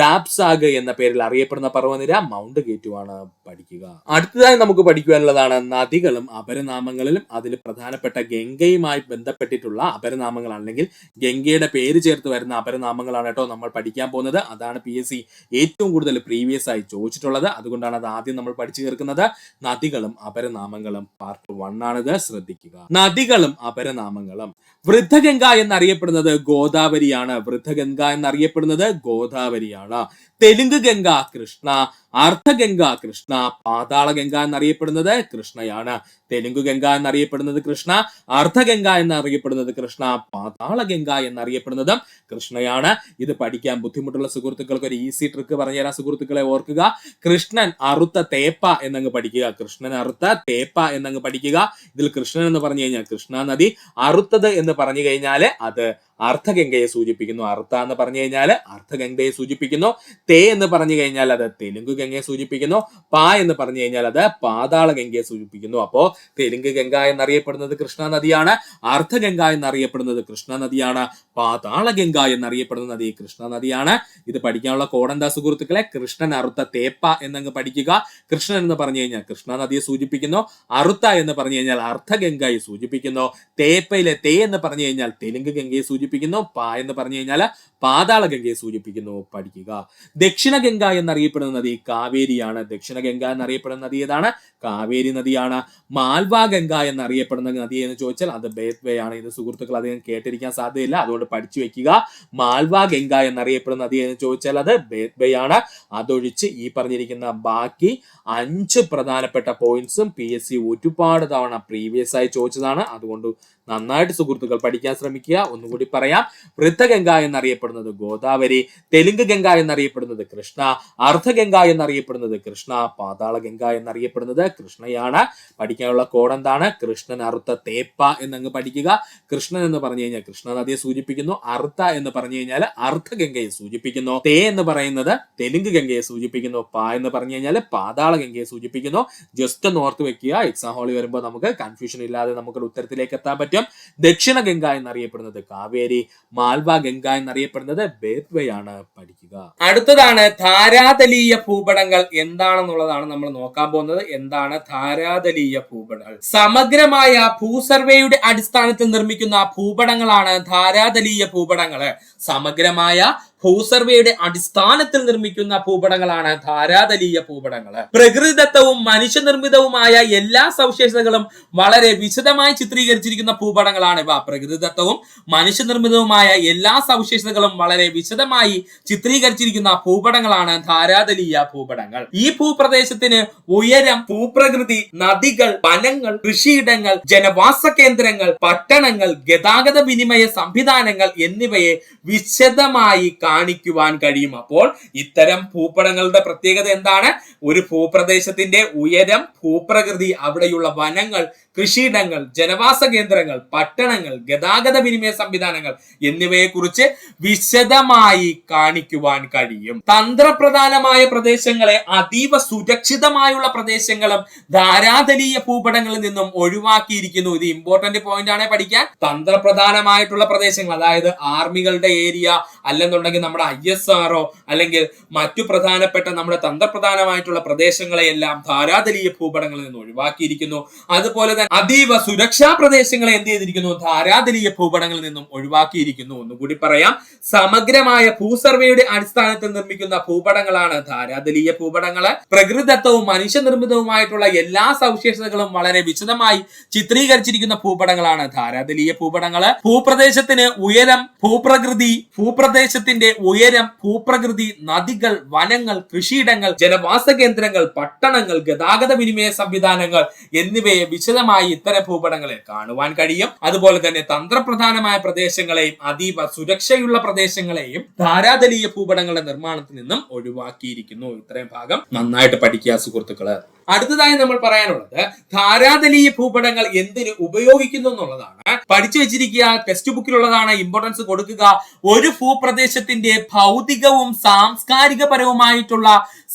ദാബ്സാഗ് എന്ന പേരിൽ അറിയപ്പെടുന്ന പർവ്വതനിര മൗണ്ട് കേറ്റുമാണ് പഠിക്കുക. അടുത്തതായി നമുക്ക് പഠിക്കുവാനുള്ളതാണ് നദികളും അപരനാമങ്ങളിലും അതിൽ പ്രധാനപ്പെട്ട ഗംഗയുമായി ബന്ധപ്പെട്ടിട്ടുള്ള അപരനാമങ്ങളാണ്, അല്ലെങ്കിൽ ഗംഗയുടെ പേര് ചേർത്ത് വരുന്ന അപരനാമങ്ങളാണ് കേട്ടോ നമ്മൾ പഠിക്കാൻ പോകുന്നത്. അതാണ് PSC ഏറ്റവും കൂടുതൽ പ്രീവിയസ് ആയി ചോദിച്ചിട്ടുള്ളത്. അതുകൊണ്ടാണ് അത് ആദ്യം നമ്മൾ പഠിച്ചു ചേർക്കുന്നത്. നദികളും അപരനാമങ്ങളും പാർട്ട് 1 ആണിത്, ശ്രദ്ധിക്കുക. നദികളും അപരനാമങ്ങളും. വൃദ്ധഗംഗ എന്നറിയപ്പെടുന്നത് ഗോദാവരിയാണ്. വൃദ്ധഗംഗ എന്നറിയപ്പെടുന്നത് ഗോദാവരിയാണ്. തെലുങ്ക് ഗംഗ കൃഷ്ണ, അർദ്ധഗംഗ കൃഷ്ണ, പാതാള ഗംഗ എന്നറിയപ്പെടുന്നത് കൃഷ്ണയാണ്. തെലുങ്ക് ഗംഗ എന്നറിയപ്പെടുന്നത് കൃഷ്ണ, അർദ്ധഗംഗ എന്നറിയപ്പെടുന്നത് കൃഷ്ണ, പാതാള ഗംഗ എന്നറിയപ്പെടുന്നതും കൃഷ്ണയാണ്. ഇത് പഠിക്കാൻ ബുദ്ധിമുട്ടുള്ള സുഹൃത്തുക്കൾക്ക് ഒരു ഈസി ട്രിക്ക് പറഞ്ഞുതരാം സുഹൃത്തുക്കളെ, ഓർക്കുക. കൃഷ്ണൻ അറുത്ത തേപ്പ എന്നങ്ങ് പഠിക്കുക. കൃഷ്ണൻ അറുത്ത തേപ്പ എന്നങ്ങ് പഠിക്കുക. ഇതിൽ കൃഷ്ണൻ എന്ന് പറഞ്ഞു കഴിഞ്ഞാൽ കൃഷ്ണ നദി, അറുത്തത് എന്ന് പറഞ്ഞു കഴിഞ്ഞാൽ അത് അർദ്ധഗംഗയെ സൂചിപ്പിക്കുന്നു. അർത്ത എന്ന് പറഞ്ഞു കഴിഞ്ഞാൽ അർദ്ധഗംഗയെ സൂചിപ്പിക്കുന്നു. തേ എന്ന് പറഞ്ഞു കഴിഞ്ഞാൽ അത് തെലുങ്ക് ഗംഗയെ സൂചിപ്പിക്കുന്നു. പാ എന്ന് പറഞ്ഞു കഴിഞ്ഞാൽ അത് പാതാള ഗംഗയെ സൂചിപ്പിക്കുന്നു. അപ്പോ തെലുങ്ക് ഗംഗ എന്നറിയപ്പെടുന്നത് കൃഷ്ണ നദിയാണ്, അർദ്ധഗംഗ എന്നറിയപ്പെടുന്നത് കൃഷ്ണ നദിയാണ്, പാതാള ഗംഗ എന്നറിയപ്പെടുന്ന നദി കൃഷ്ണ നദിയാണ്. ഇത് പഠിക്കാനുള്ള കോഡ് എന്താ സുഹൃത്തുക്കളെ? കൃഷ്ണൻ അറുത്ത തേപ്പ എന്നങ്ങ് പഠിക്കുക. കൃഷ്ണൻ എന്ന് പറഞ്ഞു കഴിഞ്ഞാൽ കൃഷ്ണ നദിയെ സൂചിപ്പിക്കുന്നു. അറുത്ത എന്ന് പറഞ്ഞു കഴിഞ്ഞാൽ അർദ്ധഗംഗയെ സൂചിപ്പിക്കുന്നു. തേപ്പയിലെ തേ എന്ന് പറഞ്ഞു കഴിഞ്ഞാൽ തെലുങ്ക് ഗംഗയെ സൂചിപ്പിക്കുന്നു. പാ എന്ന് പറഞ്ഞു കഴിഞ്ഞാൽ പാതാള ഗംഗയെ സൂചിപ്പിക്കുന്നു. പഠിക്കുക. ദക്ഷിണ ഗംഗ എന്നറിയപ്പെടുന്ന നദി കാവേരിയാണ്. ദക്ഷിണ ഗംഗ എന്നറിയപ്പെടുന്ന നദി ഏതാണ്? കാവേരി നദിയാണ്. മാൽവാ ഗംഗ എന്നറിയപ്പെടുന്ന നദി എന്ന് ചോദിച്ചാൽ അത് ബേത്വേ ആണ്. ഇത് സുഹൃത്തുക്കൾ അധികം കേട്ടിരിക്കാൻ സാധ്യതയില്ല, അതുകൊണ്ട് പഠിച്ചു വെക്കുക. മാൽവാ ഗംഗ എന്നറിയപ്പെടുന്ന നദി എന്ന് ചോദിച്ചാൽ അത് ബേത്വേ ആണ്. അതൊഴിച്ച് ഈ പറഞ്ഞിരിക്കുന്ന ബാക്കി 5 പ്രധാനപ്പെട്ട പോയിന്റ്സും PSC ഒരുപാട് തവണ പ്രീവിയസ് ആയി ചോദിച്ചതാണ്. അതുകൊണ്ട് നന്നായിട്ട് സുഹൃത്തുക്കൾ പഠിക്കാൻ ശ്രമിക്കുക. ഒന്നുകൂടി പറയാം. വൃദ്ധഗംഗ എന്നറിയപ്പെടുന്നത് ഗോദാവരി, തെലുങ്ക് ഗംഗ എന്നറിയപ്പെടുന്നത് കൃഷ്ണ, അർദ്ധഗംഗ എന്നറിയപ്പെടുന്നത് കൃഷ്ണ, പാതാള ഗംഗ എന്നറിയപ്പെടുന്നത് കൃഷ്ണയാണ്. പഠിക്കാനുള്ള കോഡ് എന്താണ്? കൃഷ്ണൻ അറുത്ത തേപ്പ എന്നങ്ങ് പഠിക്കുക. കൃഷ്ണൻ എന്ന് പറഞ്ഞു കഴിഞ്ഞാൽ കൃഷ്ണ നദിയെ സൂചിപ്പിക്കുന്നു. അറുത്ത എന്ന് പറഞ്ഞു കഴിഞ്ഞാൽ അർദ്ധഗംഗയെ സൂചിപ്പിക്കുന്നു. തേ എന്ന് പറയുന്നത് തെലുങ്ക് ഗംഗയെ സൂചിപ്പിക്കുന്നു. പാ എന്ന് പറഞ്ഞു കഴിഞ്ഞാൽ പാതാള ഗംഗയെ സൂചിപ്പിക്കുന്നു. ജസ്റ്റ് ഒന്ന് ഓർത്ത് വെക്കുക. എക്സാം ഹാളിൽ വരുമ്പോൾ നമുക്ക് കൺഫ്യൂഷൻ ഇല്ലാതെ നമുക്ക് ഉത്തരത്തിലേക്ക് എത്താൻ പറ്റും. ദക്ഷിണ ഗംഗ എന്നറിയപ്പെടുന്നത് കാവേരി, മാൽവാ ഗംഗ എന്നറിയപ്പെടുന്നത് ബേത്വേ ആണ്. പഠിക്കുക. അടുത്തതാണ് ധാരാതലീയ ഭൂപടങ്ങൾ എന്താണെന്നുള്ളതാണ് നമ്മൾ നോക്കാൻ പോകുന്നത്. എന്താണ് ധാരാതലീയ ഭൂപടങ്ങൾ? സമഗ്രമായ ഭൂസർവേയുടെ അടിസ്ഥാനത്തിൽ നിർമ്മിക്കുന്ന ഭൂപടങ്ങളാണ് ധാരാതലീയ ഭൂപടങ്ങള്. സമഗ്രമായ ഭൂസർവേയുടെ അടിസ്ഥാനത്തിൽ നിർമ്മിക്കുന്ന ഭൂപടങ്ങളാണ് ധാരാതലീയ ഭൂപടങ്ങള്. പ്രകൃതിദത്തവും മനുഷ്യനിർമ്മിതവുമായ എല്ലാ സവിശേഷതകളും വളരെ വിശദമായി ചിത്രീകരിച്ചിരിക്കുന്ന ഭൂപടങ്ങളാണ് ഇവ. പ്രകൃതിദത്തവും മനുഷ്യനിർമ്മിതവുമായ എല്ലാ സവിശേഷതകളും വളരെ വിശദമായി ചിത്രീകരിച്ചിരിക്കുന്ന ഭൂപടങ്ങളാണ് ധാരാതലീയ ഭൂപടങ്ങൾ. ഈ ഭൂപ്രദേശത്തിന് ഉയരം, ഭൂപ്രകൃതി, നദികൾ, വനങ്ങൾ, കൃഷിയിടങ്ങൾ, ജനവാസ കേന്ദ്രങ്ങൾ, പട്ടണങ്ങൾ, ഗതാഗത വിനിമയ സംവിധാനങ്ങൾ എന്നിവയെ വിശദമായി കാണിക്കുവാൻ കഴിയും. അപ്പോൾ ഇത്തരം ഭൂപടങ്ങളുടെ പ്രത്യേകത എന്താണ്? ഒരു ഭൂപ്രദേശത്തിന്റെ ഉയരം, ഭൂപ്രകൃതി, അവിടെയുള്ള വനങ്ങൾ, കൃഷിയിടങ്ങൾ, ജനവാസ കേന്ദ്രങ്ങൾ, പട്ടണങ്ങൾ, ഗതാഗത വിനിമയ സംവിധാനങ്ങൾ എന്നിവയെ കുറിച്ച് വിശദമായി കാണിക്കുവാൻ കഴിയും. തന്ത്രപ്രധാനമായ പ്രദേശങ്ങളെ അതീവ സുരക്ഷിതമായുള്ള പ്രദേശങ്ങളും ധാരാതലീയ ഭൂപടങ്ങളിൽ നിന്നും ഒഴിവാക്കിയിരിക്കുന്നു. ഇത് ഇമ്പോർട്ടന്റ് പോയിന്റ് ആണ് പഠിക്കാൻ. തന്ത്രപ്രധാനമായിട്ടുള്ള പ്രദേശങ്ങൾ, അതായത് ആർമികളുടെ ഏരിയ, അല്ലെന്നുണ്ടെങ്കിൽ നമ്മുടെ ISRO, അല്ലെങ്കിൽ മറ്റു പ്രധാനപ്പെട്ട നമ്മുടെ തന്ത്രപ്രധാനമായിട്ടുള്ള പ്രദേശങ്ങളെയെല്ലാം ധാരാതലീയ ഭൂപടങ്ങളിൽ നിന്ന് ഒഴിവാക്കിയിരിക്കുന്നു. അതുപോലെ തന്നെ അതീവ സുരക്ഷാ പ്രദേശങ്ങളെ എന്ത് ചെയ്തിരിക്കുന്നു? ധാരാതലീയ ഭൂപടങ്ങളിൽ നിന്നും ഒഴിവാക്കിയിരിക്കുന്നു. ഒന്നുകൂടി പറയാം. സമഗ്രമായ ഭൂസർവേയുടെ അടിസ്ഥാനത്തിൽ നിർമ്മിക്കുന്ന ഭൂപടങ്ങളാണ് ധാരാതലീയ ഭൂപടങ്ങള്. പ്രകൃതിദത്തവും മനുഷ്യനിർമ്മിതവുമായിട്ടുള്ള എല്ലാ സവിശേഷതകളും വളരെ വിശദമായി ചിത്രീകരിച്ചിരിക്കുന്ന ഭൂപടങ്ങളാണ് ധാരാതലീയ ഭൂപടങ്ങള്. ഭൂപ്രദേശത്തിന് ഉയരം, ഭൂപ്രദേശത്തിന്റെ ഉയരം, ഭൂപ്രകൃതി, നദികൾ, വനങ്ങൾ, കൃഷിയിടങ്ങൾ, ജനവാസ കേന്ദ്രങ്ങൾ, പട്ടണങ്ങൾ, ഗതാഗത വിനിമയ സംവിധാനങ്ങൾ എന്നിവയെ വിശദമായി ഇത്തരം ഭൂപടങ്ങളെ കാണുവാൻ കഴിയും. അതുപോലെ തന്നെ തന്ത്രപ്രധാനമായ പ്രദേശങ്ങളെയും അതീവ സുരക്ഷയുള്ള പ്രദേശങ്ങളെയും ധാരാതലീയ ഭൂപടങ്ങളുടെ നിർമ്മാണത്തിൽ നിന്നും ഒഴിവാക്കിയിരിക്കുന്നു. ഇത്രയും ഭാഗം നന്നായിട്ട് പഠിക്കുക സുഹൃത്തുക്കള്. അടുത്തതായി നമ്മൾ പറയാനുള്ളത് ധാരാതലീയ ഭൂപടങ്ങൾ എന്തിന് ഉപയോഗിക്കുന്നു എന്നുള്ളതാണ്. പഠിച്ചു വെച്ചിരിക്കുക. ടെക്സ്റ്റ് ബുക്കിലുള്ളതാണ്. ഇമ്പോർട്ടൻസ് കൊടുക്കുക. ഒരു ഭൂപ്രദേശത്തിന്റെ ഭൗതികവും സാംസ്കാരികപരവുമായിട്ടുള്ള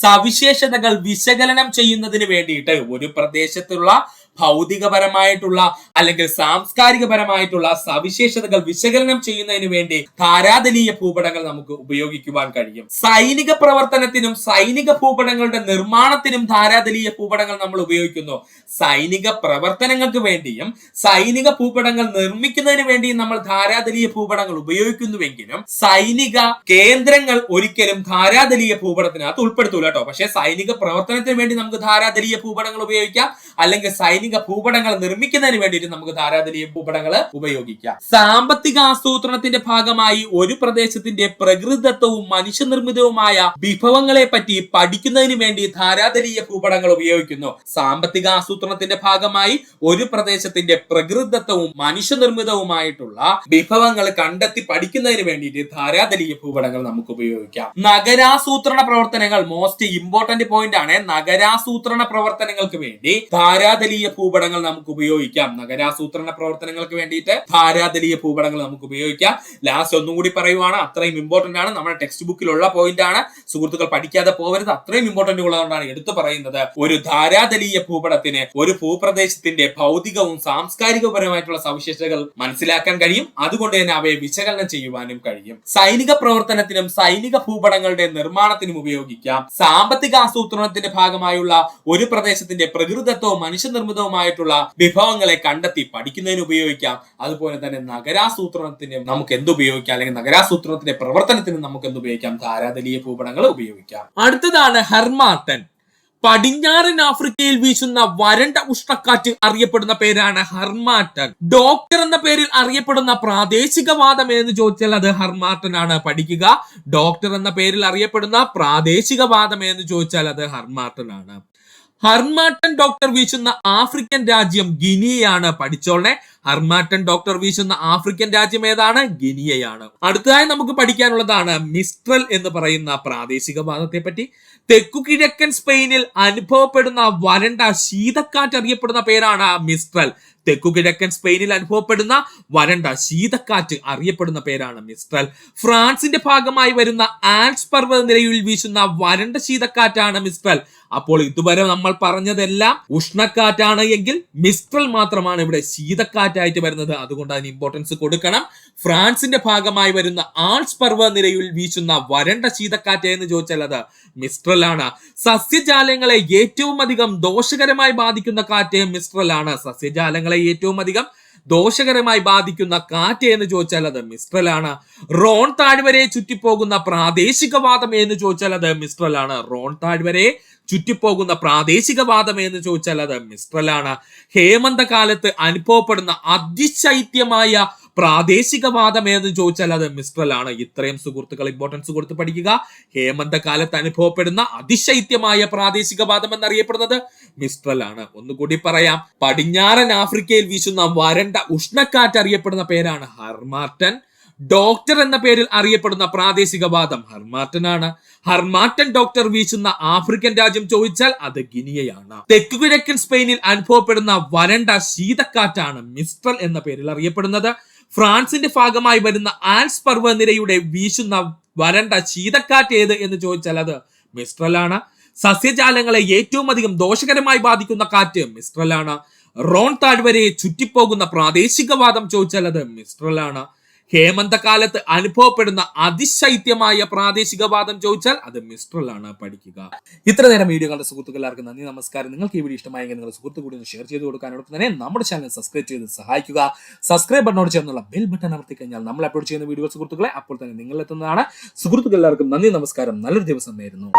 സവിശേഷതകൾ വിശകലനം ചെയ്യുന്നതിന് വേണ്ടിയിട്ട്, ഒരു പ്രദേശത്തുള്ള ഭൗതികപരമായിട്ടുള്ള അല്ലെങ്കിൽ സാംസ്കാരികപരമായിട്ടുള്ള സവിശേഷതകൾ വിശകലനം ചെയ്യുന്നതിന് വേണ്ടി ധാരാതലീയ ഭൂപടങ്ങൾ നമുക്ക് ഉപയോഗിക്കുവാൻ കഴിയും. സൈനിക പ്രവർത്തനത്തിനും സൈനിക ഭൂപടങ്ങളുടെ നിർമ്മാണത്തിനും ധാരാതലീയ ഭൂപടങ്ങൾ നമ്മൾ ഉപയോഗിക്കുന്നു. സൈനിക പ്രവർത്തനങ്ങൾക്ക് വേണ്ടിയും സൈനിക ഭൂപടങ്ങൾ നിർമ്മിക്കുന്നതിന് വേണ്ടിയും നമ്മൾ ധാരാതലീയ ഭൂപടങ്ങൾ ഉപയോഗിക്കുന്നുവെങ്കിലും സൈനിക കേന്ദ്രങ്ങൾ ഒരിക്കലും ധാരാതലീയ ഭൂപടത്തിനകത്ത് ഉൾപ്പെടുത്തൂല കേട്ടോ. പക്ഷെ സൈനിക പ്രവർത്തനത്തിന് വേണ്ടി നമുക്ക് ധാരാതലീയ ഭൂപടങ്ങൾ ഉപയോഗിക്കാം, അല്ലെങ്കിൽ സൈനിക ഭൂപടങ്ങൾ നിർമ്മിക്കുന്നതിന് വേണ്ടിയിട്ട് നമുക്ക് ധാരാതലീയ ഭൂപടങ്ങൾ ഉപയോഗിക്കാം. സാമ്പത്തിക ആസൂത്രണത്തിന്റെ ഭാഗമായി ഒരു പ്രദേശത്തിന്റെ പ്രകൃതിദത്തവും മനുഷ്യനിർമ്മിതവുമായ വിഭവങ്ങളെ പറ്റി പഠിക്കുന്നതിന് വേണ്ടി ധാരാതലീയ ഭൂപടങ്ങൾ ഉപയോഗിക്കുന്നു. സാമ്പത്തിക ആസൂത്രണത്തിന്റെ ഭാഗമായി ഒരു പ്രദേശത്തിന്റെ പ്രകൃതിദത്തവും മനുഷ്യനിർമ്മിതവുമായിട്ടുള്ള വിഭവങ്ങൾ കണ്ടെത്തി പഠിക്കുന്നതിന് വേണ്ടിയിട്ട് ധാരാതലീയ ഭൂപടങ്ങൾ നമുക്ക് ഉപയോഗിക്കാം. നഗരാസൂത്രണ പ്രവർത്തനങ്ങൾ മോസ്റ്റ് ഇമ്പോർട്ടന്റ് പോയിന്റ് ആണ്. നഗരാസൂത്രണ പ്രവർത്തനങ്ങൾക്ക് വേണ്ടി ധാരാതലീയ ഭൂപടങ്ങൾ നമുക്ക് ഉപയോഗിക്കാം. നഗരാസൂത്രണ പ്രവർത്തനങ്ങൾക്ക് വേണ്ടിയിട്ട് ധാരാതലീയ ഭൂപടങ്ങൾ നമുക്ക് ഉപയോഗിക്കാം. ലാസ്റ്റ് ഒന്നും കൂടി പറയുവാണ്, അത്രയും ഇമ്പോർട്ടന്റ് ആണ്, നമ്മുടെ ടെക്സ്റ്റ് ബുക്കിലുള്ള പോയിന്റ് ആണ്. സുഹൃത്തുക്കൾ പഠിക്കാതെ പോകരുത്, അത്രയും ഇമ്പോർട്ടന്റ് ഉള്ളതുകൊണ്ടാണ് എടുത്തു പറയുന്നത്. ഒരു ധാരാതലീയ ഭൂപടത്തിന് ഒരു ഭൂപ്രദേശത്തിന്റെ ഭൗതികവും സാംസ്കാരികപരമായിട്ടുള്ള സവിശേഷതകൾ മനസ്സിലാക്കാൻ കഴിയും. അതുകൊണ്ട് തന്നെ അവയെ വിശകലനം ചെയ്യുവാനും കഴിയും. സൈനിക പ്രവർത്തനത്തിനും സൈനിക ഭൂപടങ്ങളുടെ നിർമ്മാണത്തിനും ഉപയോഗിക്കാം. സാമ്പത്തിക ആസൂത്രണത്തിന്റെ ഭാഗമായുള്ള ഒരു പ്രദേശത്തിന്റെ പ്രകൃതിദത്തവും മനുഷ്യനിർമ്മിതവുമായിട്ടുള്ള വിഭവങ്ങളെ കണ്ടെത്തി പഠിക്കുന്നതിന് ഉപയോഗിക്കാം. അതുപോലെ തന്നെ നഗരാസൂത്രണത്തിന് നമുക്ക് എന്തുപയോഗിക്കാം, അല്ലെങ്കിൽ നഗരാസൂത്രണത്തിന്റെ പ്രവർത്തനത്തിന് നമുക്ക് എന്തുപയോഗിക്കാം, ധാരാതലീയ ഭൂപടങ്ങൾ ഉപയോഗിക്കാം. അടുത്തതാണ് ഹർമാട്ടൻ. പടിഞ്ഞാറൻ ആഫ്രിക്കയിൽ വീശുന്ന വരണ്ട ഉഷ്ണക്കാറ്റ് അറിയപ്പെടുന്ന പേരാണ് ഹർമാട്ടൻ. ഡോക്ടർ എന്ന പേരിൽ അറിയപ്പെടുന്ന പ്രാദേശികവാദം എന്ന് ചോദിച്ചാൽ അത് ഹർമാട്ടൻ ആണ്. പഠിക്കുക, ഡോക്ടർ എന്ന പേരിൽ അറിയപ്പെടുന്ന പ്രാദേശികവാദം എന്ന് ചോദിച്ചാൽ അത് ഹർമാട്ടൻ ആണ്. ഹർമാട്ടൻ ഡോക്ടർ വീശുന്ന ആഫ്രിക്കൻ രാജ്യം ഗിനിയയാണ്. പഠിച്ചോളെ, ഹർമാട്ടൻ ഡോക്ടർ വീശുന്ന ആഫ്രിക്കൻ രാജ്യം ഏതാണ്? ഗിനിയയാണ്. അടുത്തതായി നമുക്ക് പഠിക്കാനുള്ളതാണ് മിസ്ട്രൽ എന്ന് പറയുന്ന പ്രാദേശികവാദത്തെ പറ്റി. തെക്കുകിഴക്കൻ സ്പെയിനിൽ അനുഭവപ്പെടുന്ന വരണ്ട ശീതക്കാറ്റ് അറിയപ്പെടുന്ന പേരാണ് മിസ്ട്രൽ. തെക്കുകിഴക്കൻ സ്പെയിനിൽ അനുഭവപ്പെടുന്ന വരണ്ട ശീതക്കാറ്റ് അറിയപ്പെടുന്ന പേരാണ് മിസ്ട്രൽ. ഫ്രാൻസിന്റെ ഭാഗമായി വരുന്ന ആൽപ്സ് പർവ്വതനിരയിൽ വീശുന്ന വരണ്ട ശീതക്കാറ്റാണ് മിസ്ട്രൽ. അപ്പോൾ ഇതുവരെ നമ്മൾ പറഞ്ഞതെല്ലാം ഉഷ്ണക്കാറ്റാണ് എങ്കിൽ മിസ്ട്രൽ മാത്രമാണ് ഇവിടെ ശീതക്കാറ്റായിട്ട് വരുന്നത്. അതുകൊണ്ട് അതിന് ഇമ്പോർട്ടൻസ് കൊടുക്കണം. ഫ്രാൻസിന്റെ ഭാഗമായി വരുന്ന ആൽപ്സ് പർവ്വതനിരയിൽ വീശുന്ന വരണ്ട ശീതക്കാറ്റ് എന്ന് ചോദിച്ചാൽ അത് മിസ്ട്രൽ ആണ്. സസ്യജാലങ്ങളെ ഏറ്റവും അധികം ദോഷകരമായി ബാധിക്കുന്ന കാറ്റ് മിസ്ട്രൽ ആണ്. സസ്യജാലങ്ങളെ ഏറ്റവും അധികം ദോഷകരമായി ബാധിക്കുന്ന കാറ്റ് എന്ന് ചോദിച്ചാൽ അത് മിസ്ട്രൽ ആണ്. റോൺ താഴ്വരയെ ചുറ്റിപ്പോകുന്ന പ്രാദേശികവാദം എന്ന് ചോദിച്ചാൽ അത് മിസ്ട്രൽ ആണ്. റോൺ താഴ്വരയെ ചുറ്റിപ്പോകുന്ന പ്രാദേശികവാദം എന്ന് ചോദിച്ചാൽ അത് മിസ്ട്രൽ ആണ്. ഹേമന്തകാലത്ത് അനുഭവപ്പെടുന്ന അതിശൈത്യമായ പ്രാദേശികവാദം എന്ന് ചോദിച്ചാൽ അത് മിസ്ട്രൽ ആണ്. ഇത്രയും സുഹൃത്തുക്കൾ ഇമ്പോർട്ടൻസ് കൊടുത്ത് പഠിക്കുക. ഹേമന്തകാലത്ത് അനുഭവപ്പെടുന്ന അതിശൈത്യമായ പ്രാദേശികവാദം എന്നറിയപ്പെടുന്നത് മിസ്ട്രൽ ആണ്. ഒന്നുകൂടി പറയാം, പടിഞ്ഞാറൻ ആഫ്രിക്കയിൽ വീശുന്ന വരണ്ട ഉഷ്ണക്കാറ്റ് അറിയപ്പെടുന്ന പേരാണ് ഹർമാട്ടൻ. ഡോക്ടർ എന്ന പേരിൽ അറിയപ്പെടുന്ന പ്രാദേശികവാദം ഹർമാട്ടൻ ആണ്. ഹർമാട്ടൻ ഡോക്ടർ വീശുന്ന ആഫ്രിക്കൻ രാജ്യം ചോദിച്ചാൽ അത് ഗിനിയയാണ്. തെക്കുകിഴക്കൻ സ്പെയിനിൽ അനുഭവപ്പെടുന്ന വരണ്ട ശീതക്കാറ്റാണ് മിസ്ട്രൽ എന്ന പേരിൽ അറിയപ്പെടുന്നത്. ഫ്രാൻസിന്റെ ഭാഗമായി വരുന്ന ആൽപ്സ് പർവ്വതനിരയുടെ വീശുന്ന വരണ്ട ശീതക്കാറ്റ് ഏത് എന്ന് ചോദിച്ചാൽ അത് മിസ്ട്രൽ ആണ്. സസ്യജാലങ്ങളെ ഏറ്റവും അധികം ദോഷകരമായി ബാധിക്കുന്ന കാറ്റ് മിസ്ട്രൽ ആണ്. റോൺ താഴ്വരയെ ചുറ്റിപ്പോകുന്ന പ്രാദേശികവാദം ചോദിച്ചാൽ അത് മിസ്ട്രൽ ആണ്. ഹേമന്തകാലത്ത് അനുഭവപ്പെടുന്ന അതിശൈത്യമായ പ്രാദേശികവാദം ചോദിച്ചാൽ അത് മിസ്ട്രൽ ആണ്. പഠിക്കുക. ഇത്ര നേരം വീഡിയോ കണ്ട സുഹൃത്തുക്കൾ എല്ലാവർക്കും നന്ദി, നമസ്കാരം. നിങ്ങൾക്ക് ഈ വീഡിയോ ഇഷ്ടമായെങ്കിൽ നിങ്ങളുടെ സുഹൃത്തു കൂടി ഒന്ന് ഷെയർ ചെയ്ത് കൊടുക്കാനോടൊപ്പം തന്നെ നമ്മുടെ ചാനൽ സബ്സ്ക്രൈബ് ചെയ്ത് സഹായിക്കുക. സബ്സ്ക്രൈബ് ബട്ടണോട് ചേർന്നുള്ള ബെൽ ബട്ടൺ അമർത്തി കഴിഞ്ഞാൽ നമ്മൾ അപ്ലോഡ് ചെയ്യുന്ന വീഡിയോ സുഹൃത്തുക്കളെ അപ്പോൾ തന്നെ നിങ്ങളെത്തുന്നതാണ്. സുഹൃത്തുക്കൾ എല്ലാവർക്കും നന്ദി, നമസ്കാരം. നല്ലൊരു ദിവസം നേരുന്നു.